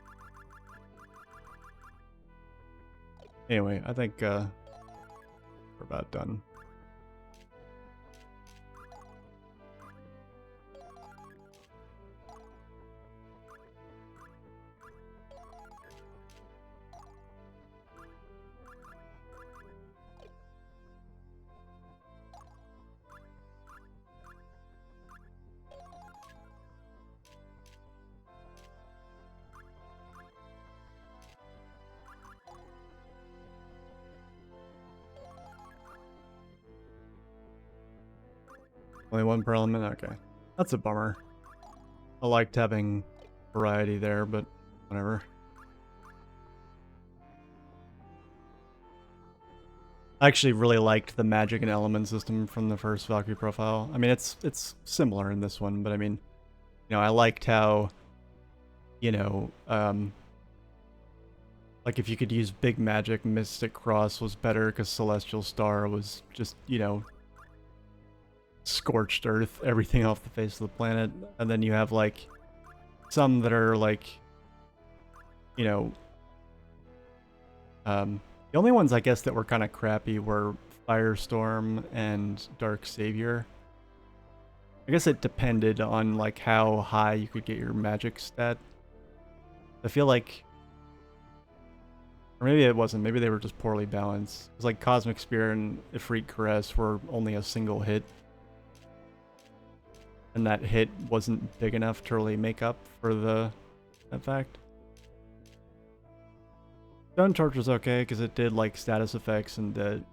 Anyway, I think we're about done. Only one per element? Okay. That's a bummer. I liked having variety there, but whatever. I actually really liked the magic and element system from the first Valkyrie profile. I mean, it's similar in this one, but I mean, you know, I liked how, you know, like if you could use big magic, Mystic Cross was better because Celestial Star was just, you know, scorched earth everything off the face of the planet. And then you have like some that are like, you know, the only ones I guess that were kind of crappy were Firestorm and Dark Savior. I guess it depended on like how high you could get your magic stat. I feel like, or maybe it wasn't, maybe they were just poorly balanced. It's like Cosmic Spear and Ifrit Caress were only a single hit. And that hit wasn't big enough to really make up for the effect. Stone Torch was okay because it did like status effects and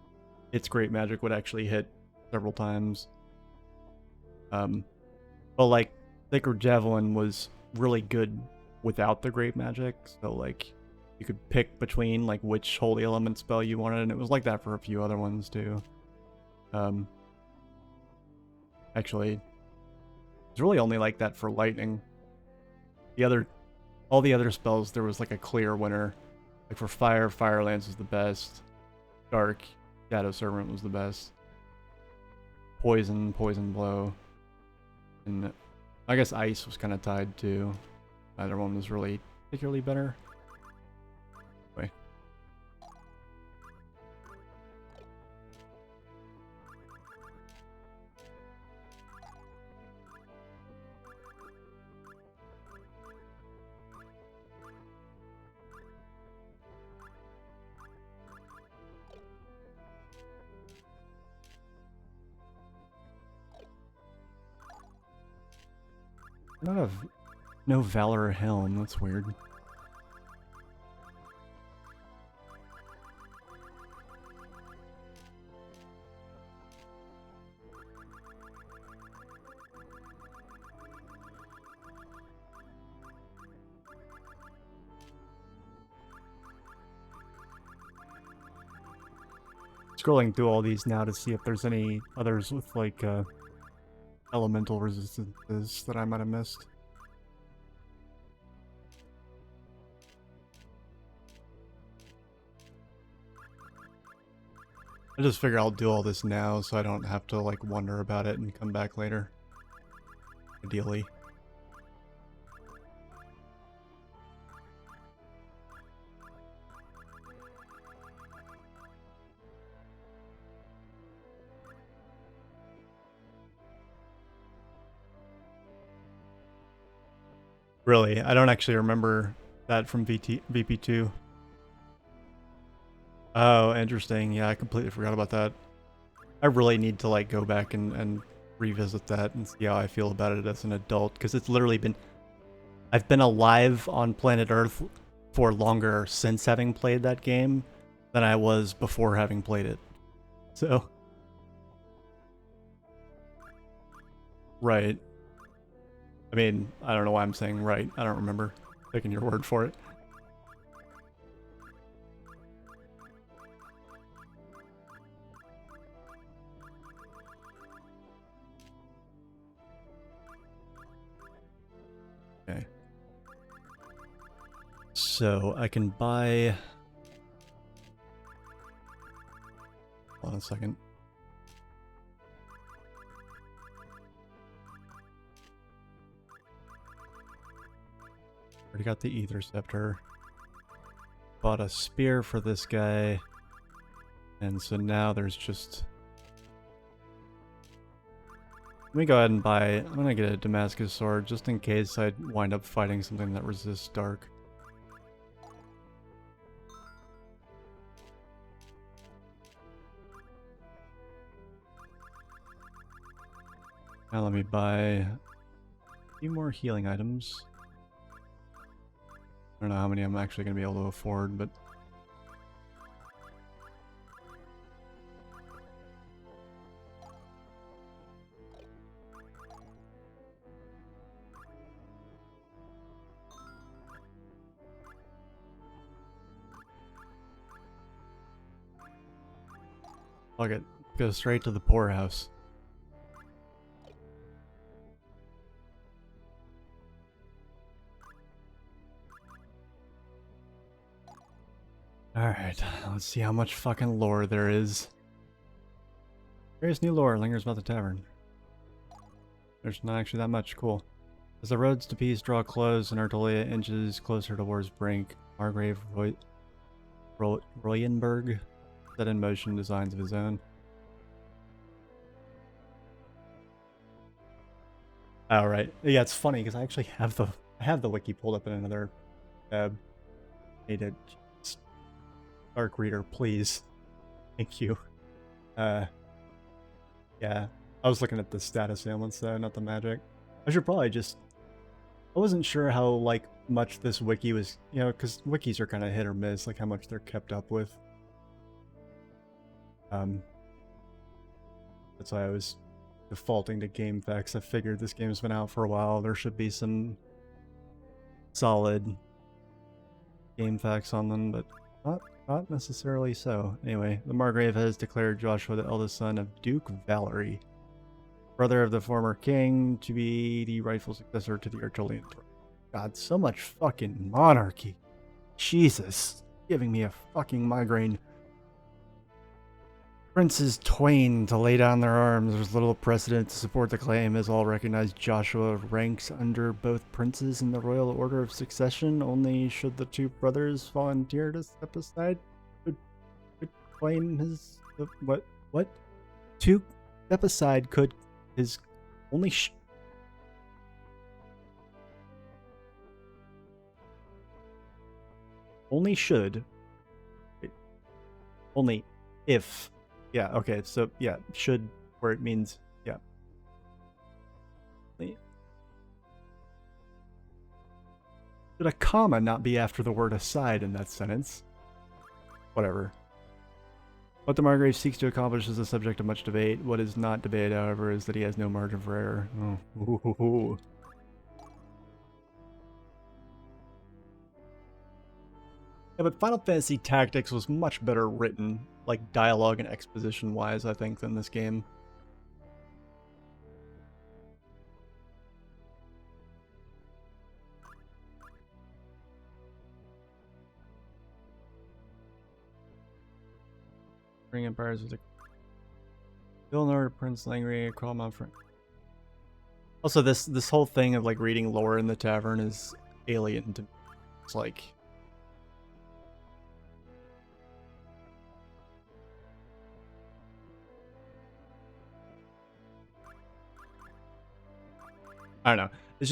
its great magic would actually hit several times. But like Sacred Javelin was really good without the great magic, so like you could pick between like which holy element spell you wanted, and it was like that for a few other ones too. Actually, it's really only like that for lightning. All the other spells, there was like a clear winner. Like for fire, Fire Lance was the best. Dark, Shadow Servant was the best. Poison, Poison Blow. And I guess Ice was kind of tied too. Neither one was really particularly better. Anyway. Not a no Valor Helm. That's weird. Scrolling through all these now to see if there's any others with like elemental resistances that I might have missed. I just figure I'll do all this now so I don't have to like wonder about it and come back later. Ideally. Really, I don't actually remember that from VP2. Oh, interesting. Yeah, I completely forgot about that. I really need to like go back and revisit that and see how I feel about it as an adult, because it's literally been... I've been alive on planet Earth for longer since having played that game than I was before having played it. So... Right. I mean, I don't know why I'm saying right. I don't remember taking your word for it. Okay. So I can buy... Hold on a second. Already got the Ether Scepter. Bought a spear for this guy. And so now there's just... Let me go ahead and buy... I'm gonna get a Damascus sword just in case I wind up fighting something that resists dark. Now let me buy a few more healing items. I don't know how many I'm actually going to be able to afford, but... Fuck it. Go straight to the poorhouse. Alright, let's see how much fucking lore there is. Various new lore lingers about the tavern. There's not actually that much. Cool. As the roads to peace draw close and Artolia inches closer towards Brink, Margrave Royenberg set in motion designs of his own. Alright. Yeah, it's funny because I actually have the wiki pulled up in another tab. Need it. Dark Reader, please. Thank you. Yeah. I was looking at the status ailments though, not the magic. I should probably just... I wasn't sure how, like, much this wiki was... You know, because wikis are kind of hit or miss, like how much they're kept up with. That's why I was defaulting to game facts. I figured this game's been out for a while. There should be some solid game facts on them, but not necessarily so. Anyway, the Margrave has declared Joshua the eldest son of Duke Valkyrie, brother of the former king, to be the rightful successor to the Artolian throne. God, so much fucking monarchy. Jesus. Giving me a fucking migraine. Princes twain to lay down their arms. There's little precedent to support the claim, as all recognize Joshua ranks under both princes in the royal order of succession. Only should the two brothers volunteer to step aside could claim his... What? To step aside could his... Only Only should... Wait. Only if... Yeah, okay, so, yeah, should, where it means, yeah. Should a comma not be after the word aside in that sentence? Whatever. What the Margrave seeks to accomplish is the subject of much debate. What is not debated, however, is that he has no margin for error. Oh. Ooh. Yeah, but Final Fantasy Tactics was much better written, like dialogue and exposition wise, I think, than this game. Bring empires with a Vilnor, Prince Langry, call my friend. Also, this whole thing of like reading lore in the tavern is alien to me. It's like I don't know. It's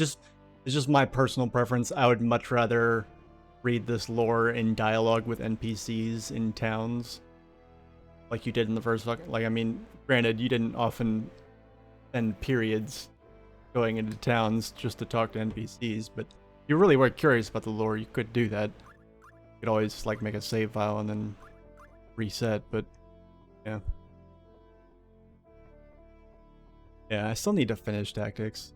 just my personal preference. I would much rather read this lore in dialogue with NPCs in towns, like you did in the first fucking. Like, I mean, granted, you didn't often spend periods going into towns just to talk to NPCs, but if you really were curious about the lore, you could do that. You could always like make a save file and then reset. But yeah, I still need to finish Tactics.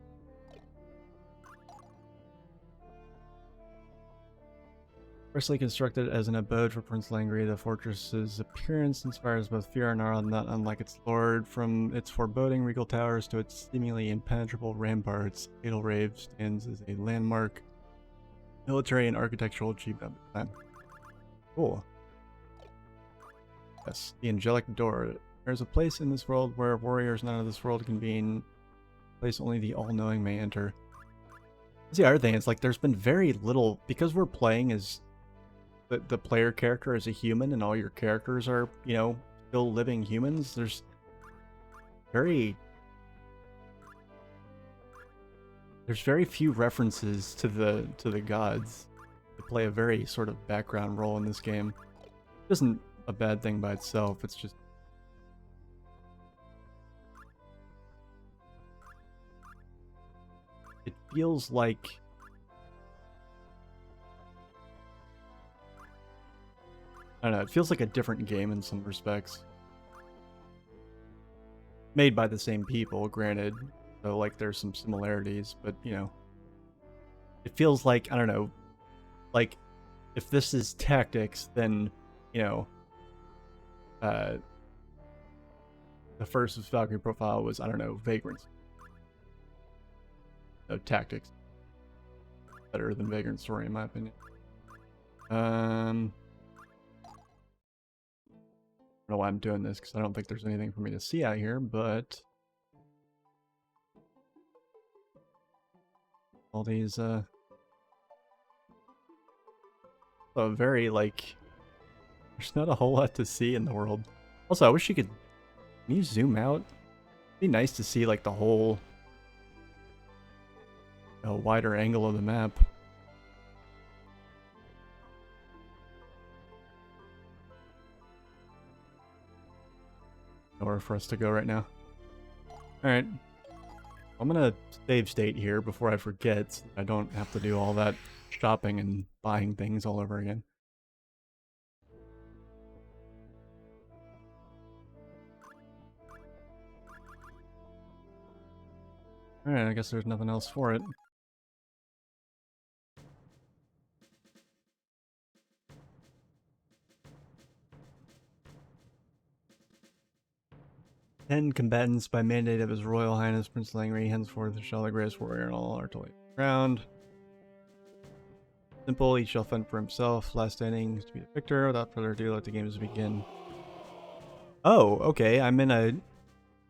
Firstly constructed as an abode for Prince Langry, the fortress's appearance inspires both fear and awe, not unlike its lord. From its foreboding regal towers to its seemingly impenetrable ramparts, Edelrave stands as a landmark, military and architectural achievement of the time. Cool. Yes, the angelic door. There's a place in this world where warriors not of this world convene, a place only the all-knowing may enter. That's the other thing, it's like there's been very little, because we're playing as the player character is a human and all your characters are, you know, still living humans. There's very few references to the gods. They play a very sort of background role in this game. It isn't a bad thing by itself, it's just it feels like I don't know, it feels like a different game in some respects. Made by the same people, granted. So, like, there's some similarities, but, you know. It feels like, I don't know, like, if this is Tactics, then, you know, the first Valkyrie profile was, I don't know, Vagrant. No, Tactics. Better than Vagrant Story, in my opinion. I don't know why I'm doing this because I don't think there's anything for me to see out here, but all these so very like there's not a whole lot to see in the world. Also, I wish you could can you zoom out? It'd be nice to see like the whole wider angle of the map. Nowhere for us to go right now. Alright. I'm gonna save state here before I forget. So I don't have to do all that shopping and buying things all over again. Alright, I guess there's nothing else for it. Ten combatants by mandate of His Royal Highness Prince Langry, henceforth shall the greatest warrior in all Artois crowned. Simple, each shall fend for himself. Last standing to be the victor. Without further ado, let the games begin. Oh, okay, I'm in a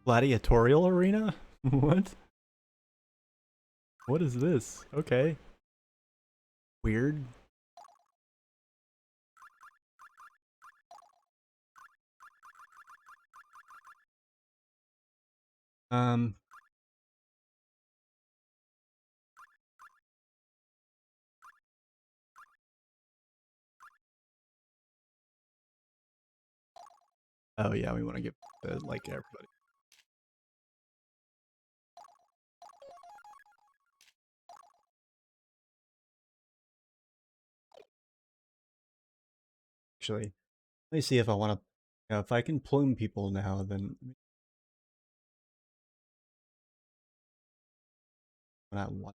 gladiatorial arena? What? What is this? Okay. Weird. Oh yeah, we want to get like everybody. Actually, let me see if I want to. You know, if I can plume people now, then not one.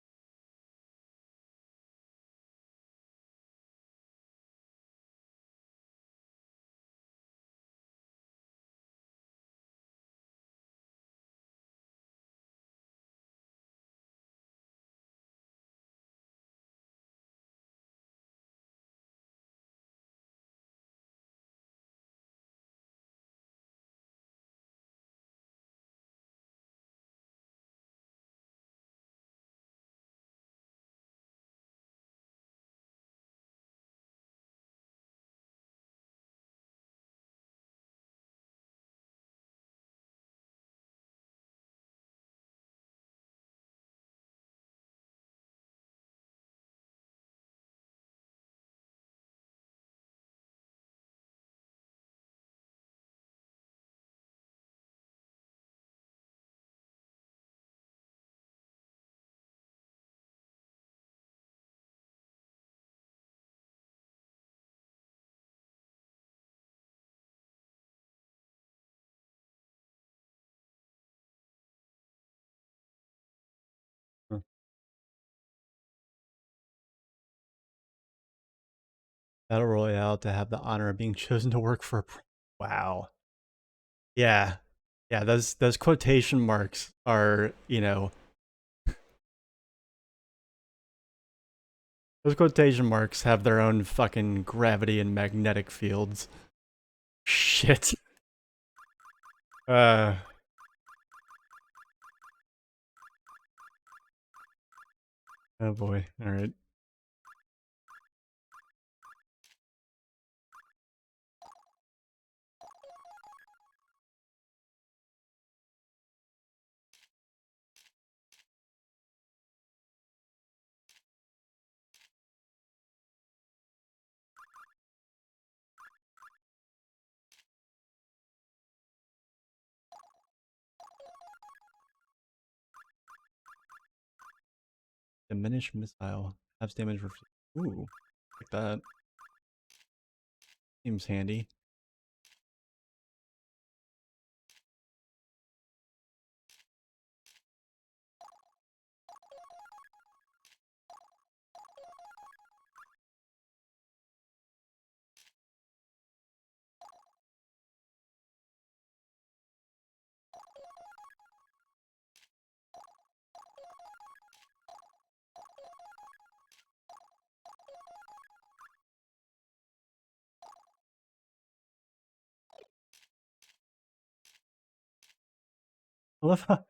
Huh. Battle Royale to have the honor of being chosen to work for. Wow. Yeah. Yeah. Those quotation marks are, you know, those quotation marks have their own fucking gravity and magnetic fields. Shit. Uh. Oh boy. All right. Diminish missile. Halves damage for. Ooh. Like that. Seems handy. I love how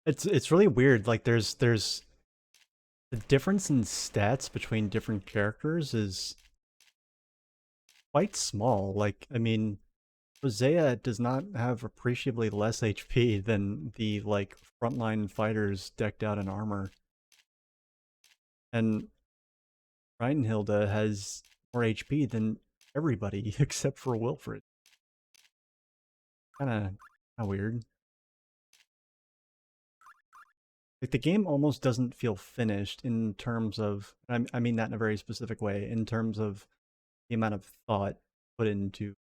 it's really weird. Like there's the difference in stats between different characters is quite small. Like, I mean, Rosea does not have appreciably less HP than the like frontline fighters decked out in armor. And Reinhilde has more HP than everybody except for Wilfred. Kinda weird. Like the game almost doesn't feel finished in terms of I mean that in a very specific way, in terms of the amount of thought put into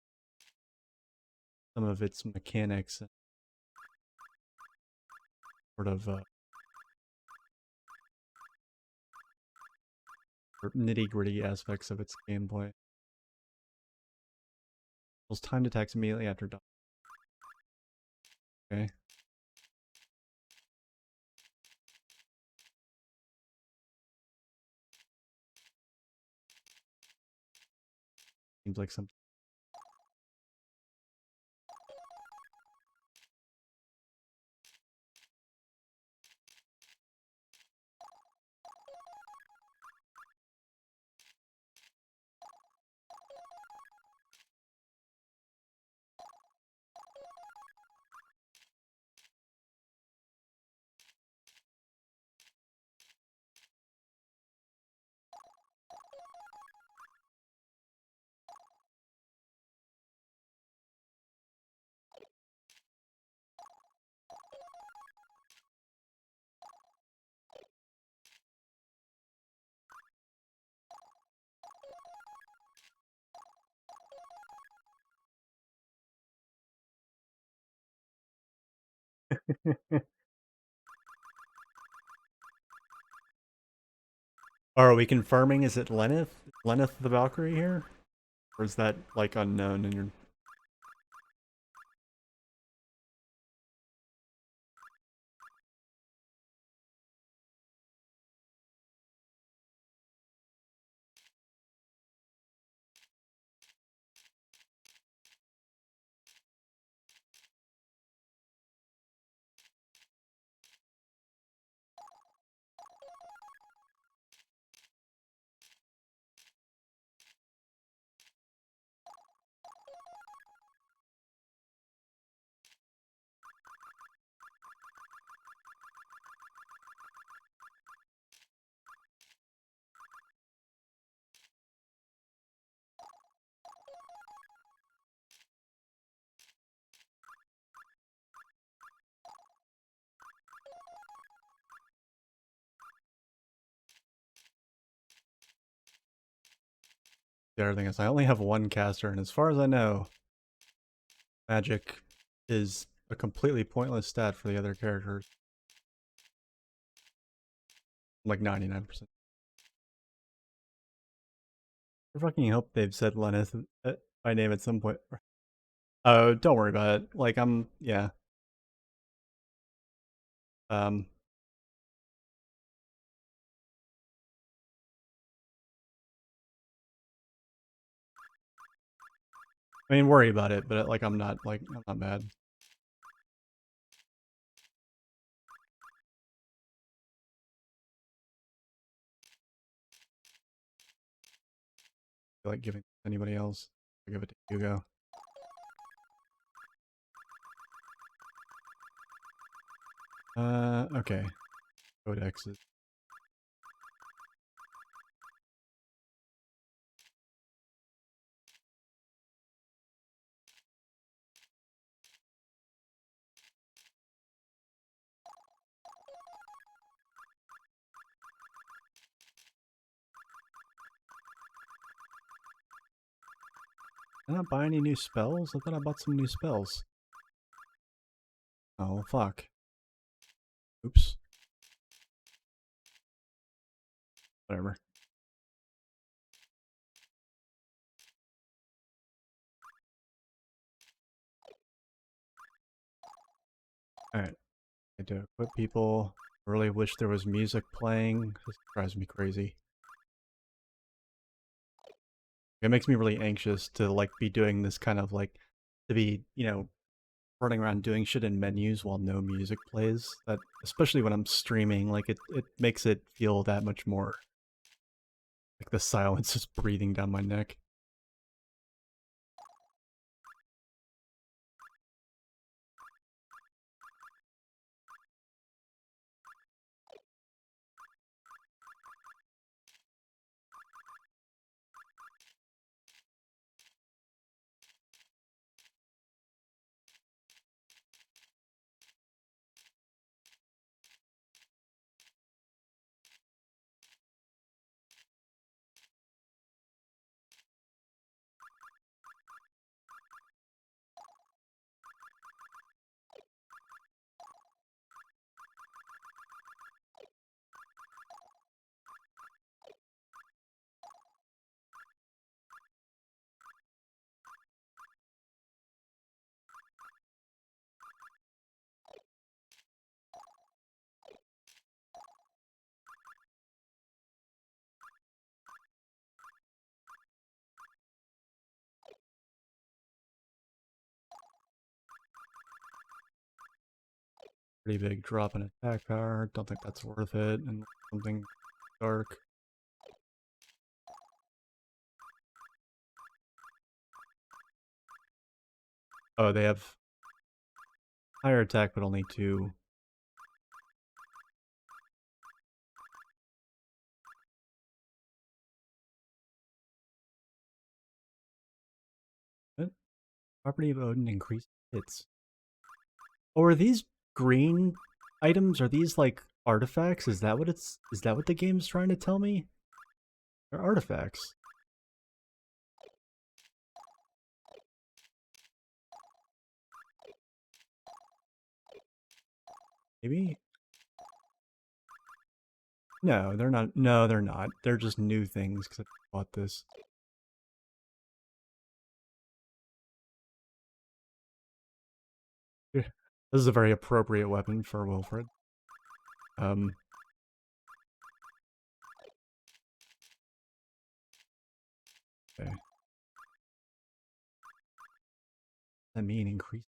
some of its mechanics and sort of nitty-gritty aspects of its gameplay. It's timed attacks immediately after dawn. Okay. Seems like something. Are we confirming, is it Lenneth? Lenneth the Valkyrie here? Or is that, like, unknown and you're... The other thing is, I only have one caster, and as far as I know, magic is a completely pointless stat for the other characters. Like 99%. I fucking hope they've said Lenneth by name at some point. Oh, don't worry about it. Like, yeah. Um, I mean, worry about it, but like, I'm not mad. I feel like giving it to anybody else. I'll give it to Hugo. Okay. Codexes. Did I not buy any new spells? I thought I bought some new spells. Oh, fuck. Oops. Whatever. Alright. I had to equip people. I really wish there was music playing. This drives me crazy. It makes me really anxious to, like, be doing this kind of, like, to be, you know, running around doing shit in menus while no music plays. That, especially when I'm streaming, like, it makes it feel that much more like the silence is breathing down my neck. Pretty big drop in attack power. Don't think that's worth it. And something dark. Oh, they have higher attack, but only 2. What? Property of Odin increased hits. Oh, are these green items? Are these like artifacts? Is that what the game's trying to tell me? They're artifacts. Maybe? No, they're not. No, they're not. They're just new things because I bought this. This is a very appropriate weapon for Wilfred. Okay. I mean, increase.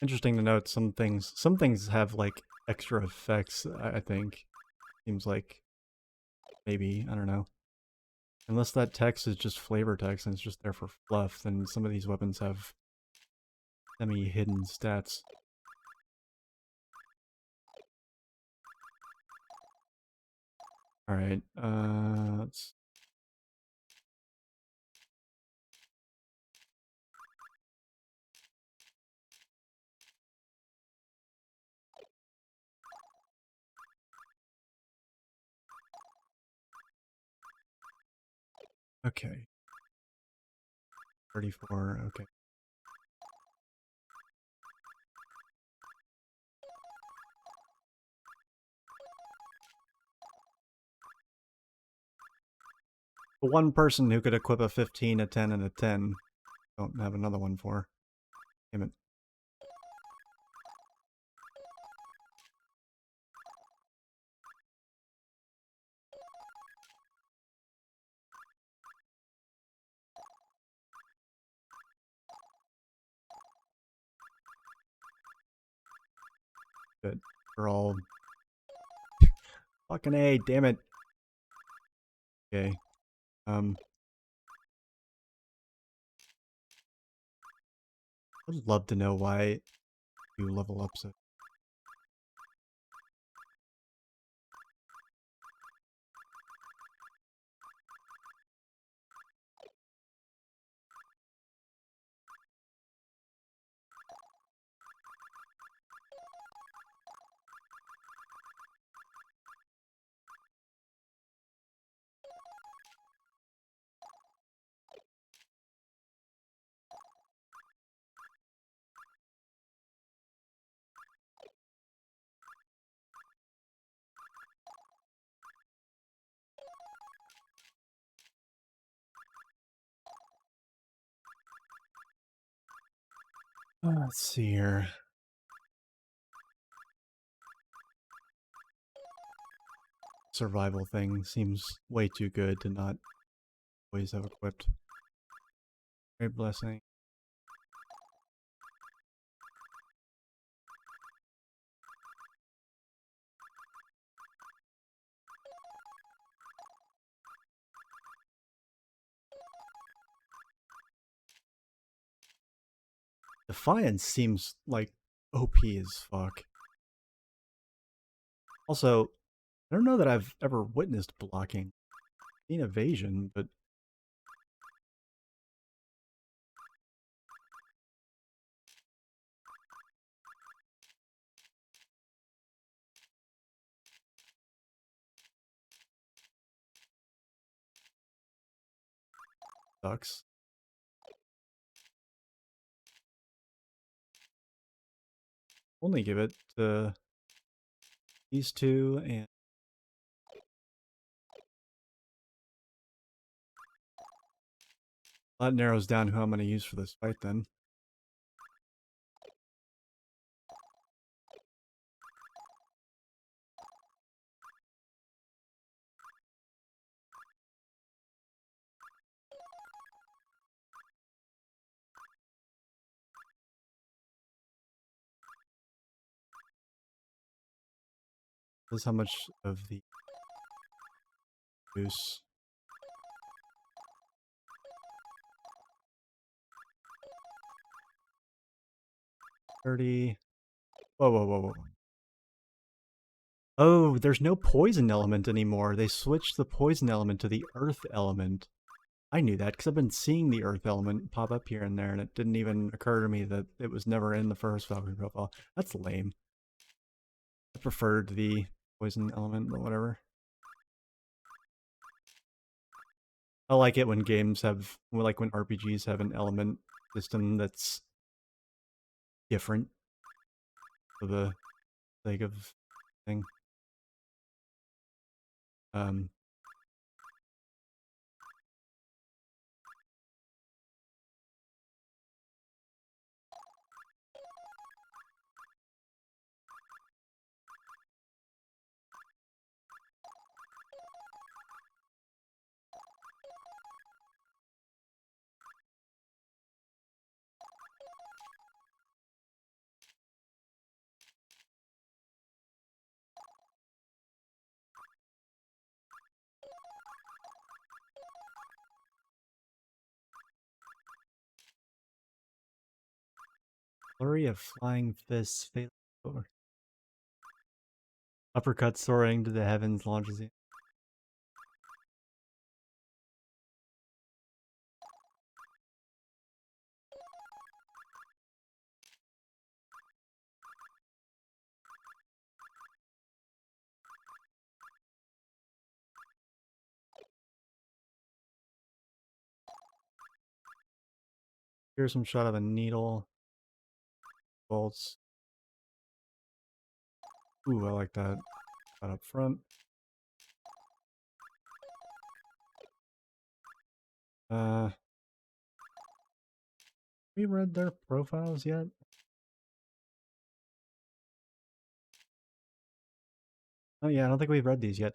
Interesting to note, some things have like extra effects, I think. Seems like maybe, I don't know. Unless that text is just flavor text and it's just there for fluff, then some of these weapons have semi-hidden stats. Alright, let's... Okay. 34, okay. The one person who could equip a 15, a 10, and a 10. Don't have another one for. Damn it. Good. We're all... Fucking A, damn it. Okay. I'd love to know why you level up so... Let's see here. Survival thing seems way too good to not always have equipped. Great blessing. Defiance seems like OP as fuck. Also, I don't know that I've ever witnessed blocking. Seen evasion, but... sucks. Only give it to these two, and that narrows down who I'm going to use for this fight then. This is how much of the boost. 30. Whoa, whoa, whoa, whoa. Oh, there's no poison element anymore. They switched the poison element to the earth element. I knew that because I've been seeing the earth element pop up here and there, and it didn't even occur to me that it was never in the first Valkyrie profile. That's lame. I preferred the poison element, but whatever. I like it when games have, like when RPGs have an element system that's different for the sake of thing. Flurry of flying fists, fatal uppercut soaring to the heavens launches you. Here's some shot of a needle. Bolts. Ooh, I like that. Shot up front. We read their profiles yet? Oh yeah, I don't think we've read these yet.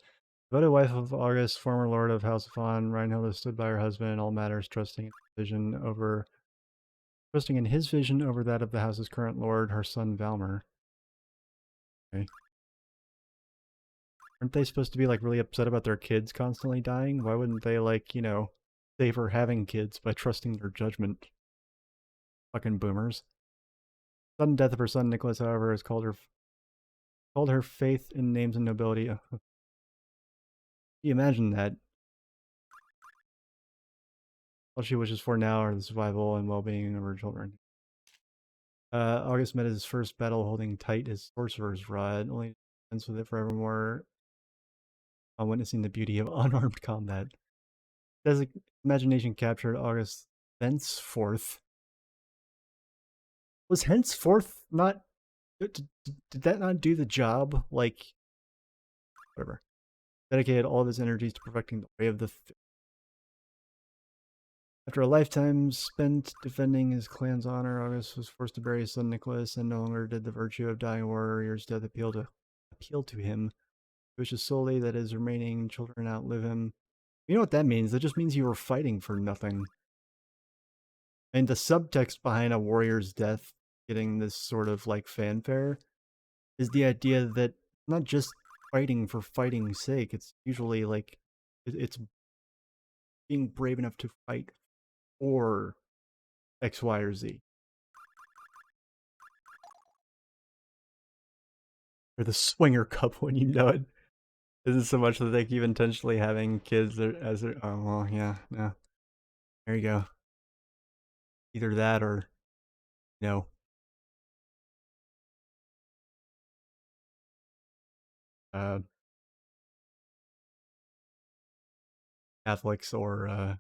Devoted wife of August, former lord of House of Fawn, Reinhilda stood by her husband in all matters, trusting in his vision over that of the house's current lord, her son Valmer. Okay. Aren't they supposed to be like really upset about their kids constantly dying? Why wouldn't they like, you know, save her having kids by trusting their judgment? Fucking boomers. Sudden death of her son Nicholas, however, has called her faith in names and nobility. Can you imagine that? All she wishes for now are the survival and well-being of her children. August met his first battle holding tight his sorcerer's rod, only to dispense with it forevermore on witnessing the beauty of unarmed combat. As imagination captured August thenceforth. Was henceforth not... Did that not do the job? Like, whatever. Dedicated all of his energies to perfecting the way of the... After a lifetime spent defending his clan's honor, August was forced to bury his son Nicholas, and no longer did the virtue of dying warrior's death appeal to him. He wishes solely that his remaining children outlive him. You know what that means? That just means you were fighting for nothing. And the subtext behind a warrior's death getting this sort of like fanfare is the idea that not just fighting for fighting's sake, it's usually like it's being brave enough to fight for X, Y, or Z. Or the swinger cup when you know it. Isn't so much that they keep intentionally having kids as their... Oh, well, yeah, no. There you go. Either that or no. Catholics or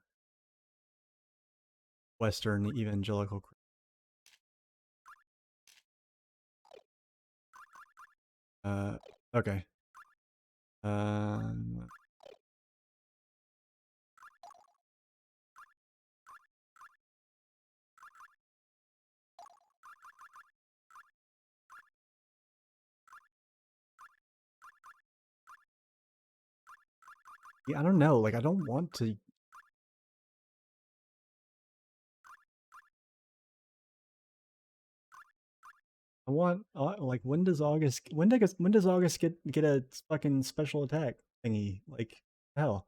Western evangelical. Okay. Yeah, I don't know. Like, I don't want to. I want like when does August get a fucking special attack thingy? Like hell.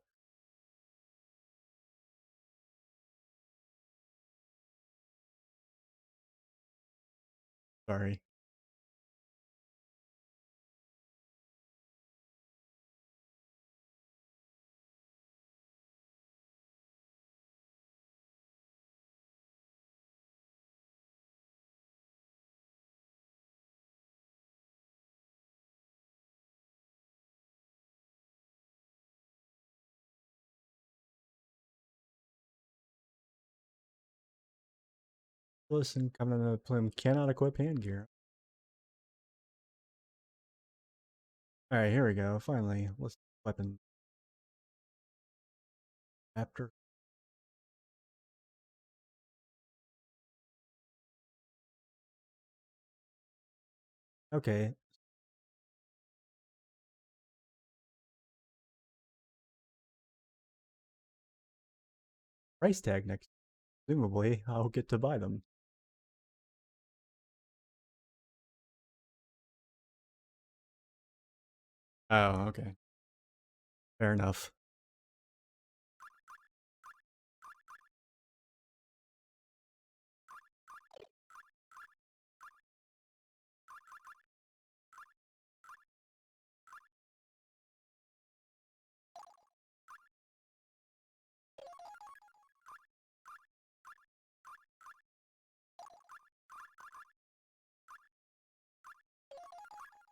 Sorry. Listen, Covenant of Plume cannot equip hand gear. Alright, here we go. Finally, let's weapon. After. Okay. Price tag next. Presumably, I'll get to buy them. Oh, okay. Fair enough.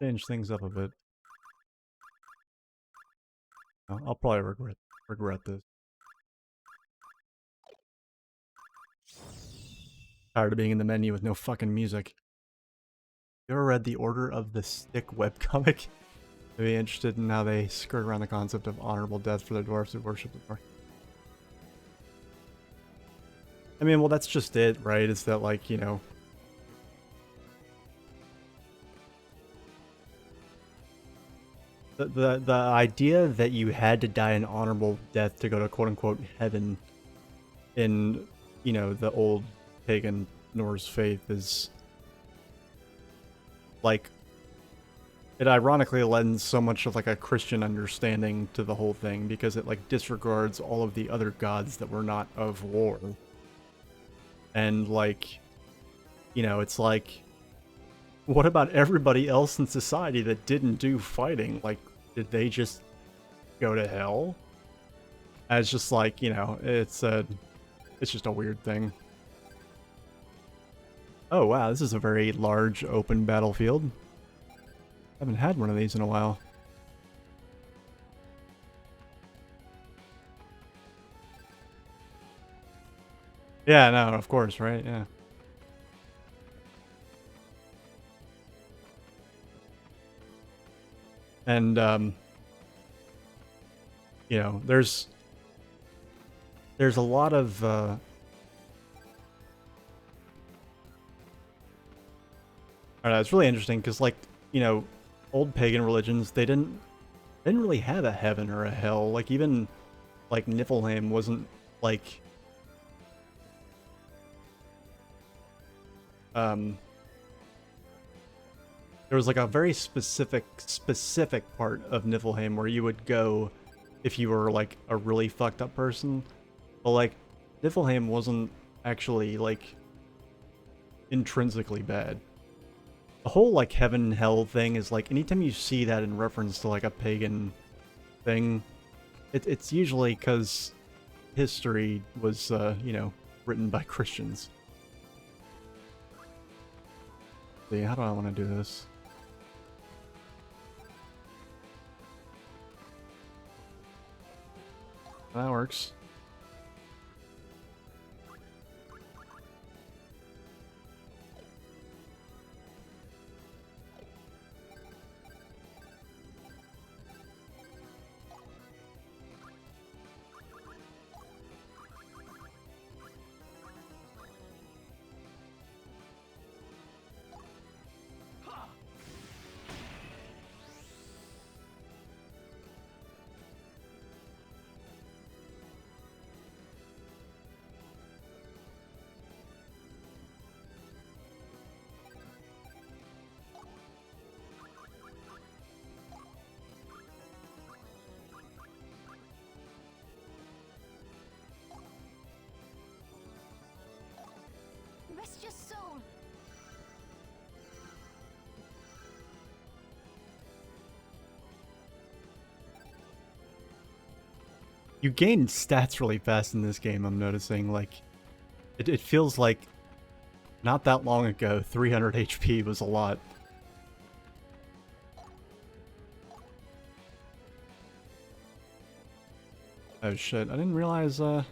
Change things up a bit. I'll probably regret this. Tired of being in the menu with no fucking music. You ever read the Order of the Stick webcomic? I'd be interested in how they skirt around the concept of honorable death for the dwarves who worship the dwarf. I mean, well, that's just it, right? It's that, like, you know... The idea that you had to die an honorable death to go to quote-unquote heaven in, you know, the old pagan Norse faith is... like... it ironically lends so much of, like, a Christian understanding to the whole thing, because it, like, disregards all of the other gods that were not of war. And, like, you know, it's like, what about everybody else in society that didn't do fighting? Like, did they just go to hell? And it's just like, you know, it's just a weird thing. Oh wow, this is a very large open battlefield. Haven't had one of these in a while. Yeah, no, of course, right? Yeah. And, you know, there's a lot of, I don't know, it's really interesting because, like, you know, old pagan religions, they didn't really have a heaven or a hell. Like, even, like, Niflheim wasn't, like, there was, like, a very specific part of Niflheim where you would go if you were, like, a really fucked up person. But, like, Niflheim wasn't actually, like, intrinsically bad. The whole, like, heaven and hell thing is, like, anytime you see that in reference to, like, a pagan thing, it's usually because history was, you know, written by Christians. See, how do I want to do this? That works. Rest your soul. You gain stats really fast in this game, I'm noticing. Like, it feels like not that long ago, 300 HP was a lot. Oh shit, I didn't realize, not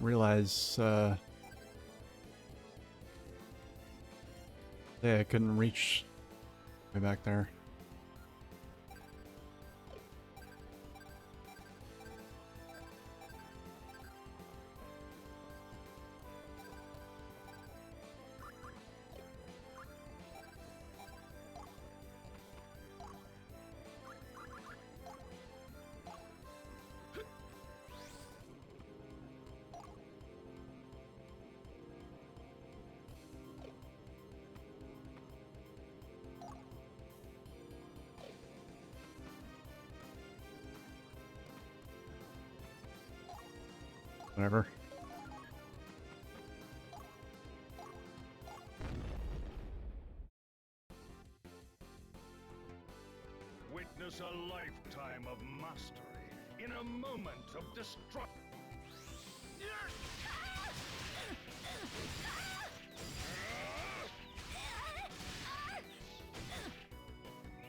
realize, Yeah, I couldn't reach way back there. Whatever. Witness a lifetime of mastery in a moment of destruction.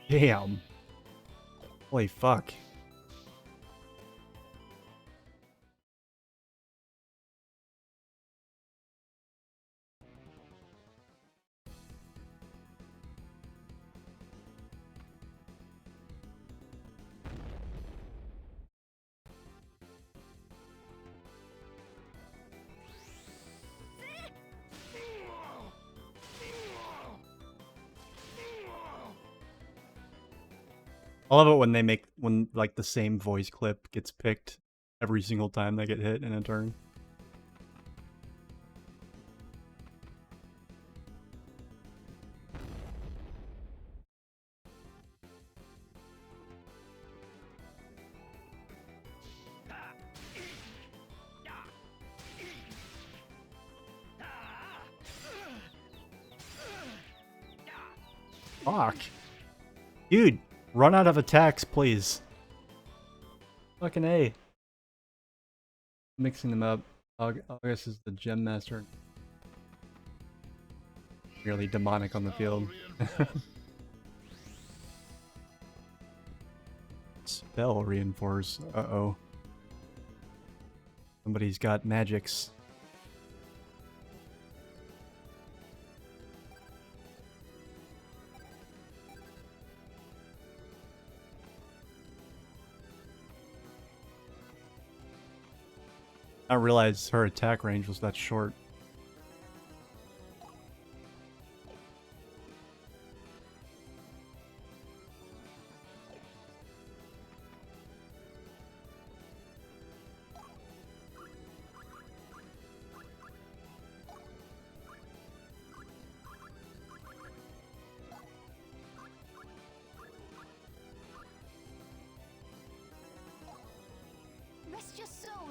Damn. Holy fuck. I love it when they make, when like the same voice clip gets picked every single time they get hit in a turn. Fuck. Dude, run out of attacks, please. Fucking A. Mixing them up. August is the gem master. Really demonic on the field. Spell reinforce. Uh-oh. Somebody's got magics. I didn't realize her attack range was that short. Rest your soul.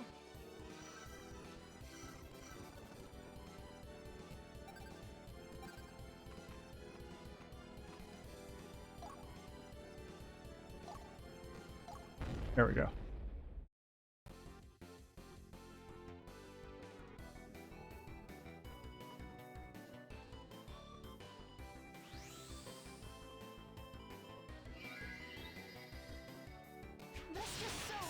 There we go. Rest your soul.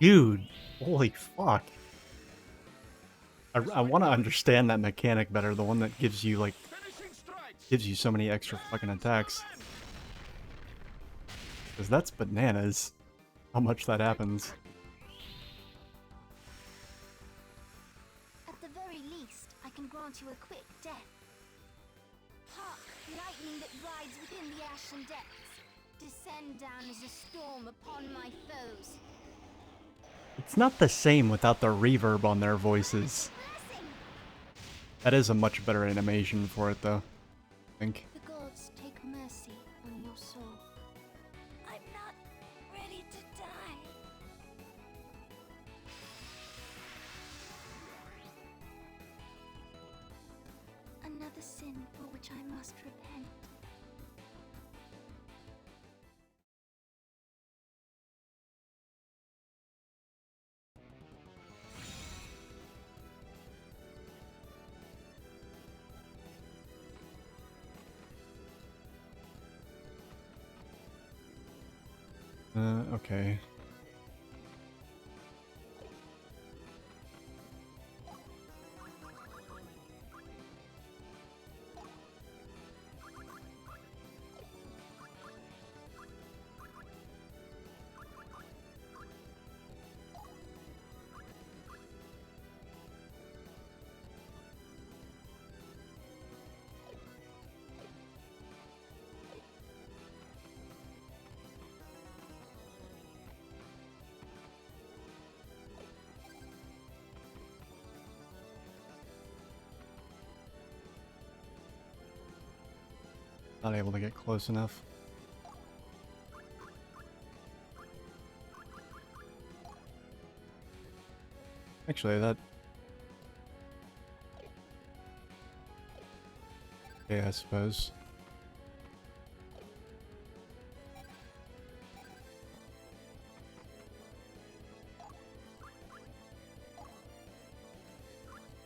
Dude, holy fuck. I want to understand that mechanic better, the one that gives you, like, gives you so many extra fucking attacks. Because that's bananas, how much that happens. At the very least, I can grant you a quick death. Hark, lightning that rides within the ashen depths. Descend down as a storm upon my foes. It's not the same without the reverb on their voices. Blessing! That is a much better animation for it, though, I think. The gods take mercy on your soul. I'm not ready to die. Another sin for which I must repent. Okay. Not able to get close enough. Actually, that... Yeah, I suppose.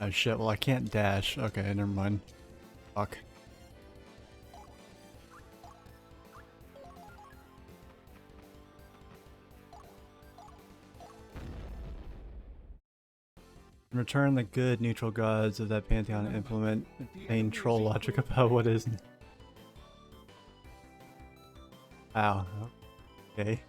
Oh shit, well I can't dash. Okay, never mind. Fuck. Return the good neutral gods of that pantheon and implement main troll logic about what is. Ow. Okay.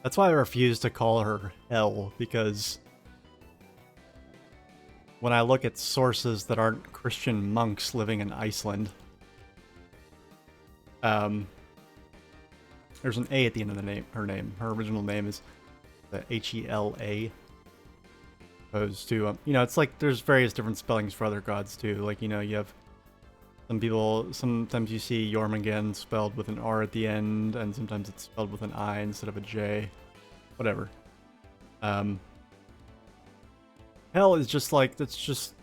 That's why I refuse to call her Hell, because when I look at sources that aren't Christian monks living in Iceland, there's an A at the end of the name. Her original name is the H-E-L-A. Opposed to, you know, it's like there's various different spellings for other gods too. Like, you know, you have some people, sometimes you see Jormungand spelled with an R at the end, and sometimes it's spelled with an I instead of a J. Whatever. Hell is just like, it's just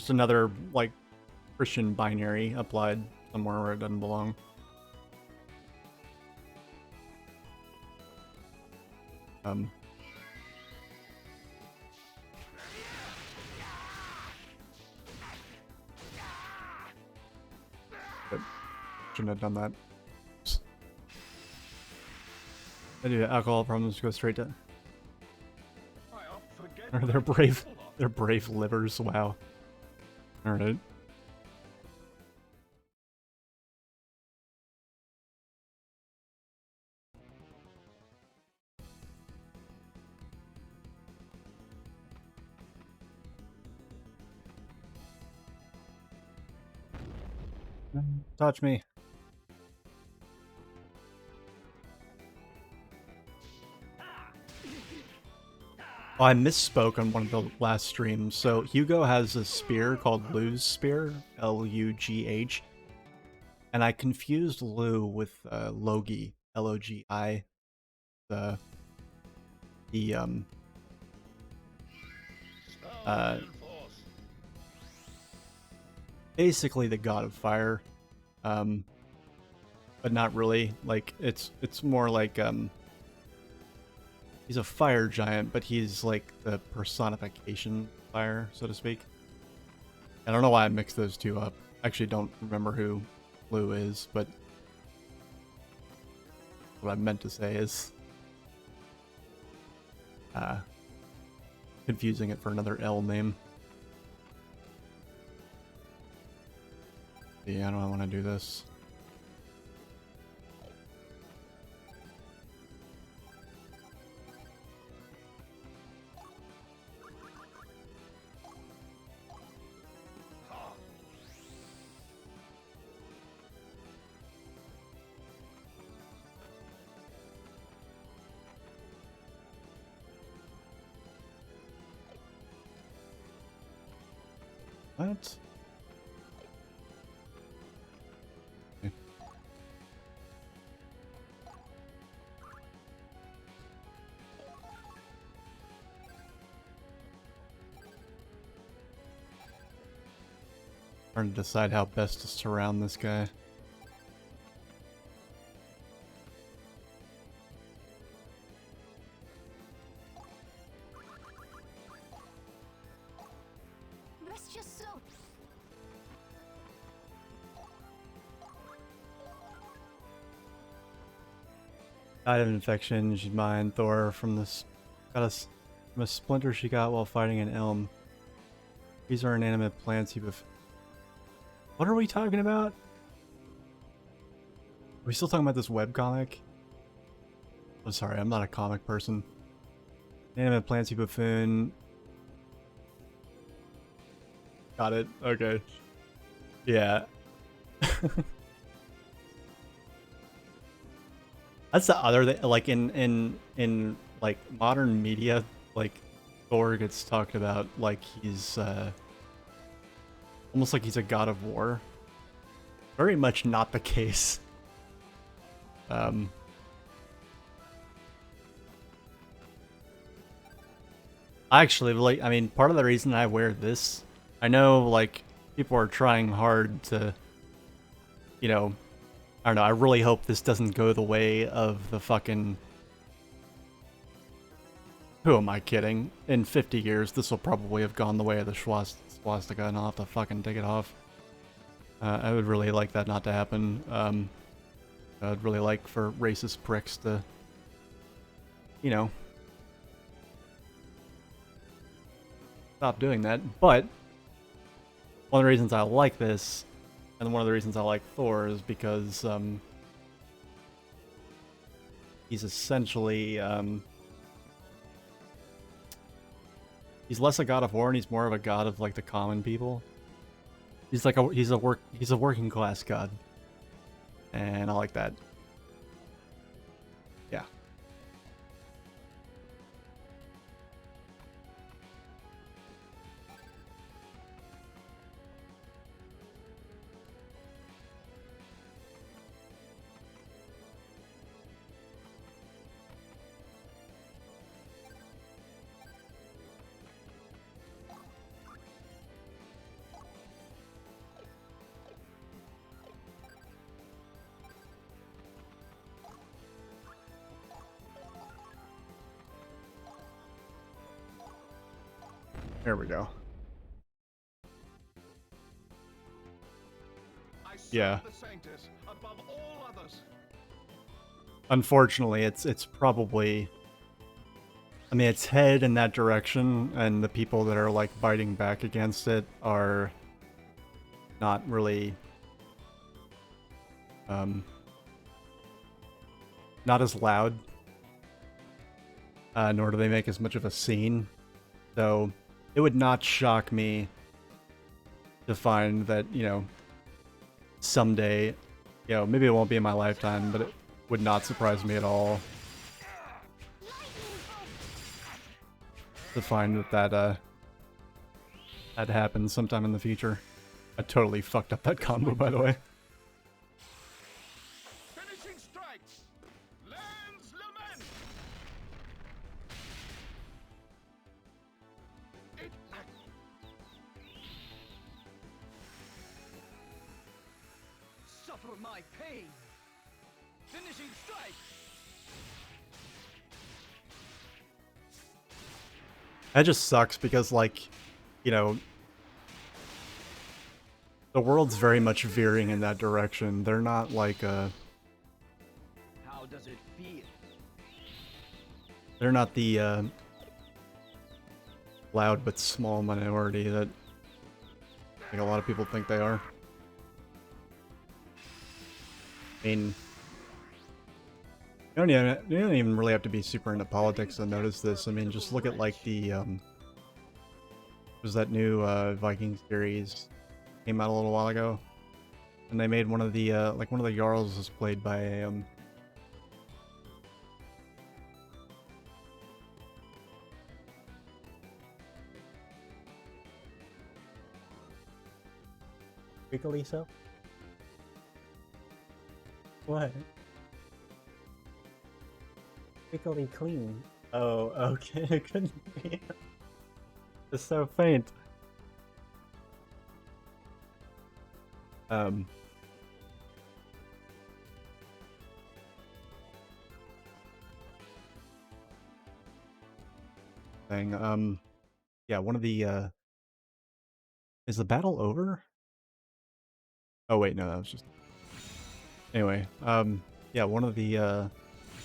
another, like, Christian binary applied somewhere where it doesn't belong. But shouldn't have done that. I do alcohol problems go straight to. Or they're brave livers. Wow. All right. Touch me. Oh, I misspoke on one of the last streams. So Hugo has a spear called Lu's Spear, L-U-G-H, and I confused Lu with Logi, L-O-G-I, basically the god of fire, but not really. Like it's more like he's a fire giant, but he's like the personification of fire, so to speak. I don't know why I mixed those two up. I actually don't remember who Lu is, but what I meant to say is confusing it for another L name. Yeah, I don't want to do this. What? Okay. Trying to decide how best to surround this guy. Rest your soul. Died of infection. She's mine. Thor from this got us from a splinter she got while fighting an elm. These are inanimate plants. What are we talking about? Are we still talking about this webcomic? I'm sorry, I'm not a comic person. Inanimate plants, you buffoon. Got it. Okay. Yeah. That's the other thing. Like in like modern media, like Thor gets talked about like he's almost like he's a god of war. Very much not the case. I actually like. I mean, part of the reason I wear this, I know like people are trying hard to, you know, I don't know. I really hope this doesn't go the way of the fucking. Who am I kidding? In 50 years, this will probably have gone the way of the swastika, and I'll have to fucking take it off. I would really like that not to happen. I'd really like for racist pricks to, you know, stop doing that. But one of the reasons I like this, and one of the reasons I like Thor, is because he's essentially he's less a god of war and he's more of a god of like the common people. He's like he's a working class god, and I like that. Yeah. There we go. Yeah. Above all others. Unfortunately, it's probably. I mean, it's headed in that direction, and the people that are like biting back against it are not really, not as loud, nor do they make as much of a scene. So it would not shock me to find that, you know, someday, you know, maybe it won't be in my lifetime, but it would not surprise me at all to find that that happens sometime in the future. I totally fucked up that combo, by the way. Finishing strike. Lands lament. It Suffer my pain. Finishing strike. That just sucks because, like, you know, the world's very much veering in that direction. They're not like How does it feel? they're not the loud but small minority that I think a lot of people think they are. I mean, you don't even really have to be super into politics to notice this. I mean, just look at like the there's that new Viking series came out a little while ago, and they made one of the like one of the Jarls was played by a Quickly so? What? Pickly clean. Oh, okay. It couldn't be. It's so faint. Thing. Yeah, one of the, is the battle over? Oh, wait, no, that was just... Anyway, yeah, one of the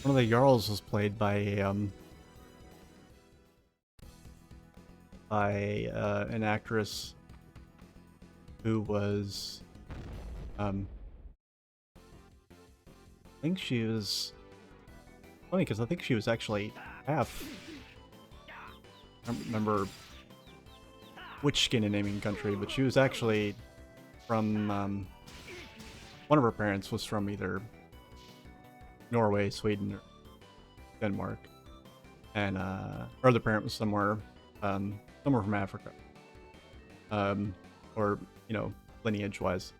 Jarls was played by an actress who was, I think she was, funny because I think she was actually half, I don't remember which Scandinavian country, but she was actually from, one of her parents was from either Norway, Sweden, or Denmark, and her other parent was somewhere from Africa, or lineage wise.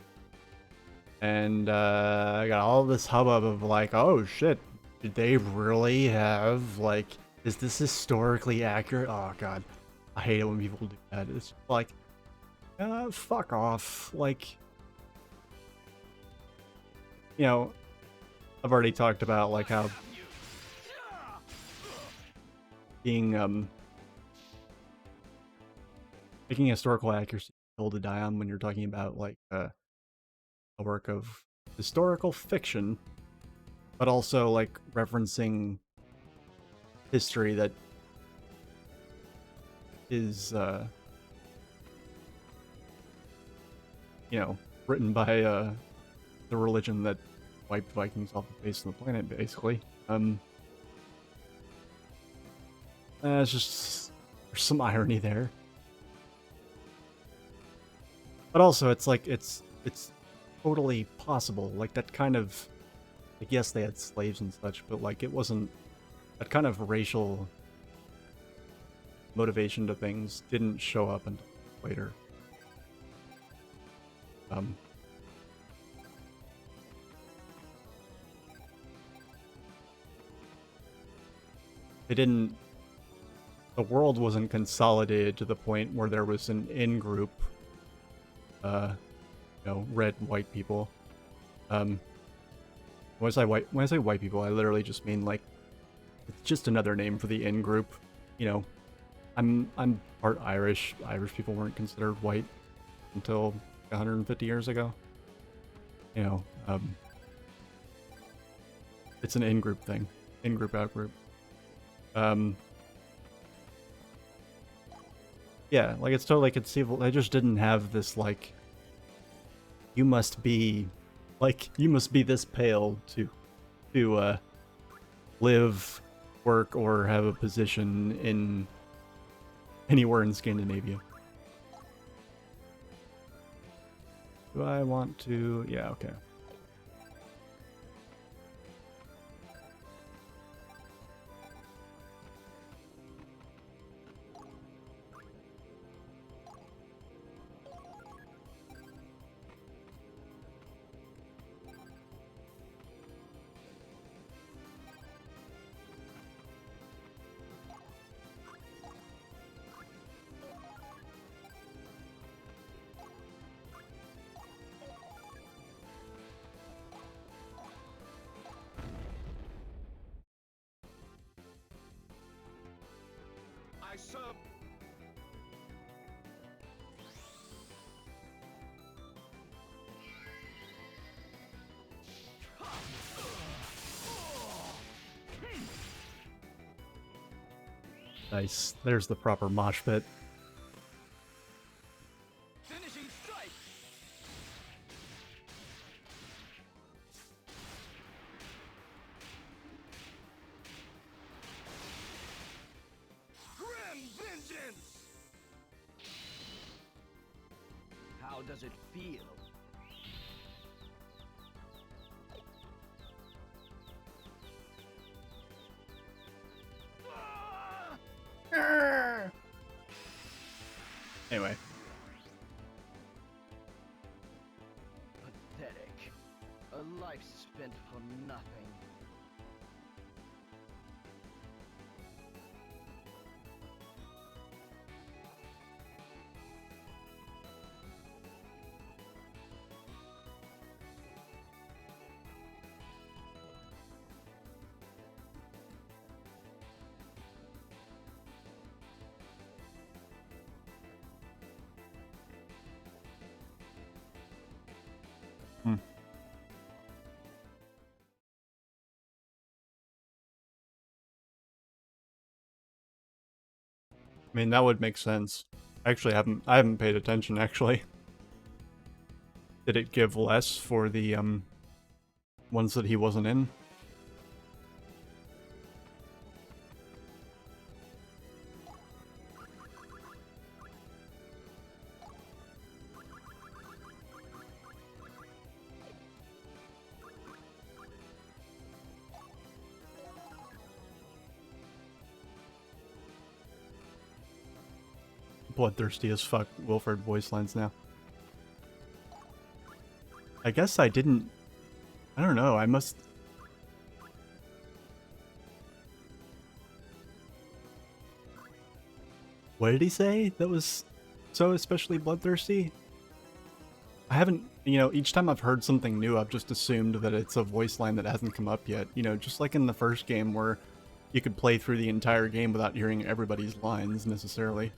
And I got all this hubbub of like, oh shit, did they really have, like, is this historically accurate? Oh god, I hate it when people do that. It's like, fuck off. Like, I've already talked about like how being making historical accuracy hill to die on when you're talking about like a work of historical fiction, but also like referencing history that is written by the religion that wiped Vikings off the face of the planet, basically. It's just, there's some irony there. But also, it's like, it's totally possible. Like, that kind of, like, yes, they had slaves and such, but like, it wasn't, that kind of racial motivation to things didn't show up until later. They didn't, the world wasn't consolidated to the point where there was an in-group, red, white people. When I say white people, I literally just mean like, it's just another name for the in-group. I'm part Irish. Irish people weren't considered white until 150 years ago. It's an in-group thing. In-group, out-group. Yeah, like, it's totally conceivable. I just didn't have this, like, you must be this pale to live, work, or have a position in anywhere in Scandinavia. Do I want to? Yeah, okay. I sub. Nice. There's the proper mosh pit. Finishing strike. Grim vengeance. How does it feel? Anyway. Pathetic. A life spent for nothing. I mean, that would make sense. Actually, I haven't paid attention, actually. Did it give less for the ones that he wasn't in? bloodthirsty as fuck Wilfred voice lines now. I guess I didn't... I don't know, I must... What did he say that was so especially bloodthirsty? I haven't, you know, each time I've heard something new, I've just assumed that it's a voice line that hasn't come up yet. You know, just like in the first game where you could play through the entire game without hearing everybody's lines necessarily.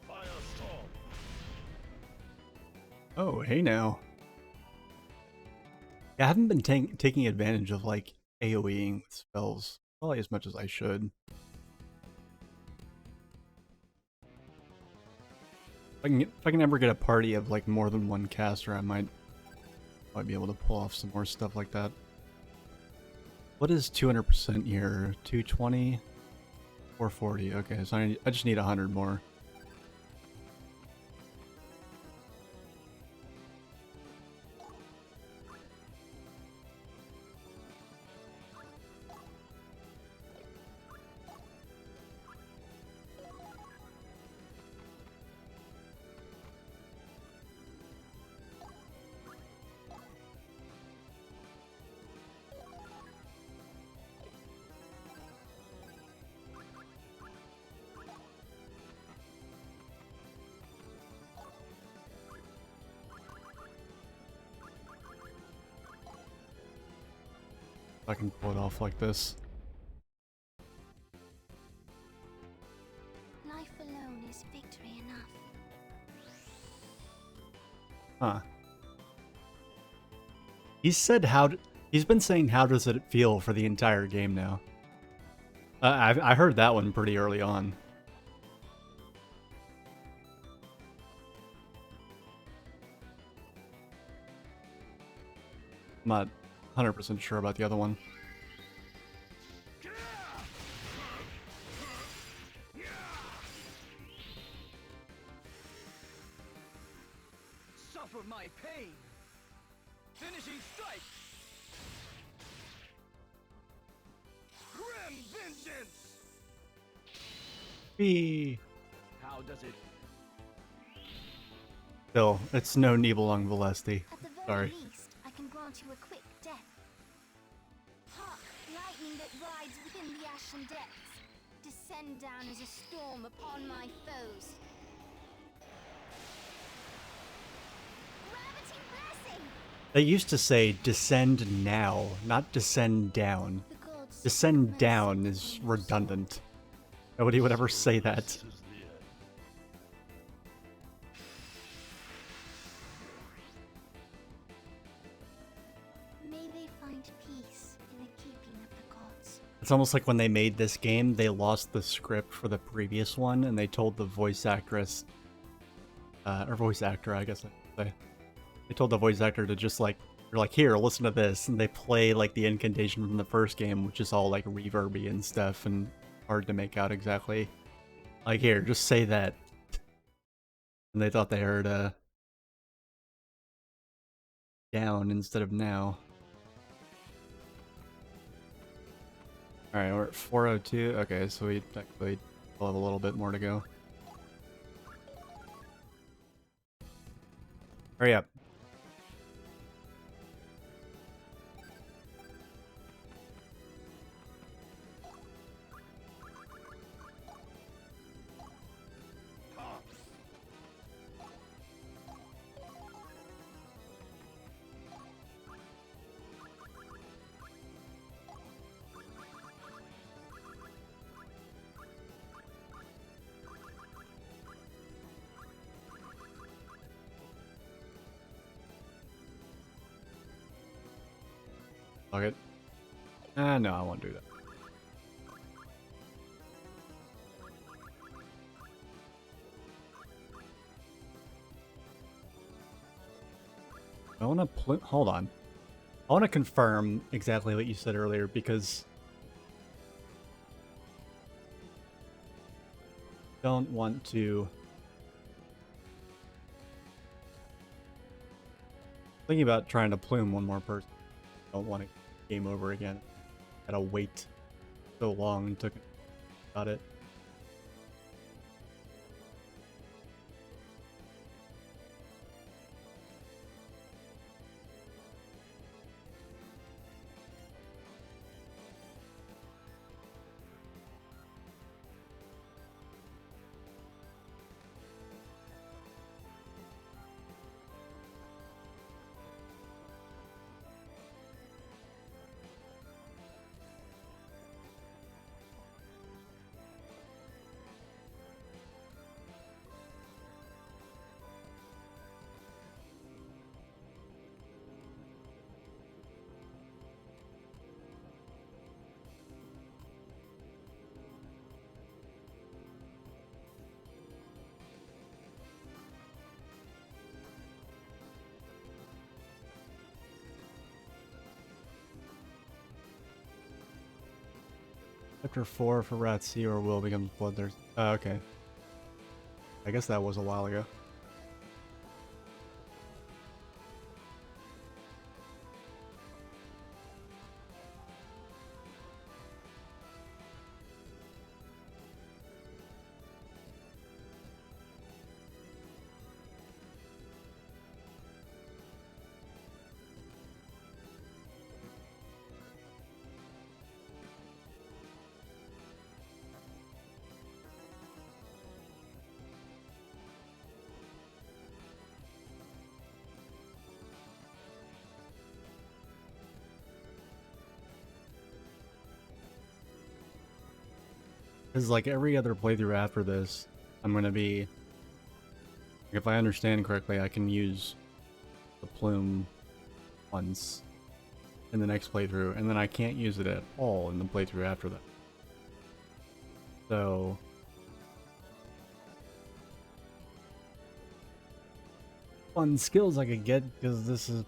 Firestorm. Oh, hey now. Yeah, I haven't been taking advantage of, like, AoEing with spells probably as much as I should. If I can ever get a party of, like, more than one caster, I might be able to pull off some more stuff like that. What is 200% here? 220? 440. Okay, so I just need 100 more. If I can pull it off like this. Life alone is victory enough. Huh. He's been saying how does it feel for the entire game now. I heard that one pretty early on. I'm not 100% sure about the other one. Suffer my pain. Finishing strike. Grim vengeance. Whee! How does it? Still, it's no Nibelung Valesti. At the very Sorry. least, I can grant you a quick death. Hark, lightning that rides within the ashen depths. Descend down as a storm upon my foes. Gravity blessing! They used to say descend now, not descend down. The gods Descend bless down the is winds. redundant. Nobody would ever say that. This is the end. May they find peace in the keeping of the gods. It's almost like when they made this game, they lost the script for the previous one, and they told the voice actress, or voice actor, I guess I should say. They told the voice actor to just like, you're like, here, listen to this, and they play like the incantation from the first game, which is all like reverby and stuff, and hard to make out exactly. Like, here, just say that. And they thought they heard, down instead of now. Alright, we're at 402. Okay, so we technically still have a little bit more to go. Hurry up. Fuck it. No, I won't do that. I want to hold on. I want to confirm exactly what you said earlier because I don't want to. Thinking about trying to plume one more person. Don't want to game over again. Gotta wait so long and took about it. Chapter 4 for Rat Sea or Will becomes Bloodthirst. Okay. I guess that was a while ago. Because like every other playthrough after this, I'm going to be... If I understand correctly, I can use the plume once in the next playthrough, and then I can't use it at all in the playthrough after that. So... fun skills I could get, because this is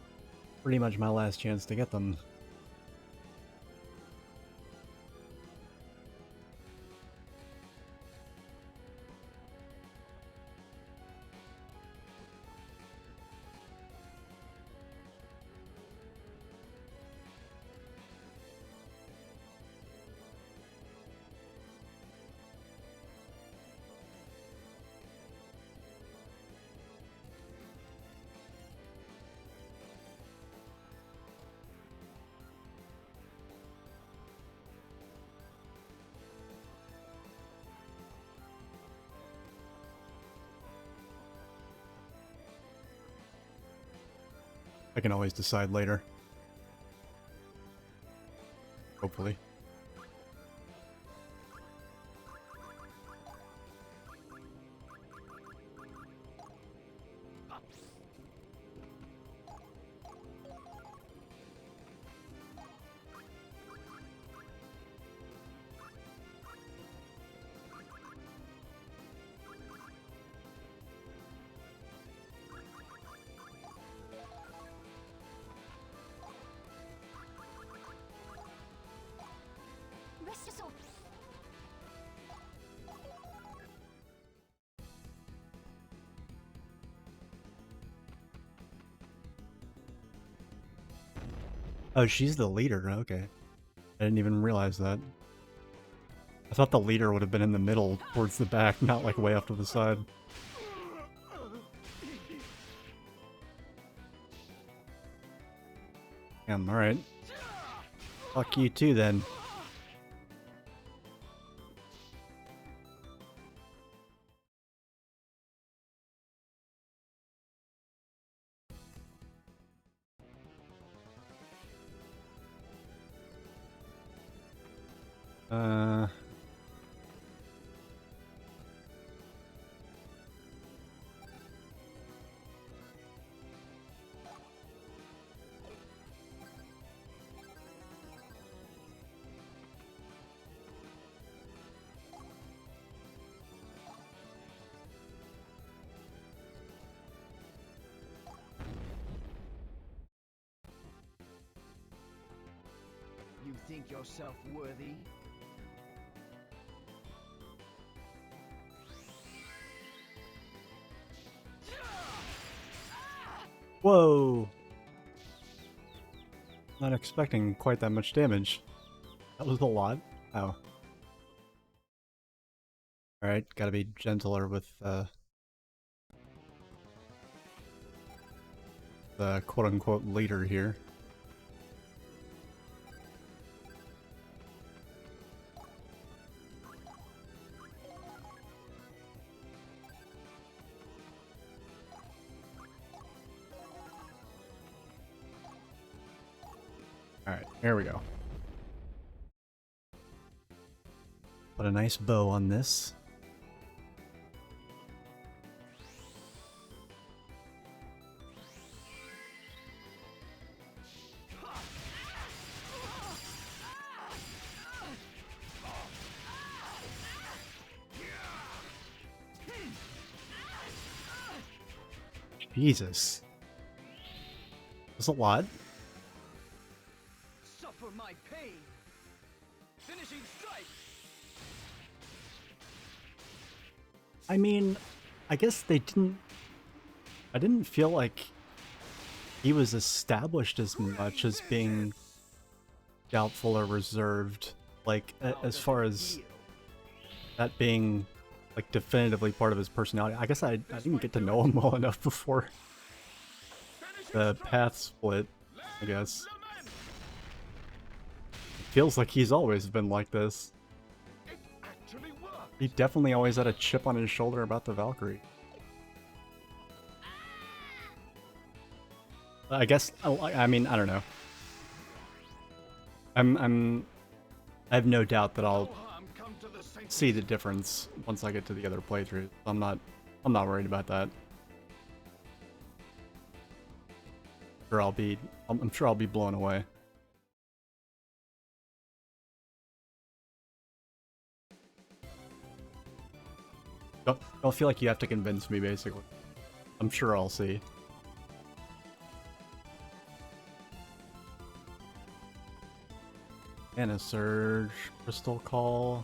pretty much my last chance to get them. I can always decide later. Hopefully. Rest us all. Oh, she's the leader. Okay. I didn't even realize that. I thought the leader would have been in the middle, towards the back, not like way off to the side. Damn, alright. Fuck you too, then. think yourself worthy? Whoa! Not expecting quite that much damage. That was a lot. Oh. Alright, gotta be gentler with the quote-unquote leader here. Alright, here we go. Put a nice bow on this. Jesus. That's a lot. Suffer my pain. Finishing strike. I mean, I guess they didn't... I didn't feel like he was established as much as being doubtful or reserved. Like, as far as that being, like, definitively part of his personality. I guess I didn't get to know him well enough before the path split, I guess. It feels like he's always been like this. It actually worked. He definitely always had a chip on his shoulder about the Valkyrie. I guess, I mean, I don't know. I have no doubt that I'll see the difference once I get to the other playthroughs. I'm not worried about that. I'm sure I'll be blown away. Don't feel like you have to convince me, basically. I'm sure I'll see. And a Surge, Crystal Call.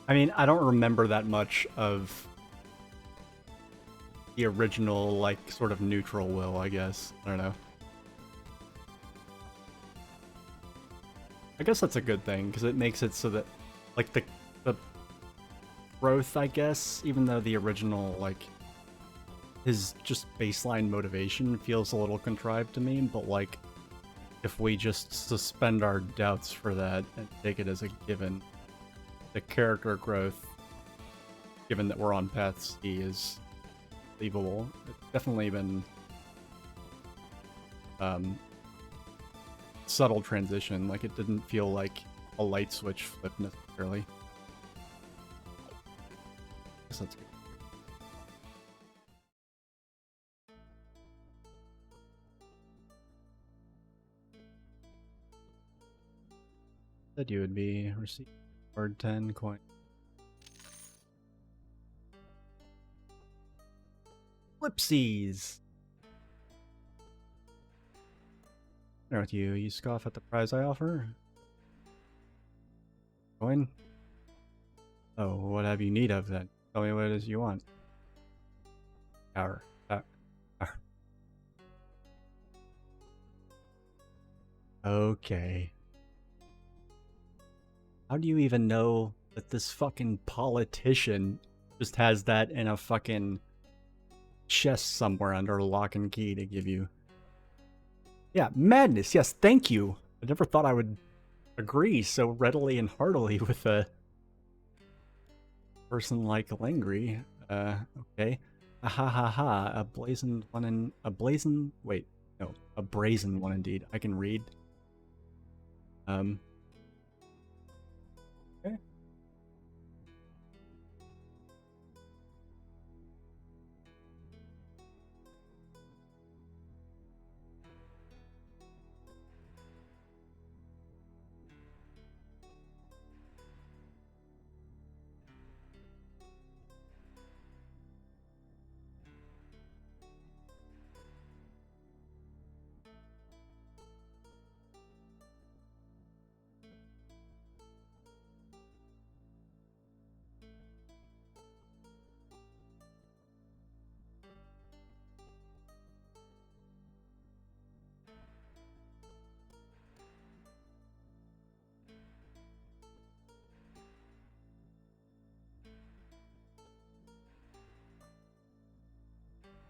I mean, I don't remember that much of the original, like, sort of neutral will, I guess. I don't know. I guess that's a good thing, because it makes it so that, like, the growth, I guess, even though the original, like, his just baseline motivation feels a little contrived to me, but, like, if we just suspend our doubts for that and take it as a given, the character growth, given that we're on Path C, is believable. It's definitely been subtle transition. Like, it didn't feel like a light switch flip necessarily. I guess that's good. That you would be receiving word 10 coin. Flipsies! There with you. You scoff at the prize I offer? Coin? Oh, what have you need of then? Tell me what it is you want. Power. Power. Okay. How do you even know that this fucking politician just has that in a fucking chest somewhere under lock and key to give you? Yeah, madness. Yes, thank you. I never thought I would agree so readily and heartily with a person like Langry. Okay. Ha ha ha. A brazen one indeed. I can read. Okay.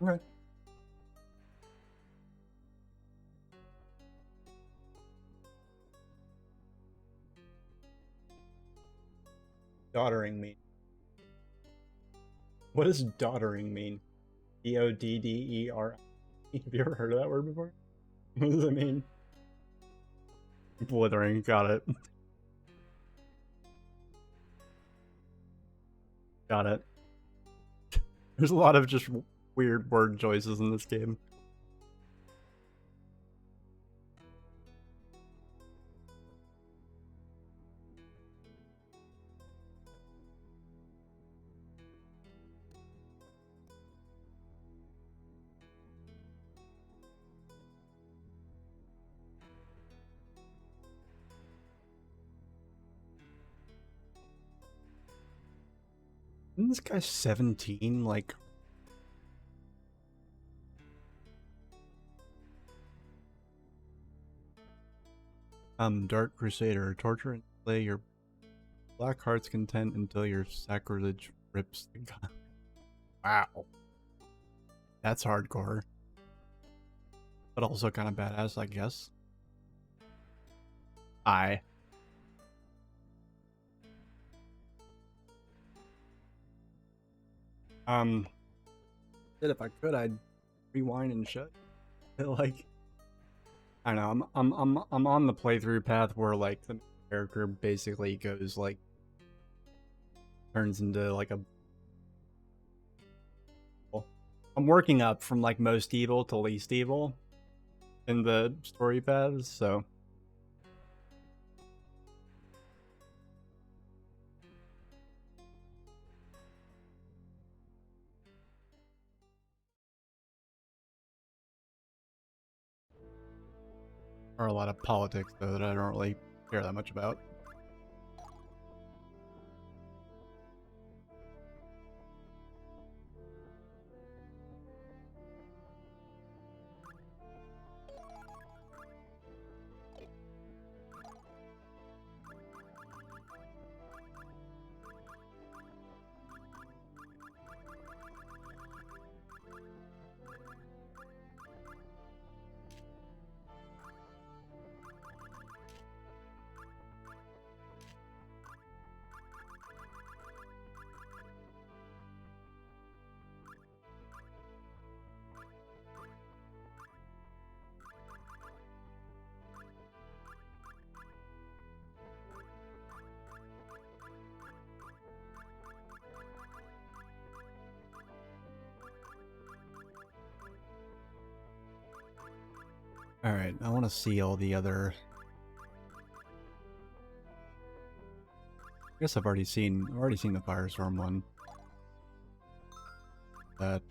Okay. Doddering mean? What does doddering mean? D-O-D-D-E-R. Have you ever heard of that word before? What does it mean? Blithering, got it. Got it. There's a lot of just weird word choices in this game. Isn't this guy 17? Like, Dark Crusader, torture and slay your black heart's content until your sacrilege rips the god. Wow. That's hardcore. But also kind of badass, I guess. If I could, I'd rewind and shut. Like, I don't know. I'm on the playthrough path where like the character basically goes like turns into like a. I'm working up from like most evil to least evil in the story paths, so. Or a lot of politics, though, that I don't really care that much about. Alright, I want to see all the other... I guess I've already seen the Firestorm one. That...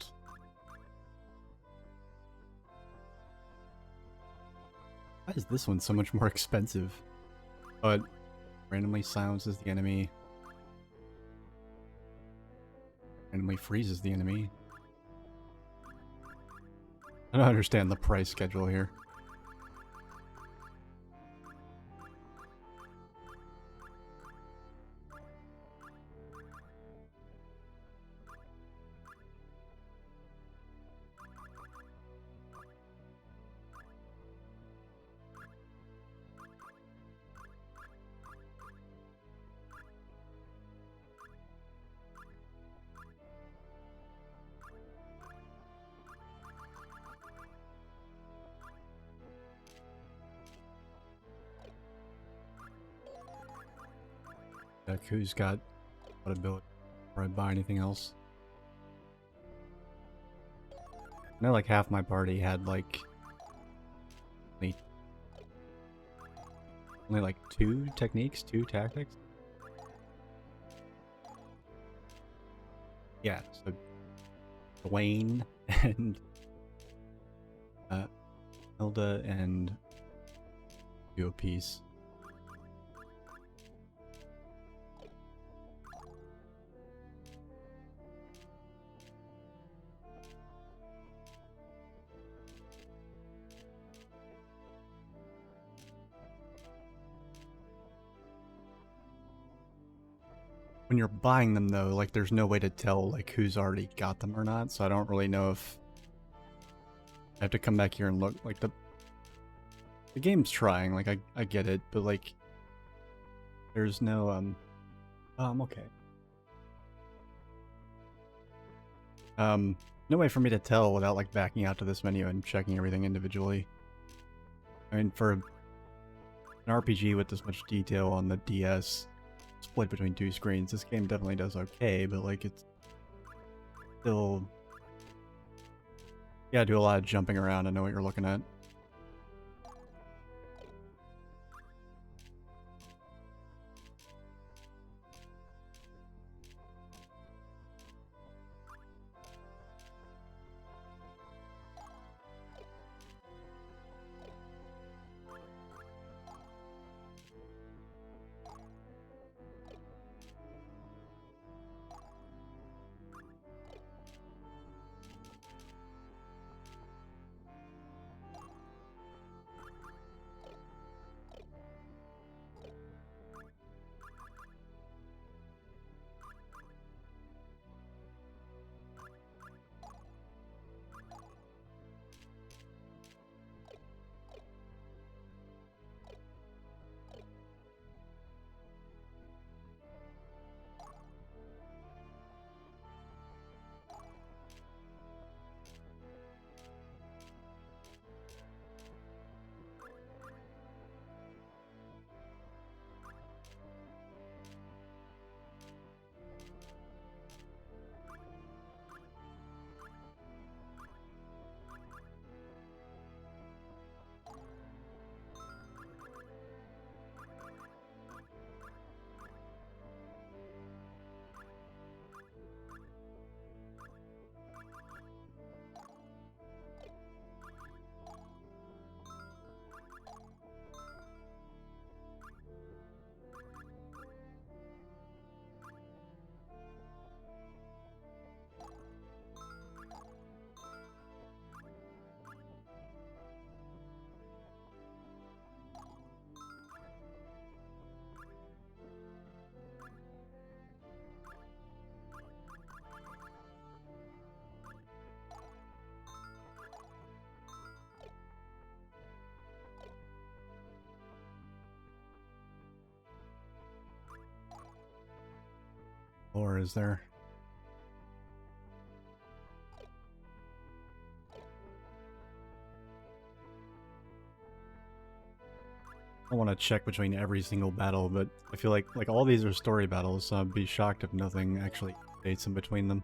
Why is this one so much more expensive? But randomly silences the enemy. Randomly freezes the enemy. I don't understand the price schedule here. Check who's got what ability before I buy anything else. I know like half my party had like only like 2 techniques, 2 tactics. Yeah, so Dwayne and Hilda and do a piece. When you're buying them though, like there's no way to tell like who's already got them or not, so I don't really know if I have to come back here and look. Like, the game's trying, like, I get it, but, like, there's no, okay. No way for me to tell without, like, backing out to this menu and checking everything individually. I mean, for an RPG with this much detail on the DS, split between 2 screens, this game definitely does okay, but, like, it's still... You gotta do a lot of jumping around to know what you're looking at. Or is there? I want to check between every single battle, but I feel like all these are story battles, so I'd be shocked if nothing actually dates in between them.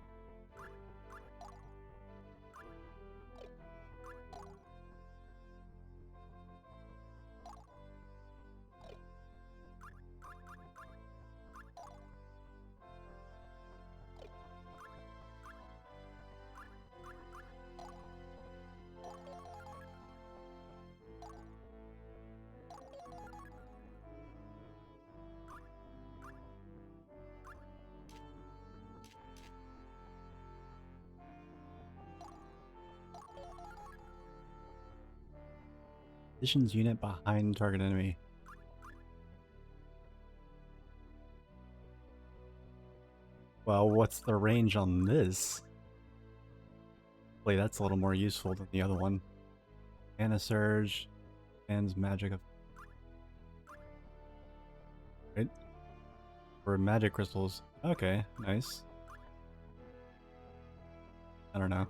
Positions unit behind target enemy. Well, what's the range on this? Hopefully that's a little more useful than the other one. Mana Surge, Fans Magic of... Right? For magic crystals. Okay, nice. I don't know.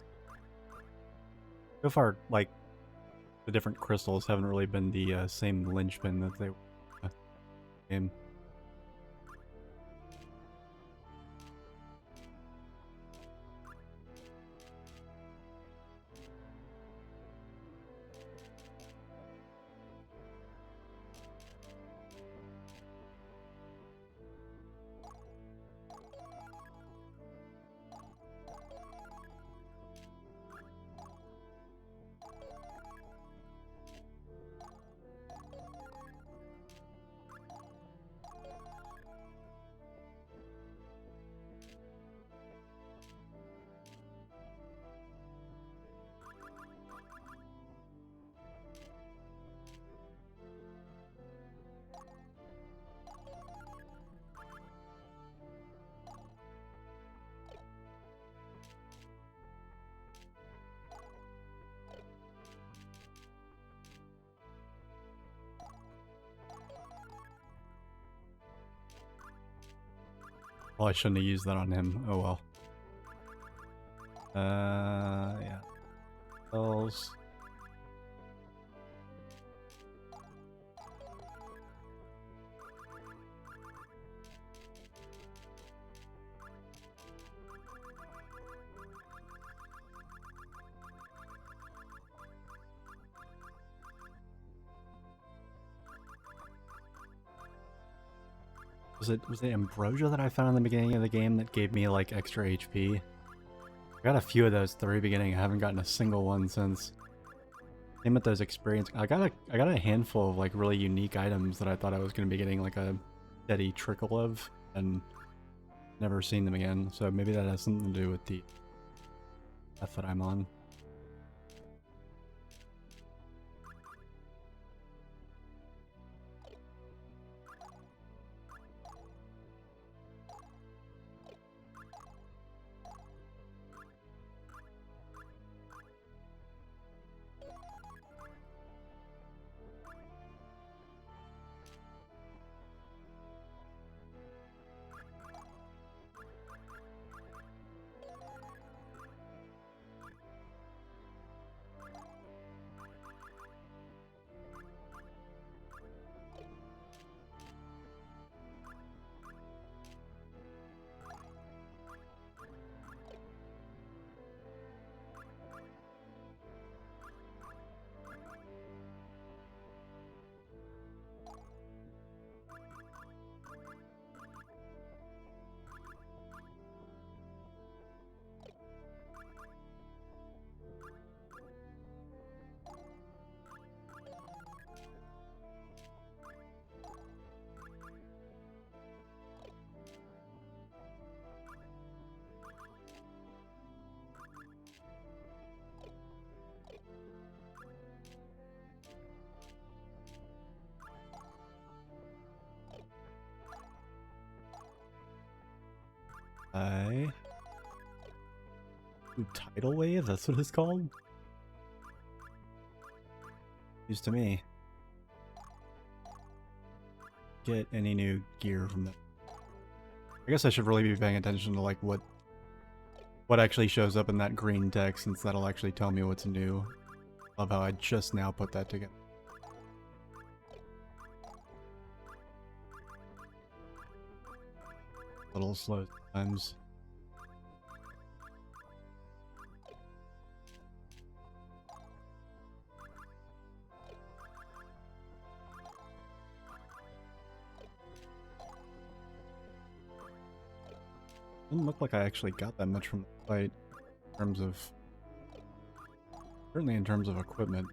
So far, like, the different crystals haven't really been the same linchpin that they were in. Oh, I shouldn't have used that on him. Oh well. Yeah. Spells. Was it ambrosia that I found in the beginning of the game that gave me like extra HP? I got a few of those at the very beginning. I haven't gotten a single one since. Same with those experience. I got a handful of like really unique items that I thought I was going to be getting like a steady trickle of, and never seen them again. So maybe that has something to do with the path that I'm on. Ooh, tidal wave? That's what it's called? News to me. Get any new gear from that. I guess I should really be paying attention to like what actually shows up in that green text, since that'll actually tell me what's new. Love how I just now put that together. A little slow sometimes. Doesn't look like I actually got that much from the fight in terms of, certainly in terms of equipment.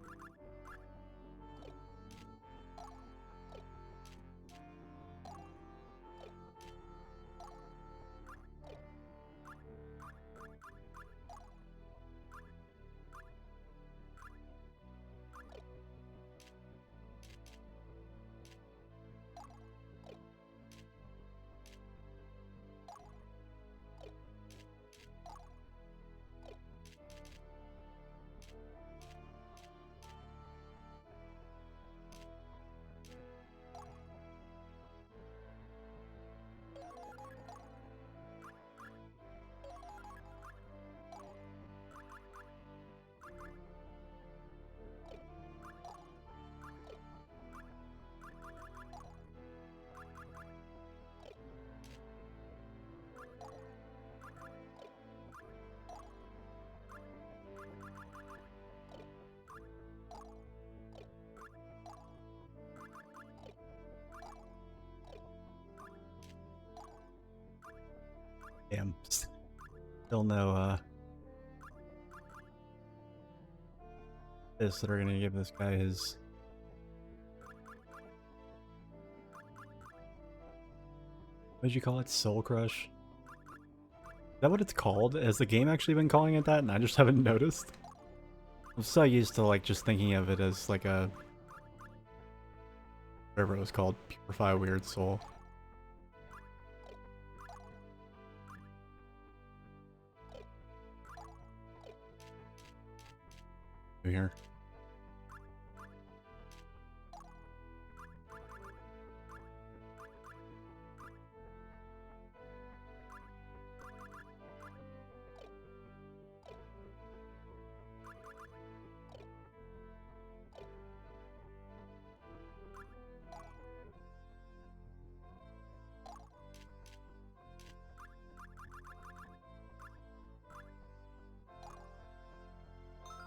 Damn. Still no, this that are gonna give this guy his... What did you call it? Soul Crush? Is that what it's called? Has the game actually been calling it that and I just haven't noticed? I'm so used to like just thinking of it as like a... whatever it was called. Purify Weird Soul. Here.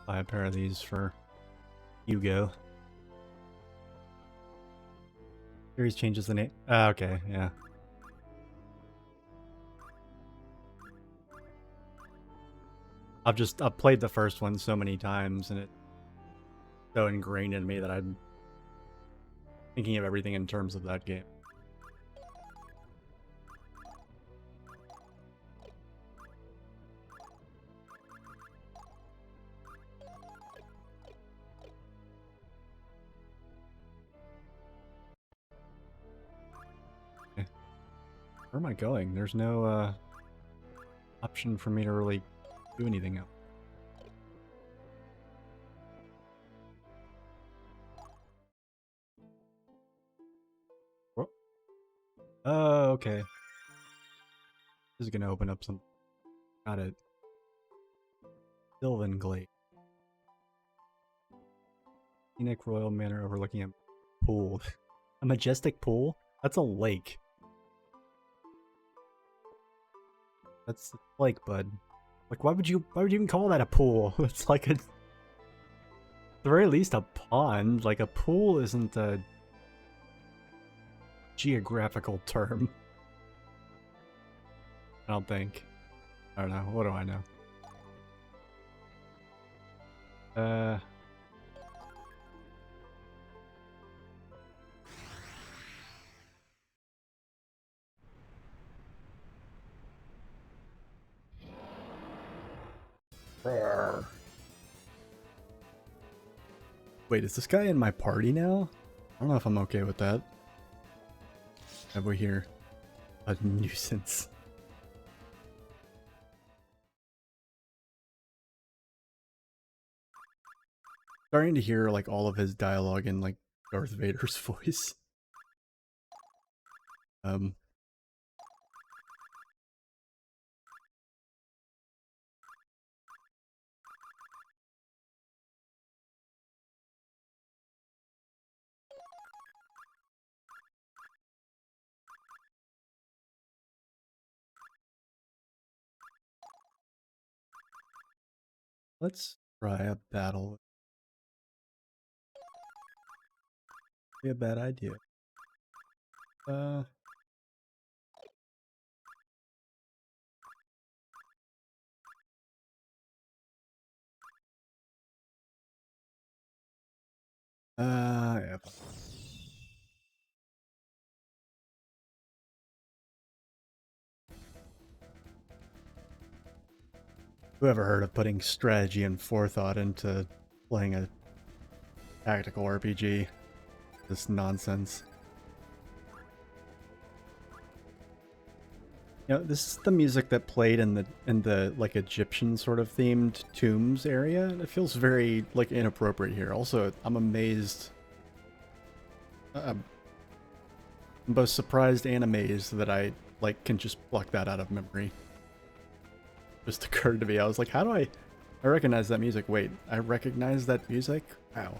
buy a pair of these for Hugo. Series changes the name. Ah, okay, yeah. I've played the first one so many times, and it's so ingrained in me that I'm thinking of everything in terms of that game. Okay. Where am I going? There's no option for me to really do anything else. Oh, okay. This is gonna open up some. Got it. Sylvan Glade. Scenic Royal Manor overlooking a pool. A majestic pool? That's a lake. That's a lake, bud. Like, why would you even call that a pool? It's like at the very least a pond. Like, a pool isn't a geographical term. I don't think. I don't know. What do I know? Wait, is this guy in my party now? I don't know if I'm okay with that. Have we here? A nuisance. Starting to hear like all of his dialogue in like Darth Vader's voice. Let's try a battle. Be a bad idea. Yeah. Whoever heard of putting strategy and forethought into playing a tactical RPG? This nonsense. You know, this is the music that played in the like Egyptian sort of themed tombs area. It feels very like inappropriate here. Also, I'm amazed. I'm both surprised and amazed that I like can just pluck that out of memory. Just occurred to me. I was like, how do I recognize that music? Wait, I recognize that music? Wow.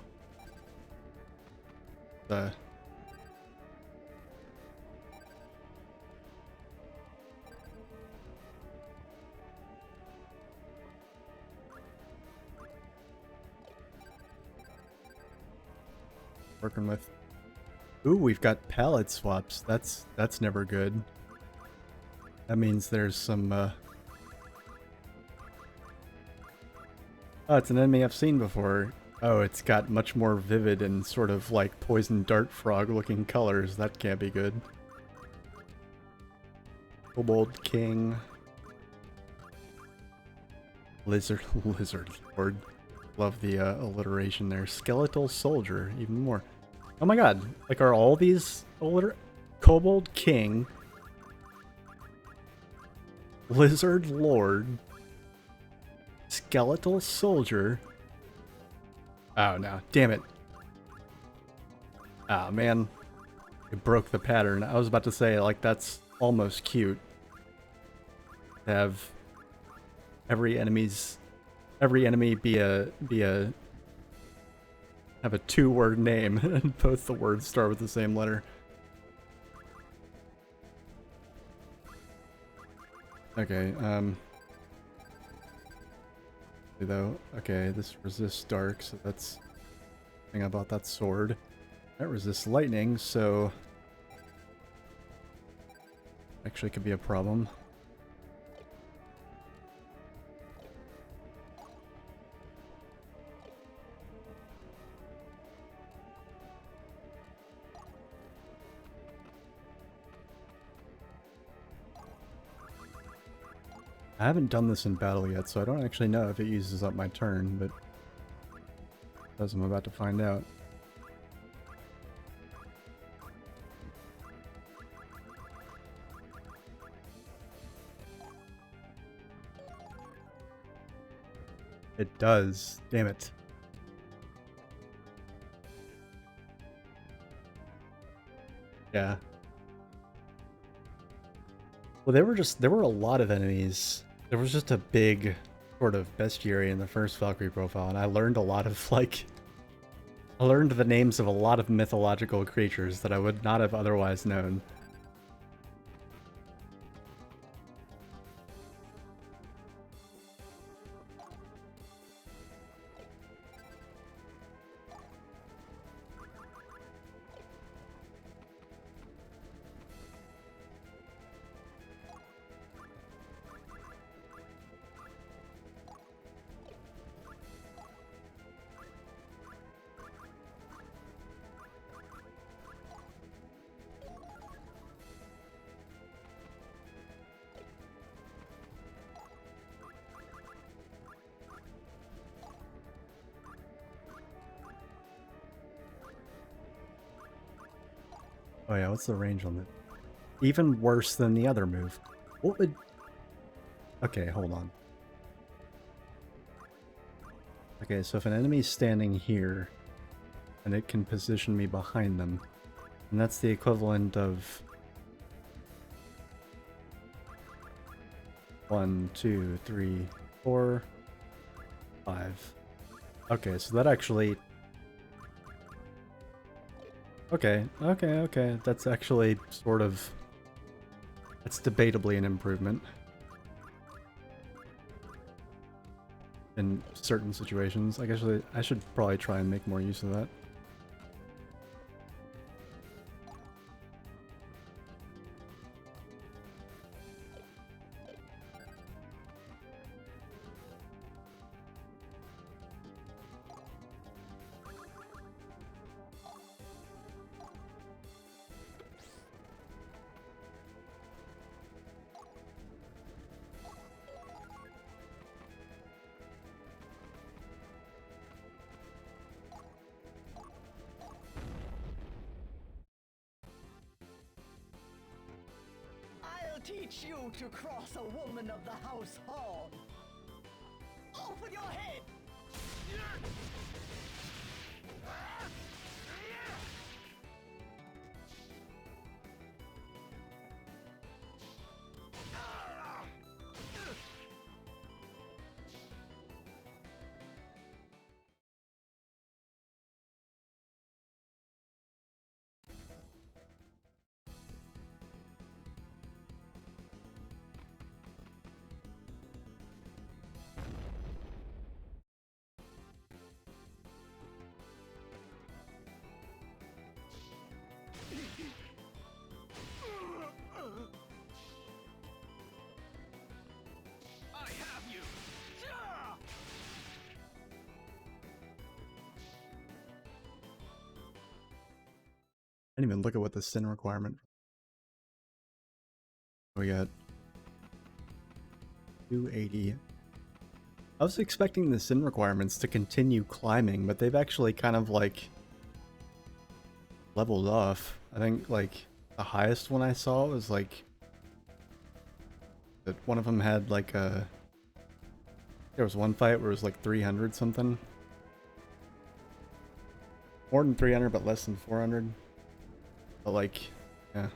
Working with. Ooh, we've got palette swaps. That's never good. That means there's some Oh, it's an enemy I've seen before. Oh, it's got much more vivid and sort of like poison dart frog looking colors. That can't be good. Kobold King. Lizard Lord. Love the alliteration there. Skeletal Soldier, even more. Oh my god, like are all these Kobold King, Lizard Lord, Skeletal Soldier. Oh no, damn it. Ah, man. It broke the pattern. I was about to say, like, that's almost cute. To have every enemy have a two-word name and both the words start with the same letter. Okay, though. Okay, this resists dark, so that's the thing about that sword. That resists lightning, so actually could be a problem. I haven't done this in battle yet, so I don't actually know if it uses up my turn, but as I'm about to find out. It does. Damn it. Yeah. Well, there were a lot of enemies. There was just a big sort of bestiary in the first Valkyrie profile, and I learned a lot of, like, I learned the names of a lot of mythological creatures that I would not have otherwise known. Oh yeah, what's the range on it? Even worse than the other move. What would... Okay, hold on. Okay, so if an enemy's standing here, and it can position me behind them, and that's the equivalent of 1, 2, 3, 4, 5. Okay, so that actually... Okay. That's actually sort of... That's debatably an improvement. In certain situations. I guess I should probably try and make more use of that. I'll teach you to cross a woman of the house horn. Off with your head! I have you! I didn't even look at what the sin requirement. We got 280. I was expecting the sin requirements to continue climbing, but they've actually kind of like leveled off. I think like the highest one I saw was like that one of them had like a... There was one fight where it was like 300 something. More than 300 but less than 400. But like, yeah.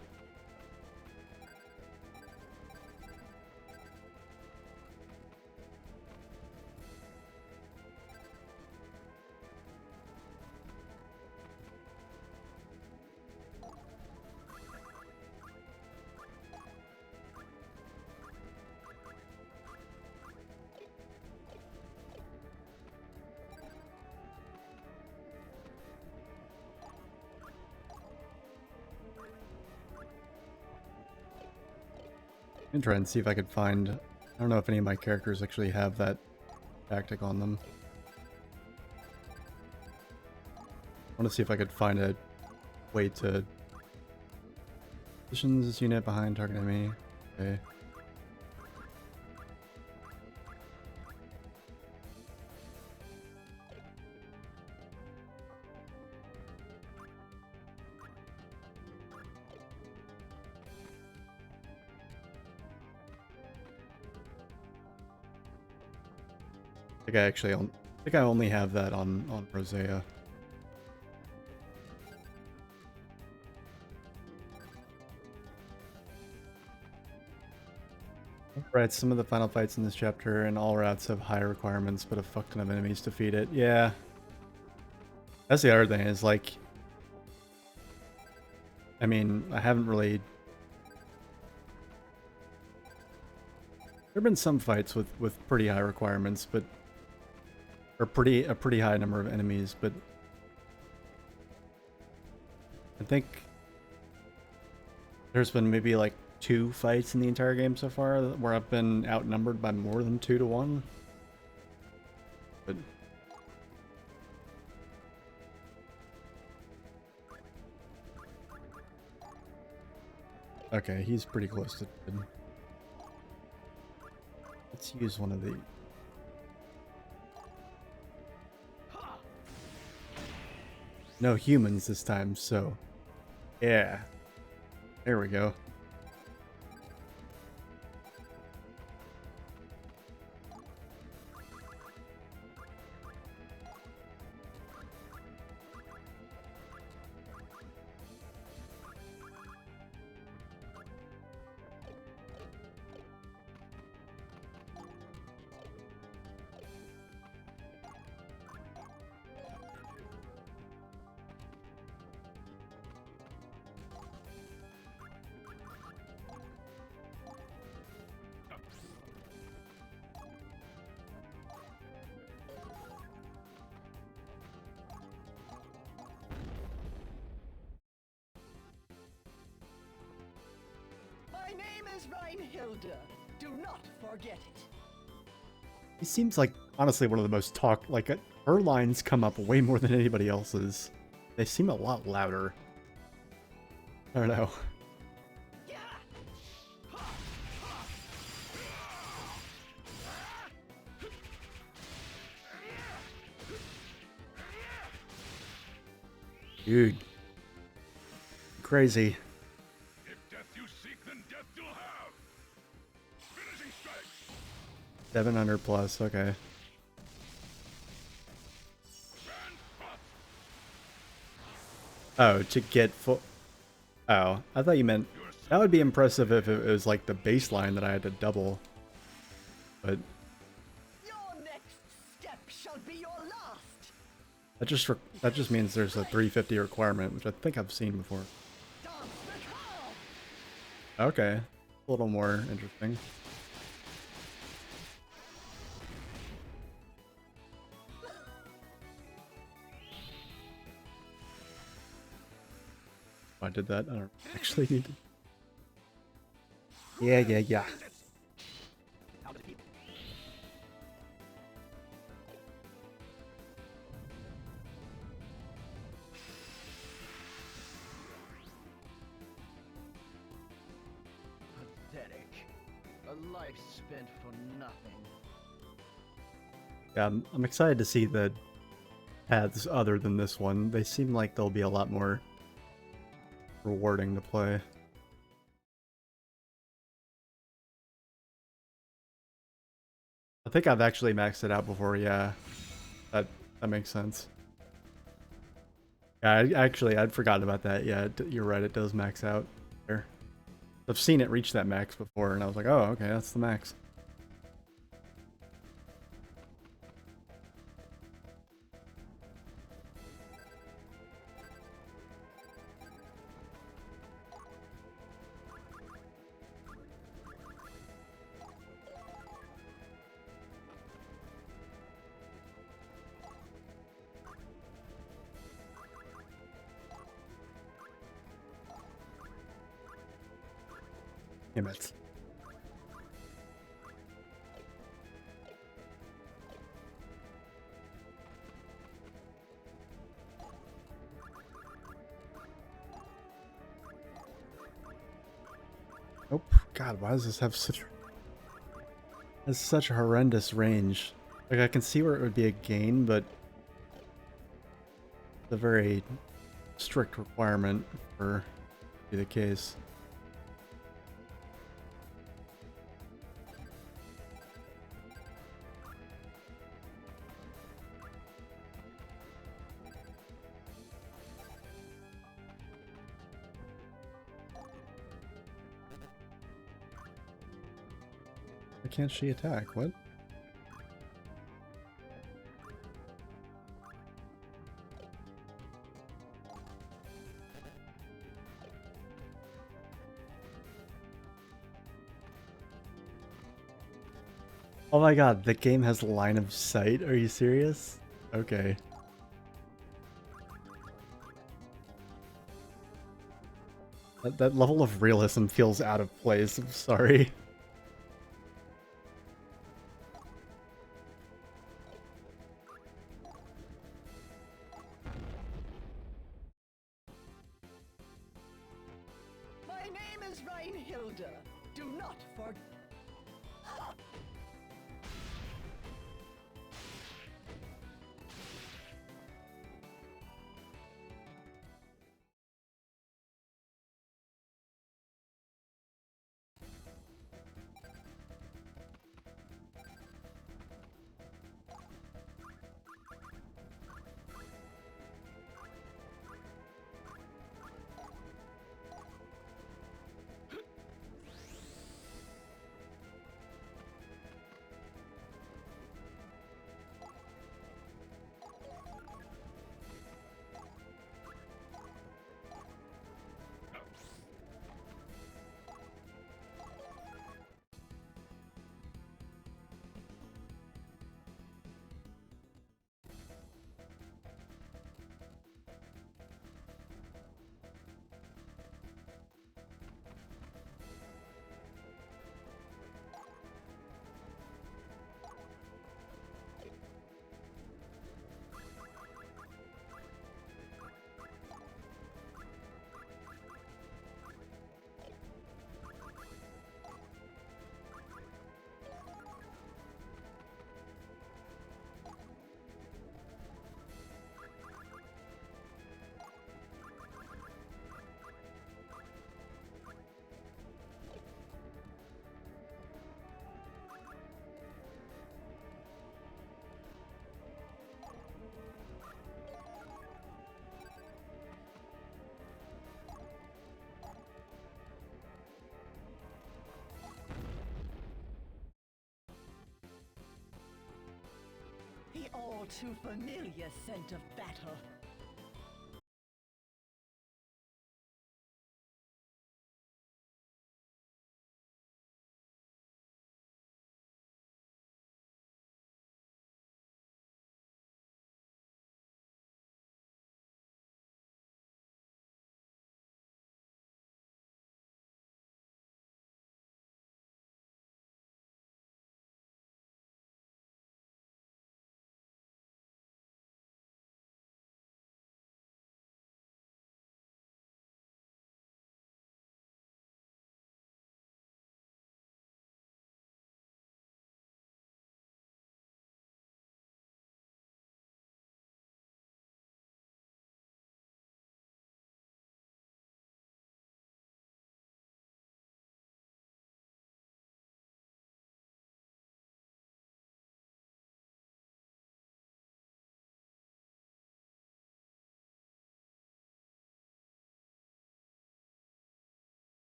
I'm gonna try and see if I could find... I don't know if any of my characters actually have that tactic on them. I want to see if I could find a way to... Positions this unit behind target enemy. Okay. I think I only have that on Rosea. Right, some of the final fights in this chapter and all routes have high requirements, but a fuck ton of enemies to defeat it. Yeah. That's the other thing, is like... I mean, I haven't really... There have been some fights with pretty high requirements, but... Or a pretty high number of enemies, but... I think... There's been maybe like 2 fights in the entire game so far where I've been outnumbered by more than 2 to 1. But... Okay, he's pretty close to dead. Let's use one of the... No humans this time, so... Yeah. There we go. My name is Reinhilde. Do not forget it. He seems like, honestly, one of the most her lines come up way more than anybody else's. They seem a lot louder. I don't know. Dude. Crazy. If death you seek, then death you'll have. Finishing strike. 700 plus, okay. Oh, to get full... Oh, I thought you meant... That would be impressive if it was like the baseline that I had to double. But... Your next step shall be your last. That just means there's a 350 requirement, which I think I've seen before. Dance the call. Okay. A little more interesting. I did that. I don't actually need to. Yeah. Pathetic. A life spent for nothing. Yeah, I'm excited to see the paths other than this one. They seem like they'll be a lot more rewarding to play. I think I've actually maxed it out before, yeah. That makes sense. Yeah, I'd forgotten about that. Yeah, you're right, it does max out there. I've seen it reach that max before, and I was like, oh, okay, that's the max. Damn it. God, why does this have such a horrendous range? Like, I can see where it would be a gain, but it's a very strict requirement for to be the case. Why can't she attack? What? Oh my god, the game has line of sight? Are you serious? Okay. That level of realism feels out of place, I'm sorry. My name is Reinhilde. Do not forget. The all too familiar scent of battle.